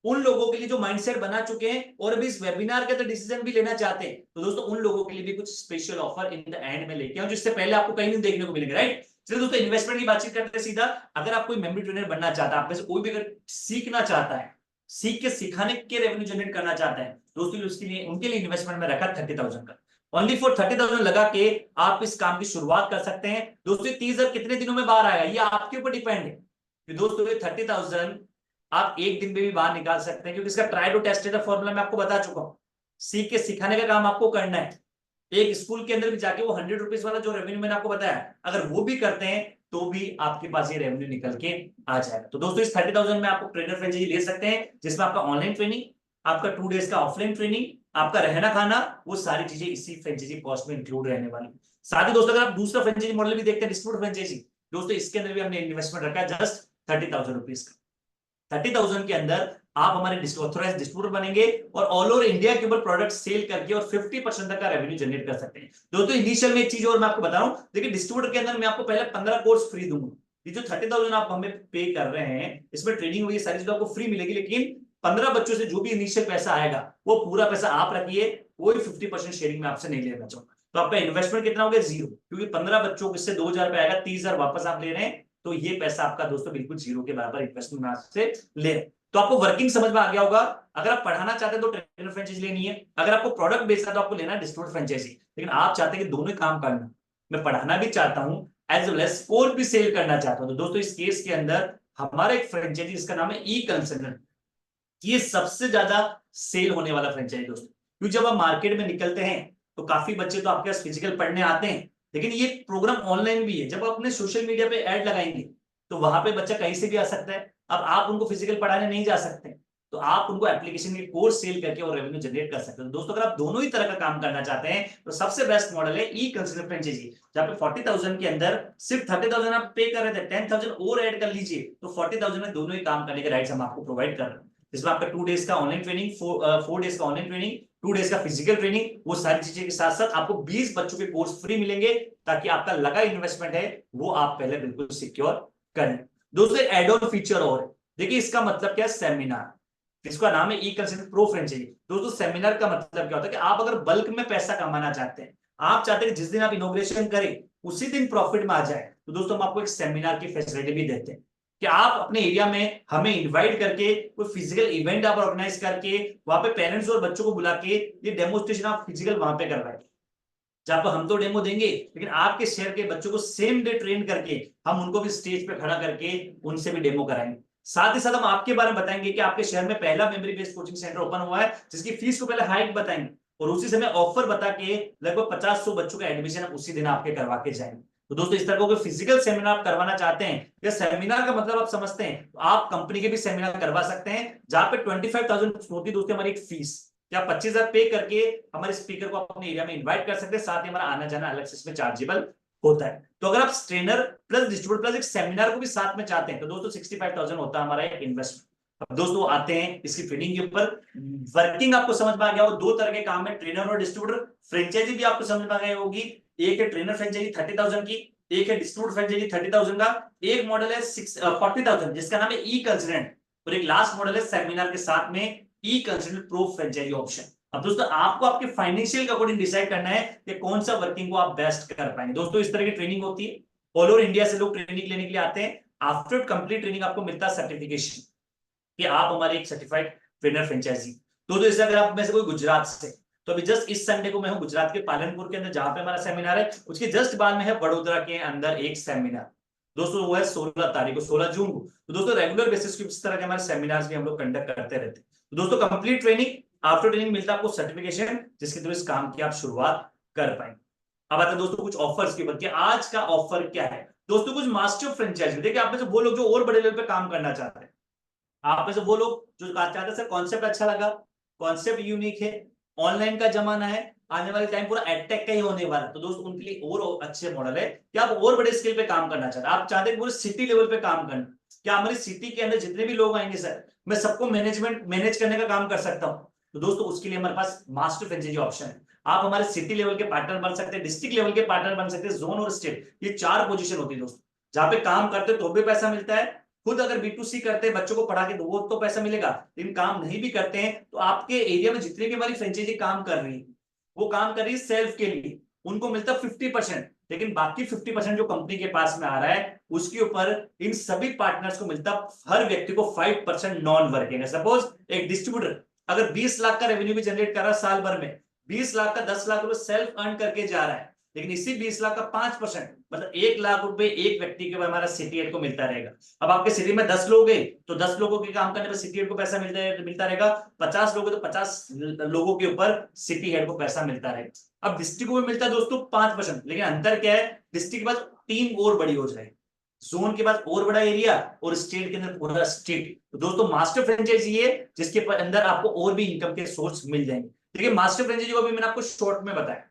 उन लोगों के लिए जो माइंडसेट बना चुके हैं और अभी इस वेबिनार के अंदर डिसीजन भी लेना चाहते हैं, तो दोस्तों उन लोगों के लिए भी कुछ special offer in the end में लेके आऊं, जिससे पहले आपको कहीं नहीं देखने को मिलेगा, राइट। चलिए दोस्तों इन्वेस्टमेंट की बातचीत करते हैं सीधा। अगर आप कोई मेमोरी ट्रेनर बनना चाहता है, आप में से कोई भी अगर सीखना चाहता है, सीख के सिखाने के रेवेन्यू जनरेट करना चाहता है, दोस्तों उसके लिए उनके लिए इन्वेस्टमेंट में रखा 30,000 का। ओनली फॉर 30,000 लगा के आप इस काम की शुरुआत कर सकते हैं। दोस्तों 30,000 कितने दिनों में बाहर आएगा, ये आपके ऊपर डिपेंड है कि दोस्तों ये 30,000 आप एक दिन में भी बाहर निकाल सकते हैं, क्योंकि इसका ट्राई टू टेस्ट फॉर्मूला मैं आपको बता चुका हूं। सीख के सिखाने का काम आपको करना है। एक स्कूल के अंदर भी जाके वो 100 रुपीज वाला जो रेवेन्यू मैंने आपको बताया, अगर वो भी करते हैं तो भी आपके पास ये रेवेन्यू निकल के आ जाएगा। तो दोस्तों इस 30,000 में आपको ट्रेनर फ्रेंचाइजी ले सकते हैं, जिसमें आपका ऑनलाइन ट्रेनिंग, आपका 2 डेज का ऑफलाइन ट्रेनिंग, आपका रहना खाना, वो सारी चीजें इसी फ्रेंचाइजी कॉस्ट में इंक्लूड रहने वाली। साथ ही दोस्तों अगर आप दूसरा फ्रेंचाइजी मॉडल भी देखते हैं, डिस्ट्रीब्यूटर फ्रेंचाइजी, दोस्तों इसके अंदर भी हमने इन्वेस्टमेंट रखा है जस्ट 30,000 रुपीज का। 30,000 के अंदर आप हमारे ऑथोराइज्ड डिस्ट्रीब्यूटर बनेंगे और ऑल ओवर इंडिया के ऊपर प्रोडक्ट सेल करके और 50% तक का रेवेन्यू जनरेट कर सकते हैं। दोस्तों इनिशियल में एक चीज और मैं आपको बता रहा हूं, देखिए डिस्ट्रीब्यूटर के अंदर मैं आपको पहले 15 कोर्स फ्री दूंगा। ये जो 30,000 आप हमें पे कर रहे हैं, इसमें ट्रेनिंग हुई सारी चीजें आपको फ्री मिलेगी, लेकिन 15 बच्चों से जो भी इनिशियल पैसा आएगा वो पूरा पैसा आप रखिए, कोई 50% शेयरिंग में आपसे नहीं लेना चाहूंगा। तो आपका इन्वेस्टमेंट कितना हो गया, 0, क्योंकि 15 बच्चों को इससे 2,000 रुपए आएगा, 30,000 वापस आप ले रहे हैं, तो ये पैसा आपका दोस्तों बिल्कुल 0 के बराबर इन्वेस्टमेंट में आपसे ले रहे हैं। तो आपको वर्किंग समझ में आ गया होगा। अगर आप पढ़ाना चाहते हैं तो ट्रेनर फ्रेंचाइजी लेनी है, अगर आपको प्रोडक्ट बेचना है तो आपको लेना है डिस्ट्रीब्यूटर फ्रेंचाइजी। लेकिन आप चाहते हैं कि दोनों काम करना, मैं पढ़ाना भी चाहता हूं एज वेल एज कोर्स भी सेल करना चाहता हूं, तो दोस्तों इस केस के अंदर हमारा एक फ्रेंचाइजी इसका नाम है ई कंसल्टेंट, ये सबसे ज्यादा सेल होने वाला फ्रेंचाइजी दोस्तों। क्योंकि जब आप मार्केट में निकलते हैं तो काफी बच्चे तो आपके पास फिजिकल पढ़ने आते हैं, लेकिन ये प्रोग्राम ऑनलाइन भी है। जब आप अपने सोशल मीडिया पे ऐड लगाएंगे तो वहां पे बच्चा कहीं से भी आ सकता है। अब आप उनको फिजिकल पढ़ाने नहीं जा सकते, तो आप उनको एप्लीकेशन के कोर्स सेल करके और रेवेन्यू जनरेट कर सकते हैं। तो दोस्तों अगर आप दोनों ही तरह का काम करना चाहते हैं तो सबसे बेस्ट मॉडल है ई कंसल्टेंट फ्रेंचाइजी, जहां पे 40,000 के अंदर सिर्फ 30,000 आप पे कर रहे थे, 10,000 और ऐड कर लीजिए, तो 40,000 में दोनों ही काम करने के राइट्स हम आपको प्रोवाइड कर रहे हैं। जिसमें आपका 2 डेज का ऑनलाइन ट्रेनिंग, 4 डेज का ऑनलाइन ट्रेनिंग, 2 डेज का फिजिकल ट्रेनिंग, वो सारी चीजें के साथ साथ आपको 20 बच्चों के कोर्स फ्री मिलेंगे, ताकि आपका लगा इन्वेस्टमेंट है वो आप पहले बिल्कुल सिक्योर करें। दोस्तों एड ऑन फीचर और देखिए, इसका मतलब क्या है, सेमिनार, इसका नाम है ई कंसल्टेंट प्रो फ्रेंचाइजी। दोस्तों सेमिनार का मतलब क्या होता है कि आप अगर बल्क में पैसा कमाना चाहते हैं, आप चाहते हैं कि जिस दिन आप इनॉग्रेशन करें उसी दिन प्रॉफिट में आ जाए, तो दोस्तों हम आपको एक सेमिनार की फैसिलिटी भी देते हैं कि आप अपने एरिया में हमें इनवाइट करके कोई फिजिकल इवेंट आप ऑर्गेनाइज करके वहां पे पेरेंट्स और बच्चों को बुला के ये डेमोस्ट्रेशन आप फिजिकल वहां पे करवाएं, जहां पर हम तो डेमो देंगे, लेकिन आपके शहर के बच्चों को सेम डे ट्रेन करके हम उनको भी स्टेज पे खड़ा करके उनसे भी डेमो कराएंगे। साथ ही साथ हम आपके बारे में बताएंगे कि आपके शहर में पहला memory based coaching centre open हुआ है, जिसकी फीस को पहले हाइक बताएंगे और उसी समय ऑफर बता के लगभग 50-100 बच्चों का एडमिशन उसी दिन आपके करवा के जाएंगे। तो दोस्तों इस तरह का फिजिकल सेमिनार आप करवाना चाहते हैं, या सेमिनार का मतलब आप समझते हैं, तो आप कंपनी के भी सेमिनार करवा सकते हैं, जहां पे 25,000 होती है दोस्तों हमारी एक फीस, या 25,000 पे करके हमारे स्पीकर को अपने एरिया में इन्वाइट कर सकते हैं। साथ ही हमारा आना जाना अलग से इसमें चार्जेबल होता है। तो अगर आप ट्रेनर प्लस डिस्ट्रीब्यूटर प्लस एक सेमिनार को भी साथ में चाहते हैं, तो दोस्तों 65,000 होता है हमारा एक इन्वेस्टमेंट। अब दोस्तों आते हैं इसकी ट्रेनिंग के ऊपर। वर्किंग आपको समझ में आ गया हो, 2 तरह के काम है, ट्रेनर और डिस्ट्रीब्यूटर। फ्रेंचाइजी भी आपको समझ में आ गई होगी, एक है ट्रेनर फ्रेंचाइजी 30,000 की, एक है डिस्ट्रीब्यूटर फ्रेंचाइजी 30,000 का, एक मॉडल है 40,000 जिसका नाम है ई कंसल्टेंट, और एक लास्ट मॉडल है सेमिनार के साथ में ई कंसल्टेंट प्रो फ्रेंचाइजी ऑप्शन। अब दोस्तों आपको आपके फाइनेंशियल के अकॉर्डिंग डिसाइड करना है कि कौन सा वर्किंग को आप बेस्ट कर पाएंगे। दोस्तों इस तरह की ट्रेनिंग होती है, ऑल ओवर इंडिया से लोग ट्रेनिंग लेने के लिए आते हैं। आफ्टर कंप्लीट ट्रेनिंग आपको मिलता है सर्टिफिकेशन कि आप हमारे एक सर्टिफाइड ट्रेनर फ्रेंचाइजी। तो जैसे अगर आप में से कोई गुजरात से, तो अभी जस्ट इस संडे को मैं हूं गुजरात के पालनपुर के अंदर, जहां पे हमारा सेमिनार है, उसके जस्ट बाद में है वडोदरा के अंदर एक सेमिनार दोस्तों, वो है 16 तारीख को, 16 जून को। तो दोस्तों रेगुलर बेसिस पे इस तरह के हमारे सेमिनार्स भी हम लोग कंडक्ट करते रहते हैं। तो दोस्तों कंप्लीट ट्रेनिंग, आफ्टर ट्रेनिंग मिलता है आपको सर्टिफिकेशन, जिसके थ्रू इस काम की आप शुरुआत कर पाएंगे। अब आते हैं दोस्तों कुछ ऑफर्स के ऊपर कि आज का ऑफर क्या है। दोस्तों कुछ मास्टर फ्रेंचाइजी, देखिए आप में से वो लोग जो और बड़े लेवल पे काम करना चाहते हैं, आप में से वो लोग जो चाहते हैं सर कॉन्सेप्ट अच्छा लगा, कॉन्सेप्ट यूनिक है, ऑनलाइन का जमाना है, आने वाले टाइम पूरा एडटेक का ही होने वाला है, तो दोस्तों उनके लिए और अच्छे मॉडल है कि आप और बड़े स्केल पे काम करना चाहते हैं, आप चाहते हैं पूरे सिटी लेवल पे काम करना, क्या हमारी सिटी के अंदर जितने भी लोग आएंगे सर मैं सबको मैनेज करने का काम कर सकता हूं, तो दोस्तों उसके लिए हमारे पास मास्टर फ्रेंचाइजी ऑप्शन है। आप हमारे सिटी लेवल के पार्टनर बन सकते हैं, डिस्ट्रिक्ट लेवल के पार्टनर बन सकते हैं, जोन और स्टेट, ये 4 पोजीशन होती है दोस्तों, जहां पे काम करते तो भी पैसा मिलता है, खुद अगर B2C करते हैं, बच्चों को पढ़ा के वो तो पैसा मिलेगा, लेकिन काम नहीं भी करते हैं तो आपके एरिया में जितने भी हमारी फ्रेंचाइजी काम कर रही है वो काम कर रही है सेल्फ के लिए, उनको मिलता 50%, लेकिन बाकी 50% जो कंपनी के पास में आ रहा है उसके ऊपर इन सभी पार्टनर्स को मिलता हर व्यक्ति को 5% नॉन वर्किंग है। सपोज एक डिस्ट्रीब्यूटर अगर 20 लाख का रेवेन्यू भी जनरेट कर रहा है साल भर में, 20 लाख का 10 लाख रुपए सेल्फ अर्न करके जा रहा है, लेकिन इसी 20 लाख का 5% मतलब 1 लाख रुपए एक व्यक्ति के हमारा सिटी हेड को मिलता रहेगा। अब आपके सिटी में 10 लोग हैं तो 10 लोगों के काम करने पर सिटी हेड को पैसा मिलता रहेगा, 50 लोग हैं तो 50 लोगों के ऊपर सिटी हेड को पैसा मिलता रहेगा। अब डिस्ट्रिक्ट में मिलता है दोस्तों 5%, लेकिन अंतर क्या है, डिस्ट्रिक्ट के बाद टीम और बड़ी हो जाएगी, जोन के बाद और बड़ा एरिया और स्टेट के अंदर पूरा स्टेट। तो दोस्तों मास्टर फ्रेंचाइजी है जिसके अंदर आपको और भी इनकम के सोर्स मिल जाएंगे। देखिए मास्टर फ्रेंचाइजी को भी मैंने आपको शॉर्ट में बताया,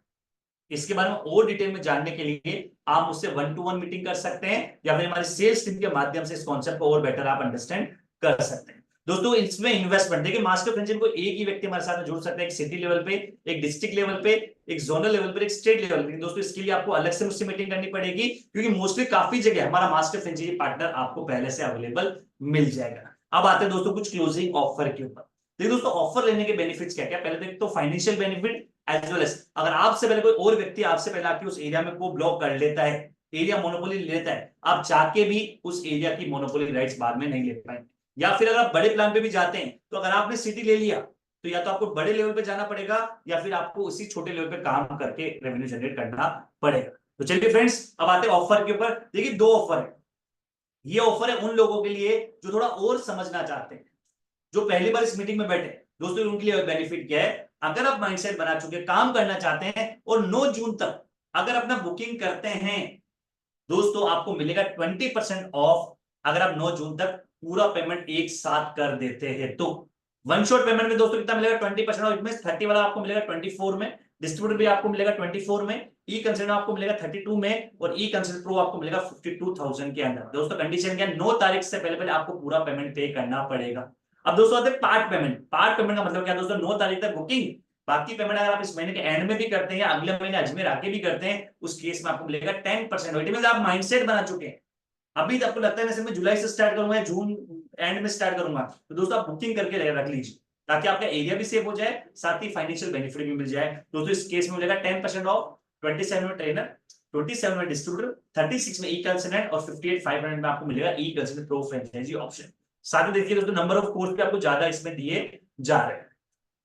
इसके बारे में और डिटेल में जानने के लिए आप मुझसे 1-to-1 मीटिंग कर सकते हैं या फिर हमारी सेल्स टीम के माध्यम से इस कॉन्सेप्ट को और बेटर आप अंडरस्टैंड कर सकते हैं। दोस्तों इसमें इन्वेस्टमेंट देखिए, मास्टर फ्रेंचाइजी को एक ही व्यक्ति हमारे साथ में जुड़ सकता है, एक सिटी लेवल पे, एक डिस्ट्रिक्ट लेवल पे, एक जोनल लेवल पे, एक स्टेट लेवल पे। दोस्तों इसके लिए आपको अलग से मुझसे मीटिंग करनी पड़ेगी, क्योंकि मोस्टली काफी जगह हमारा मास्टर फ्रेंचाइजी पार्टनर आपको पहले से अवेलेबल मिल जाएगा। अब आते हैं दोस्तों कुछ क्लोजिंग ऑफर के ऊपर। देखिए दोस्तों ऑफर लेने के बेनिफिट्स क्या क्या, पहले तो financial benefit as well as अगर आपसे पहले कोई और व्यक्ति आपसे पहले आके उस एरिया में को ब्लॉक कर लेता है, एरिया मोनोपोली लेता है, आप जाके भी उस एरिया की मोनोपोली राइट्स बाद में नहीं ले पाएंगे। या फिर अगर आप बड़े प्लान पे भी जाते हैं तो अगर आपने सिटी ले लिया तो या तो आपको बड़े लेवल पे जाना पड़ेगा या फिर आपको उसी छोटे लेवल पे काम करके रेवेन्यू जनरेट करना पड़ेगा। तो चलिए फ्रेंड्स अब आते हैं ऑफर के ऊपर। देखिए 2 ऑफर है, ये ऑफर है उन लोगों के लिए जो थोड़ा और समझना चाहते हैं, जो पहली बार इस मीटिंग में बैठे। दोस्तों उनके लिए बेनिफिट क्या है, अगर आप माइंडसेट बना चुके काम करना चाहते हैं और 9 जून तक अगर अपना बुकिंग करते हैं दोस्तों आपको मिलेगा 20% ऑफ। अगर आप 9 जून तक पूरा पेमेंट एक साथ कर देते हैं तो वन शॉट पेमेंट में दोस्तों कितना मिलेगा 20% ऑफ, इसमें 30 वाला आपको मिलेगा 24 में, डिस्ट्रीब्यूटर भी आपको मिलेगा 24 में, ई कंसल्टेंट आपको मिलेगा 32 में और ई कंसल्टेंट प्रो आपको मिलेगा 52,000 के अंदर। दोस्तों कंडीशन क्या है, 9 तारीख से पहले आपको पूरा पेमेंट पे करना पड़ेगा। अब दोस्तों आते हैं पार्ट पेमेंट। पार्ट पेमेंट का मतलब क्या दोस्तों, 9 तारीख तक बुकिंग, बाकी पेमेंट अगर आप इस महीने के एंड में भी करते हैं या अगले महीने अजमेर आके भी करते हैं उस केस में आपको मिलेगा 10%। इट मींस आप माइंडसेट बना चुके हैं, अभी तो आपको लगता है जैसे मैं जुलाई से स्टार्ट करूंगा या जून एंड में स्टार्ट करूंगा, तो दोस्तों आप बुकिंग करके रख लीजिए ताकि आपका एरिया भी सेव हो जाए, साथ ही फाइनेंशियल बेनिफिट भी मिल जाए। दोस्तों इस केस में मिलेगा 10% ऑफ, 27 में ट्रेनर, 27 में डिस्ट्रीब्यूटर, 36 में ई कंसल्टेंट और 58,500 में आपको मिलेगा ई कंसल्टेंट प्रो फ्रेंचाइजी ऑप्शन। साथ ही देखिए दोस्तों नंबर ऑफ कोर्स भी आपको ज्यादा इसमें दिए जा रहे हैं।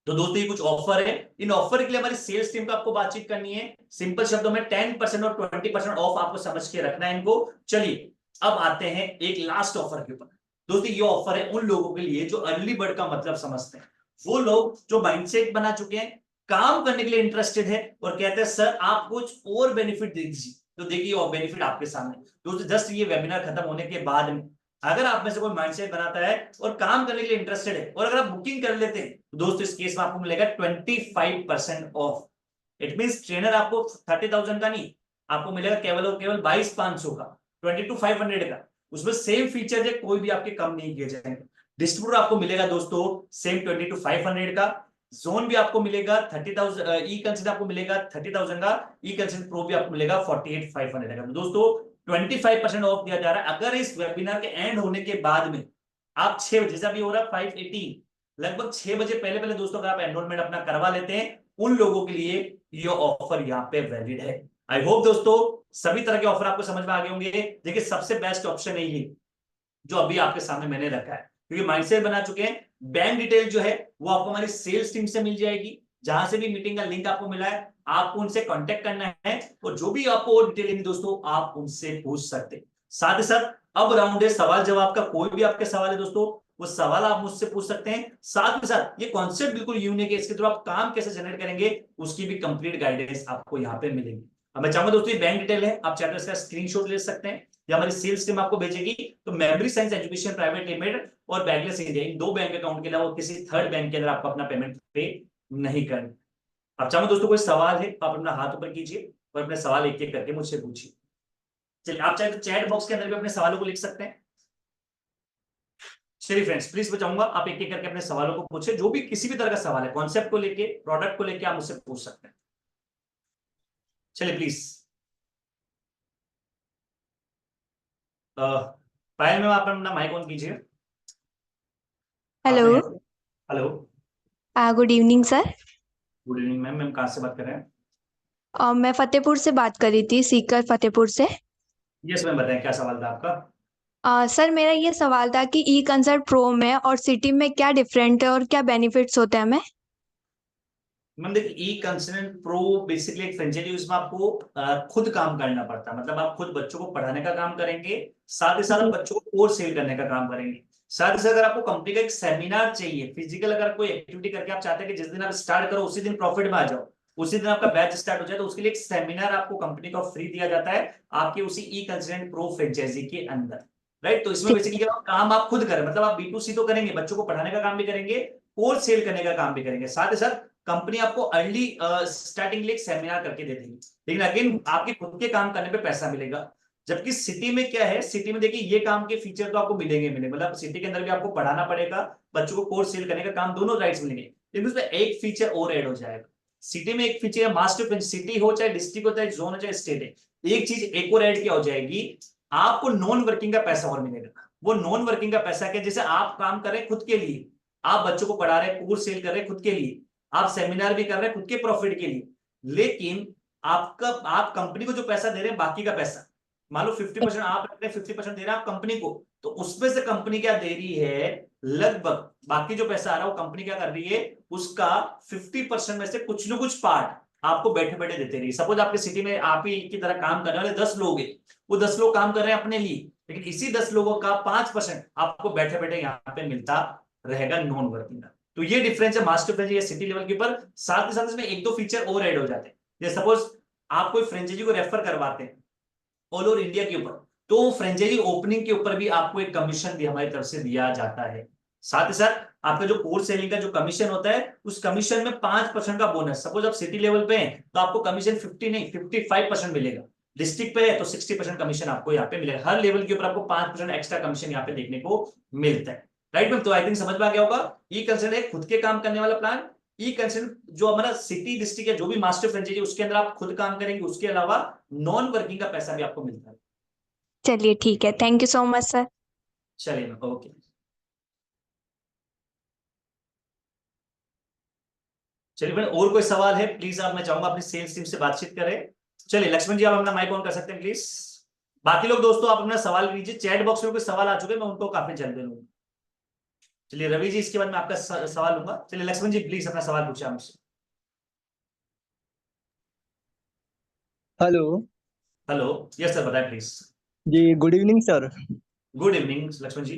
तो दोस्तों ये कुछ ऑफर है, इन ऑफर के लिए हमारी सेल्स टीम को आपको बातचीत करनी है। सिंपल शब्दों में 10% और 20% ऑफ आपको समझ के रखना है इनको। चलिए अब आते हैं एक लास्ट ऑफर के ऊपर। दोस्तों ये ऑफर है उन लोगों के लिए जो अर्ली बर्ड का मतलब समझते हैं, वो लोग जो माइंडसेट बना चुके हैं, काम करने के लिए इंटरेस्टेड है और कहते हैं सर आप कुछ और बेनिफिट दे दीजिए। तो देखिए और बेनिफिट आपके सामने दोस्तों, जस्ट ये वेबिनार खत्म होने के बाद में अगर आप में से कोई माइंडसेट बनाता है और काम करने के लिए इंटरेस्टेड है और अगर आप बुकिंग कर लेते हैं तो दोस्तों इस केस में आपको मिलेगा 25% ऑफ। इट मींस ट्रेनर आपको 30,000 का नहीं, आपको मिलेगा केवल और केवल 22,500 का, 22,500 का। उसमें सेम फीचर है, कोई भी आपके कम नहीं किए जाएंगे। डिस्ट्रीब्यूटर आपको मिलेगा दोस्तों सेम 22,500 का, जोन भी आपको मिलेगा 30,000, ई कंसल्टेंट आपको मिलेगा 30,000 का, ई कंसल्टेंट प्रो भी आपको मिलेगा 48,500 का। दोस्तों 25% ऑफ दिया जा रहा है। अगर इस वेबिनार के एंड होने के बाद में आप 6 बजे, जैसा भी हो रहा है 5:18, लगभग 6 बजे पहले दोस्तों अगर आप एनरोलमेंट अपना करवा लेते हैं, उन लोगों के लिए ये ऑफर यहाँ पे वैलिड है। आई होप दोस्तों सभी तरह के ऑफर आपको समझ में आ गए होंगे। देखिए सबसे बेस्ट ऑप्शन है ये जो अभी आपके सामने मैंने रखा है, क्योंकि माइंडसेट बना चुके हैं। बैंक डिटेल जो है वो आपको हमारी सेल्स टीम से मिल जाएगी, जहां से भी मीटिंग का लिंक आपको मिला है आपको उनसे कांटेक्ट करना है और जो भी आपको और डिटेल दोस्तों आप उनसे पूछ सकते हैं। साथ ही साथ अब राउंड है सवाल जवाब का, कोई भी आपके सवाल है दोस्तों वो सवाल आप मुझसे पूछ सकते हैं। साथ ही साथ ये कॉन्सेप्ट बिल्कुल यूनिक है, इसके थ्रू आप काम कैसे जनरेट करेंगे उसकी भी कंप्लीट गाइडेंस आपको यहाँ पे मिलेगी। अब मैं चाहूंगा दोस्तों ये बैंक डिटेल है, आप चाहे तो इसका स्क्रीनशॉट ले सकते हैं या हमारी सेल्स टीम आपको भेजेगी। तो memory science education private limited और बैगलेस इंडिया, इन 2 बैंक अकाउंट के अलावा किसी थर्ड बैंक के अंदर आपको अपना पेमेंट पे नहीं करना। आप चाहो दोस्तों कोई सवाल है तो आप अपना हाथ ऊपर कीजिए और अपने सवाल एक एक करके मुझसे पूछिए। चलिए आप चाहे तो चैट बॉक्स के अंदर भी अपने सवालों को लिख सकते हैं। चलिए फ्रेंड्स प्लीज बचाऊंगा आप एक एक करके अपने सवालों को पूछे, जो भी किसी भी तरह का सवाल है, कॉन्सेप्ट को लेके, प्रोडक्ट को लेके आप मुझसे पूछ सकते हैं। चलिए प्लीज पायल मैम आप अपना माइक ऑन कीजिए। Hello. Hello, good evening sir. Good evening ma'am. Ma'am कहाँ से बात कर रहे हैं? मैं फतेहपुर से बात कर रही थी, सीकर फतेहपुर से। यस मैम, बताएं क्या सवाल था आपका? सर मेरा ये सवाल था कि ई कंसर्ट प्रो में और सिटी में क्या डिफरेंट है और क्या बेनिफिट्स होते हैं हमें। मैम देखिए, ई कंसर्ट प्रो बेसिकली एक फ्रेंचाइजी, उसमें आपको खुद काम करना पड़ता है। मतलब आप खुद बच्चों को पढ़ाने का काम करेंगे, साथ ही साथ आप बच्चों को कोर्स सेल करने का काम करेंगे। साथ ही साथ अगर आपको कंपनी का एक सेमिनार चाहिए फिजिकल, अगर कोई एक्टिविटी करके आप चाहते हैं कि जिस दिन आप स्टार्ट करो उसी दिन प्रॉफिट में आ जाओ, उसी दिन आपका बैच स्टार्ट हो जाए, तो उसके लिए एक सेमिनार आपको कंपनी का फ्री दिया जाता है आपके उसी ई कंसल्टेंट प्रो फ्रेंचाइजी के अंदर। राइट, तो इसमें बेसिकली काम आप खुद करें, मतलब आप B2C तो करेंगे, बच्चों को पढ़ाने का काम भी करेंगे, कोर्स सेल करने का काम भी करेंगे, साथ ही साथ कंपनी आपको अर्ली स्टार्टिंग के लिए एक सेमिनार करके दे देगी, लेकिन अगेन आपके खुद के काम करने पे पैसा मिलेगा। जबकि सिटी में क्या है, सिटी में देखिए ये काम के फीचर तो आपको मिलेंगे, मतलब सिटी के अंदर भी आपको पढ़ाना पड़ेगा, बच्चों को कोर्स सेल करने का काम, दोनों राइट्स मिलेंगे, लेकिन उसमें एक फीचर और ऐड हो जाएगा। सिटी में एक फीचर है मास्टर, सिटी हो चाहे डिस्ट्रिक्ट हो चाहे जोन हो चाहे स्टेट है, एक चीज एक और ऐड क्या हो जाएगी, आपको नॉन वर्किंग का पैसा और मिलेगा। वो नॉन वर्किंग का पैसा क्या, जैसे आप काम कर रहे हैं खुद के लिए, आप बच्चों को पढ़ा रहे हैं, कोर्स सेल कर रहे हैं खुद के लिए, आप सेमिनार भी कर रहे हैं खुद के प्रॉफिट के लिए, लेकिन आप कंपनी को जो पैसा दे रहे हैं, बाकी का पैसा मान लो 50% आप रख रहे हैं, 50% दे रहे हैं आप कंपनी को, तो उसमें से कंपनी क्या दे रही है, लगभग बाकी जो पैसा आ रहा है वो कंपनी क्या कर रही है, उसका 50% में से कुछ न कुछ पार्ट आपको बैठे बैठे देते रही। सपोज आपके सिटी में आप ही की तरह काम करने वाले 10 लोग हैं, वो 10 लोग काम कर रहे हैं अपने लिए, लेकिन इसी 10 लोगों का 5% आपको बैठे बैठे यहाँ पे मिलता रहेगा नॉन वर्किंग का। तो ये डिफरेंस है मास्टर फ्रेंचाइजी सिटी लेवल के ऊपर। साथ ही साथ इसमें एक दो फीचर और ऐड हो जाते हैं, जैसे सपोज आप कोई फ्रेंचाइजी को रेफर करवाते हैं ऑल ओवर इंडिया के ऊपर, तो फ्रेंचाइजी ओपनिंग के ऊपर भी आपको एक कमीशन भी हमारी तरफ से दिया जाता है। साथ ही साथ आपका जो कोर्स सेलिंग का जो कमीशन होता है, उस कमीशन में 5% का बोनस, सपोज आप सिटी लेवल पे हैं तो आपको कमीशन 50 नहीं 55% मिलेगा, डिस्ट्रिक्ट पे है तो 60% कमीशन आपको यहाँ पे मिलेगा। हर लेवल के ऊपर आपको 5% एक्स्ट्रा कमीशन यहाँ पे देखने को मिलता है। राइट मैम, तो आई थिंक समझ में आ गया होगा। ई कंसल्ट है खुद के काम करने वाला प्लान। ई कंसल्ट जो हमारा सिटी डिस्ट्रिक्ट है, जो भी मास्टर फ्रेंचाइजी उसके अंदर आप खुद काम करेंगे, उसके अलावा नॉन वर्किंग का पैसा भी आपको मिलता है। चलिए ठीक है, thank you so much sir. चलिए मैम, ओके। चलिए मैम, और कोई सवाल है प्लीज आप, मैं चाहूंगा अपनी सेल्स टीम से बातचीत करें। चलिए लक्ष्मण जी, आप अपना माइक ऑन कर सकते हैं प्लीज। बाकी लोग दोस्तों आप अपना सवाल कीजिए, चैट बॉक्स में कोई सवाल आ चुके मैं उनको काफी जल्दी लूंगा। चलिए रवि जी, इसके बाद मैं आपका सवाल लूंगा। चलिए लक्ष्मण जी प्लीज अपना सवाल पूछिए मुझसे। हेलो। हेलो, यस सर, बताएं प्लीज। जी good evening sir. Good evening Laxman ji,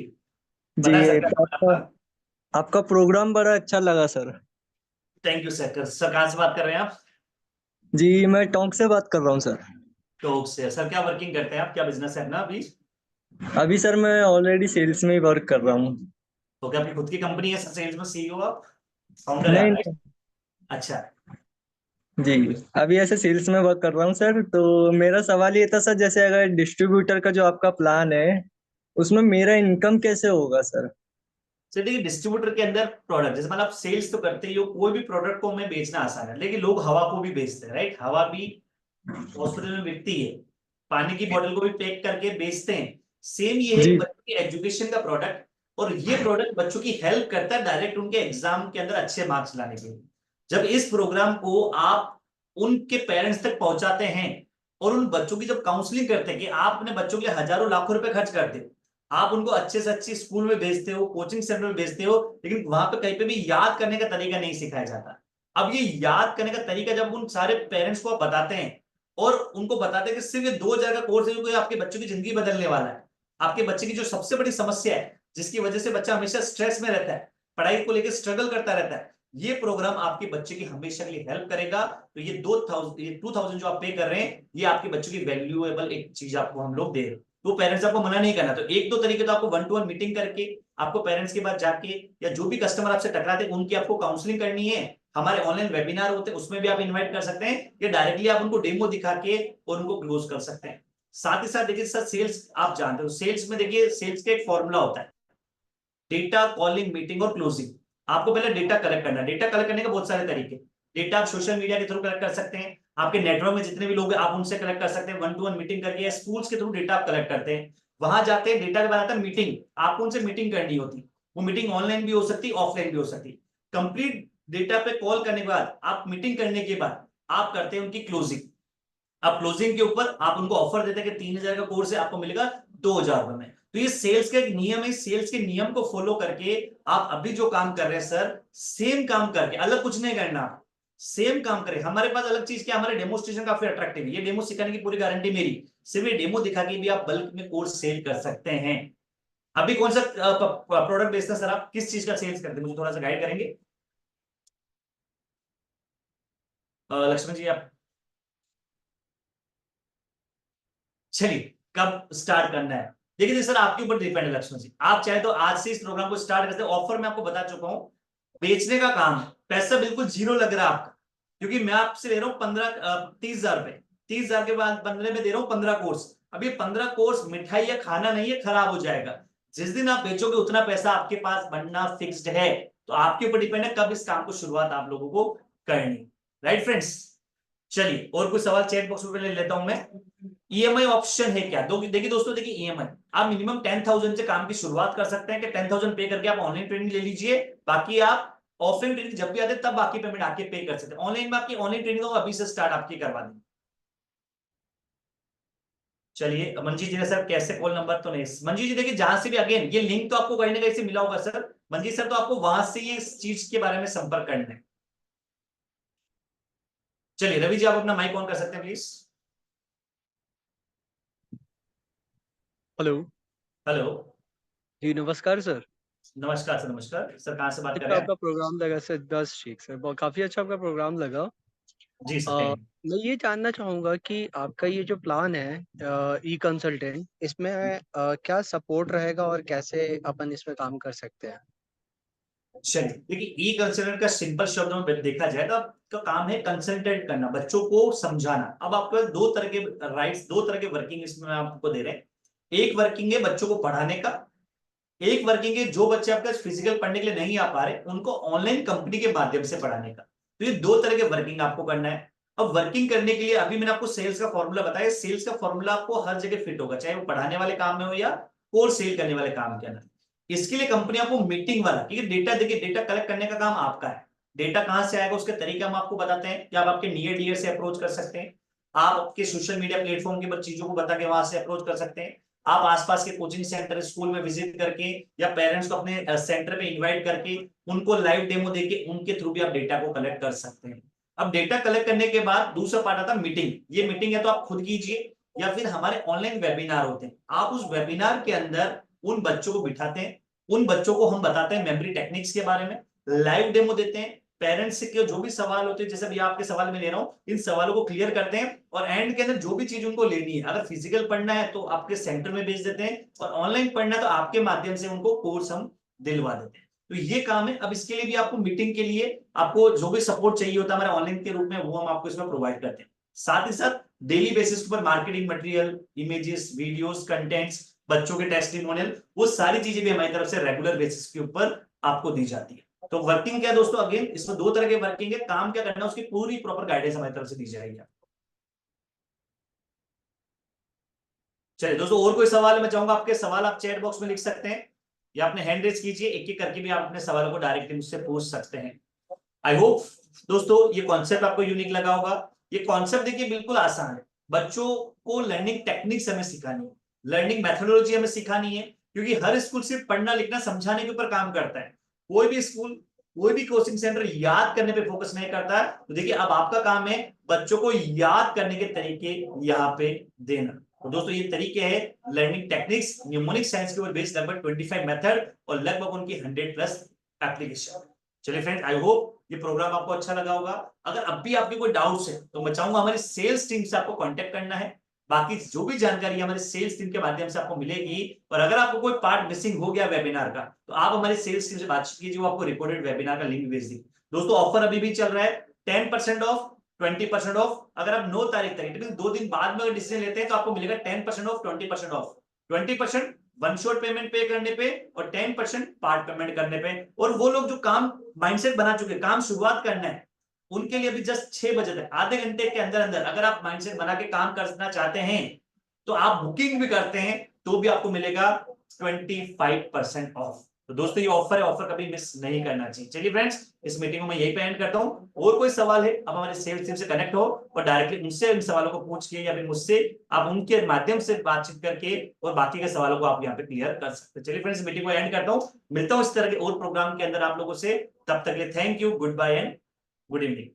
जी बताएं सर क्या सवाल आपका आपका। आपका प्रोग्राम बड़ा अच्छा लगा sir. Thank you sir. Sir कहाँ से बात कर रहे हैं आप? जी मैं टोंक से बात कर रहा हूँ सर। टोक से। सर क्या वर्किंग करते हैं आप, क्या बिजनेस है अपना अभी? अभी सर मैं ऑलरेडी सेल्स में ही वर्क कर रहा हूँ। तो क्या आपकी खुद की कंपनी है सर, सेल्स में CEO आप, फाउंडर है नहीं आप, नहीं। right? अच्छा, जी अभी ऐसे सेल्स में वर्क कर रहा हूँ सर। तो मेरा सवाल ये था सर, जैसे अगर डिस्ट्रीब्यूटर का जो आपका प्लान है उसमें मेरा इनकम कैसे होगा सर? सर देखिए डिस्ट्रीब्यूटर के अंदर प्रोडक्ट, जैसे मतलब आप सेल्स तो करते ही हो, कोई भी प्रोडक्ट को हमें बेचना आसान है, लेकिन लोग हवा को भी बेचते हैं। राइट, हवा भी हॉस्पिटल में बिकती है, पानी की बोतल को भी पैक करके बेचते हैं। सेम ये है जी बच्चों की एजुकेशन का प्रोडक्ट, और ये प्रोडक्ट बच्चों की हेल्प करता है डायरेक्ट उनके एग्जाम के अंदर अच्छे मार्क्स लाने के लिए। जब इस प्रोग्राम को आप उनके पेरेंट्स तक पहुंचाते हैं और उन बच्चों की जब काउंसलिंग करते हैं कि आप अपने बच्चों के लिए हजारों लाखों रुपए खर्च करते हो, आप उनको अच्छे से अच्छी स्कूल में भेजते हो, कोचिंग सेंटर में भेजते हो, लेकिन वहां पे कहीं पे भी याद करने का तरीका नहीं सिखाया जाता। अब ये याद करने का तरीका जब उन सारे पेरेंट्स को आप बताते हैं और उनको बताते हैं कि सिर्फ ये 2 हजार का कोर्स है जो आपके बच्चों की जिंदगी बदलने वाला है, आपके बच्चे की जो सबसे बड़ी समस्या है जिसकी वजह से बच्चा हमेशा स्ट्रेस में रहता है, पढ़ाई को लेकर स्ट्रगल करता रहता है, ये प्रोग्राम आपके बच्चे की हमेशा के लिए हेल्प करेगा। तो ये 2000 जो आप पे कर रहे हैं, ये आपके बच्चों की वैल्यूएबल एक चीज आपको हम लोग दे रहे हैं। तो पेरेंट्स आपको मना नहीं करना। तो 1-2 तरीके तो आपको 1-to-1 मीटिंग करके आपको पेरेंट्स के पास जाके, या जो भी कस्टमर आपसे टकराते हैं उनकी आपको काउंसलिंग करनी है। हमारे ऑनलाइन वेबिनार होते हैं उसमें भी आप इनवाइट कर सकते हैं, या डायरेक्टली आप उनको डेमो दिखा के और उनको क्लोज कर सकते हैं। साथ ही साथ देखिए सर, सेल्स आप जानते हो, सेल्स में देखिए सेल्स का एक फॉर्मूला होता है, डेटा, कॉलिंग, मीटिंग और क्लोजिंग। आपको पहले डेटा कलेक्ट करना है। डेटा कलेक्ट करने के बहुत सारे तरीके, डेटा आप सोशल मीडिया के थ्रू कलेक्ट कर सकते हैं, आपके नेटवर्क में जितने भी लोग हैं आप उनसे कलेक्ट कर सकते हैं, 1-to-1 मीटिंग करके, या स्कूल्स के थ्रू डेटा आप कलेक्ट करते हैं। वहां जाते हैं, डेटा के बाद आता है मीटिंग, आपको उनसे मीटिंग करनी होती, वो मीटिंग ऑनलाइन भी हो सकती, ऑफलाइन भी हो सकती। कंप्लीट डेटा पे कॉल करने के बाद, आप मीटिंग करने के बाद आप करते हैं उनकी क्लोजिंग। अब क्लोजिंग के ऊपर आप उनको ऑफर देते हैं कि 3000 का कोर्स है, आपको मिलेगा 2000 रुपए में। तो ये सेल्स का एक नियम है, सेल्स के नियम को फॉलो करके आप अभी जो काम कर रहे हैं सर, सेम काम करके, अलग कुछ नहीं करना, सेम काम करें। हमारे पास अलग चीज क्या, हमारे डेमोस्ट्रेशन काफी अट्रैक्टिव है, ये डेमो सिखाने की पूरी गारंटी मेरी, सिर्फ ये डेमो दिखा के भी आप बल्क में कोर्स सेल कर सकते हैं। अभी कौन सा प्रोडक्ट बेचते हैं सर, आप किस चीज का सेल्स करते हैं, मुझे थोड़ा सा गाइड करेंगे लक्ष्मण जी आप? चलिए कब स्टार्ट करना है, देखिए सर आपके ऊपर डिपेंड है लक्ष्मण जी, आप चाहे तो आज से इस प्रोग्राम को स्टार्ट करते हैं। ऑफर मैं आपको बता चुका हूं, बेचने का काम, पैसा बिल्कुल जीरो लग रहा है आपका, क्योंकि मैं आपसे दे रहा हूँ 30,000 रुपए, 30,000 के बाद बदले में दे रहा हूँ 15 कोर्स। अब ये 15 कोर्स मिठाई या खाना नहीं है, खराब हो जाएगा। जिस दिन आप बेचोगे उतना पैसा आपके पास बनना फिक्स्ड है, तो आपके ऊपर डिपेंड है कब इस काम को शुरुआत आप लोगों को करनी। राइट फ्रेंड्स, चलिए और कुछ सवाल चैट बॉक्स में ले लेता हूं मैं। ईएमआई ऑप्शन है क्या? देखिए दोस्तों, देखिए ईएमआई आप मिनिमम 10,000 से काम की शुरुआत कर सकते हैं कि 10,000 पे करके आप ऑनलाइन ट्रेनिंग ले लीजिए, बाकी आप ऑफलाइन ट्रेनिंग जब भी आते तब बाकी पेमेंट आके पे कर सकते हैं। ऑनलाइन में आपकी ऑनलाइन ट्रेनिंग हो अभी से स्टार्ट आपकी करवा देंगे। चलिए मंजीत जी ने सर कैसे कॉल नंबर तो नहीं, मंजीत जी देखिए जहां से भी अगेन ये लिंक तो आपको कहीं ना कहीं से मिला होगा सर, मंजीत सर तो आपको वहां से ये इस चीज के बारे में संपर्क करना है। चलिए रवि जी आप अपना माइक ऑन कर सकते हैं प्लीज। हेलो। हेलो जी नमस्कार सर। नमस्कार सर, नमस्कार सर, कहाँ से बात कर रहे हैं? आपका प्रोग्राम लगा सर, बस ठीक सर, बहुत काफी अच्छा आपका प्रोग्राम लगा। जी सर। मैं ये जानना चाहूंगा कि आपका ये जो प्लान है ई कंसल्टेंट, इसमें क्या सपोर्ट रहेगा और कैसे अपन इसमें काम कर सकते हैं? चलिए देखिए, ई कंसल्टेंट का सिंपल शब्द में देखा जाए तो आपका काम है कंसल्टेंट करना, बच्चों को समझाना। अब आपके पास दो तरह के राइट्स, दो तरह के वर्किंग इसमें आपको दे रहे हैं। एक वर्किंग है बच्चों को पढ़ाने का, एक वर्किंग है जो बच्चे आपके फिजिकल पढ़ने के लिए नहीं आ पा रहे उनको ऑनलाइन कंपनी के माध्यम से पढ़ाने का। तो ये दो तरह के वर्किंग आपको करना है। अब वर्किंग करने के लिए अभी मैंने आपको सेल्स का फॉर्मूला बताया, सेल्स का फॉर्मूला आपको हर जगह फिट होगा, चाहे वो पढ़ाने वाले काम में हो या कोर्स सेल करने वाले काम के अंदर। इसके लिए कंपनी आपको मीटिंग वाला, क्योंकि डेटा देखिए, डेटा कलेक्ट करने का काम आपका है। डेटा कहां से आएगा उसके तरीका हम आपको बताते हैं कि आप आपके नियर डियर से अप्रोच कर सकते हैं, आप आपके सोशल मीडिया प्लेटफॉर्म के ऊपर चीजों को बता के वहां से अप्रोच कर सकते हैं, आप आसपास के कोचिंग सेंटर स्कूल में विजिट करके या पेरेंट्स को अपने सेंटर पे इनवाइट करके उनको लाइव डेमो देके उनके थ्रू भी आप डेटा को कलेक्ट कर सकते हैं। अब डेटा कलेक्ट करने के बाद दूसरा पार्ट आता है मीटिंग। ये मीटिंग है तो आप खुद कीजिए या फिर हमारे ऑनलाइन वेबिनार होते हैं, आप उस वेबिनार के अंदर उन बच्चों को बिठाते हैं, उन बच्चों को हम बताते हैं मेमोरी टेक्निक्स के बारे में, लाइव डेमो देते हैं, पेरेंट्स के जो भी सवाल होते हैं, जैसे भी आपके सवाल में ले रहा हूं, इन सवालों को क्लियर करते हैं और एंड के अंदर जो भी चीज उनको लेनी है, अगर फिजिकल पढ़ना है तो आपके सेंटर में भेज देते हैं और ऑनलाइन पढ़ना है तो आपके माध्यम से उनको कोर्स हम दिलवा देते हैं। तो ये काम है। अब इसके लिए भी आपको मीटिंग के लिए आपको जो भी सपोर्ट चाहिए होता है हमारे ऑनलाइन के रूप में, वो हम आपको इसमें प्रोवाइड करते हैं। साथ ही साथ डेली बेसिस पर marketing material, images, videos, contents, बच्चों के टेस्टिमोनियल, वो सारी चीजें भी हमारी तरफ से रेगुलर बेसिस के ऊपर आपको दी जाती है। तो वर्किंग क्या है दोस्तों, अगेन इसमें दो तरह के वर्किंग है, काम क्या करना है उसकी पूरी प्रॉपर गाइडेंस हमारी तरफ से दी जाएगी। चलिए दोस्तों, और कोई सवाल है? मैं चाहूंगा आपके सवाल आप चैट बॉक्स में लिख सकते हैं या अपने हैंड रेज कीजिए, एक एक करके भी आप अपने सवालों को डायरेक्टली मुझसे पूछ सकते हैं। आई होप दोस्तों ये कॉन्सेप्ट आपको यूनिक लगा होगा। ये कॉन्सेप्ट देखिए बिल्कुल आसान है, बच्चों को लर्निंग टेक्निक्स हमें सिखानी है, लर्निंग मेथोडोलॉजी हमें सिखानी है, क्योंकि हर स्कूल सिर्फ पढ़ना लिखना समझाने के ऊपर काम करता है, कोई भी स्कूल, कोई भी कोचिंग सेंटर याद करने पे फोकस नहीं करता है। तो देखिए अब आपका काम है बच्चों को याद करने के तरीके यहाँ पे देना। तो दोस्तों ये तरीके हैं लर्निंग टेक्निक्स, न्यूमोनिक साइंस के ऊपर बेस्ड लगभग 25 मेथड और लगभग उनकी 100+ एप्लीकेशन। चलिए फ्रेंड्स, आई होप ये प्रोग्राम आपको अच्छा लगा होगा। अगर अब भी आपके कोई डाउट्स है तो मैं चाहूंगा हमारी सेल्स टीम से आपको कांटेक्ट करना है, बाकी जो भी जानकारी हमारे सेल्स टीम के माध्यम से आपको मिलेगी। और अगर आपको कोई पार्ट मिसिंग हो गया वेबिनार का तो आप हमारे सेल्स टीम से बातचीत कीजिए, वो आपको रिकॉर्डेड वेबिनार का लिंक भेज देगी। दोस्तों ऑफर अभी भी चल रहा है, 10% ऑफ, 20% ऑफ। अगर आप 9 तारीख तक, 2 दिन बाद में अगर डिसीजन लेते हैं तो आपको मिलेगा 10% of, 20% of. 20% one shot payment पे करने पे और 10% पार्ट पेमेंट करने पे। और वो लोग जो काम माइंडसेट बना चुके, काम शुरुआत करना है, उनके लिए भी जस्ट 6 बजे तक, आधे घंटे के अंदर अंदर अगर आप माइंडसेट बना के काम करना चाहते हैं तो आप बुकिंग भी करते हैं तो भी आपको मिलेगा 25% ऑफ। तो दोस्तों ये ऑफर है, ऑफर कभी मिस नहीं करना चाहिए। चलिए फ्रेंड्स, इस मीटिंग को मैं यही पे एंड करता हूँ। और कोई सवाल है, आप हमारे सेल्स टीम से कनेक्ट हो और डायरेक्टली उनसे इन सवालों को पूछ के या फिर मुझसे आप उनके माध्यम से बातचीत करके और बाकी के सवालों को आप यहाँ पे क्लियर कर सकते हैं। चलिए फ्रेंड्स, मीटिंग को एंड करता हूँ, मिलता हूँ इस तरह के और प्रोग्राम के अंदर आप लोगों से। तब तक के लिए thank you, goodbye and good evening.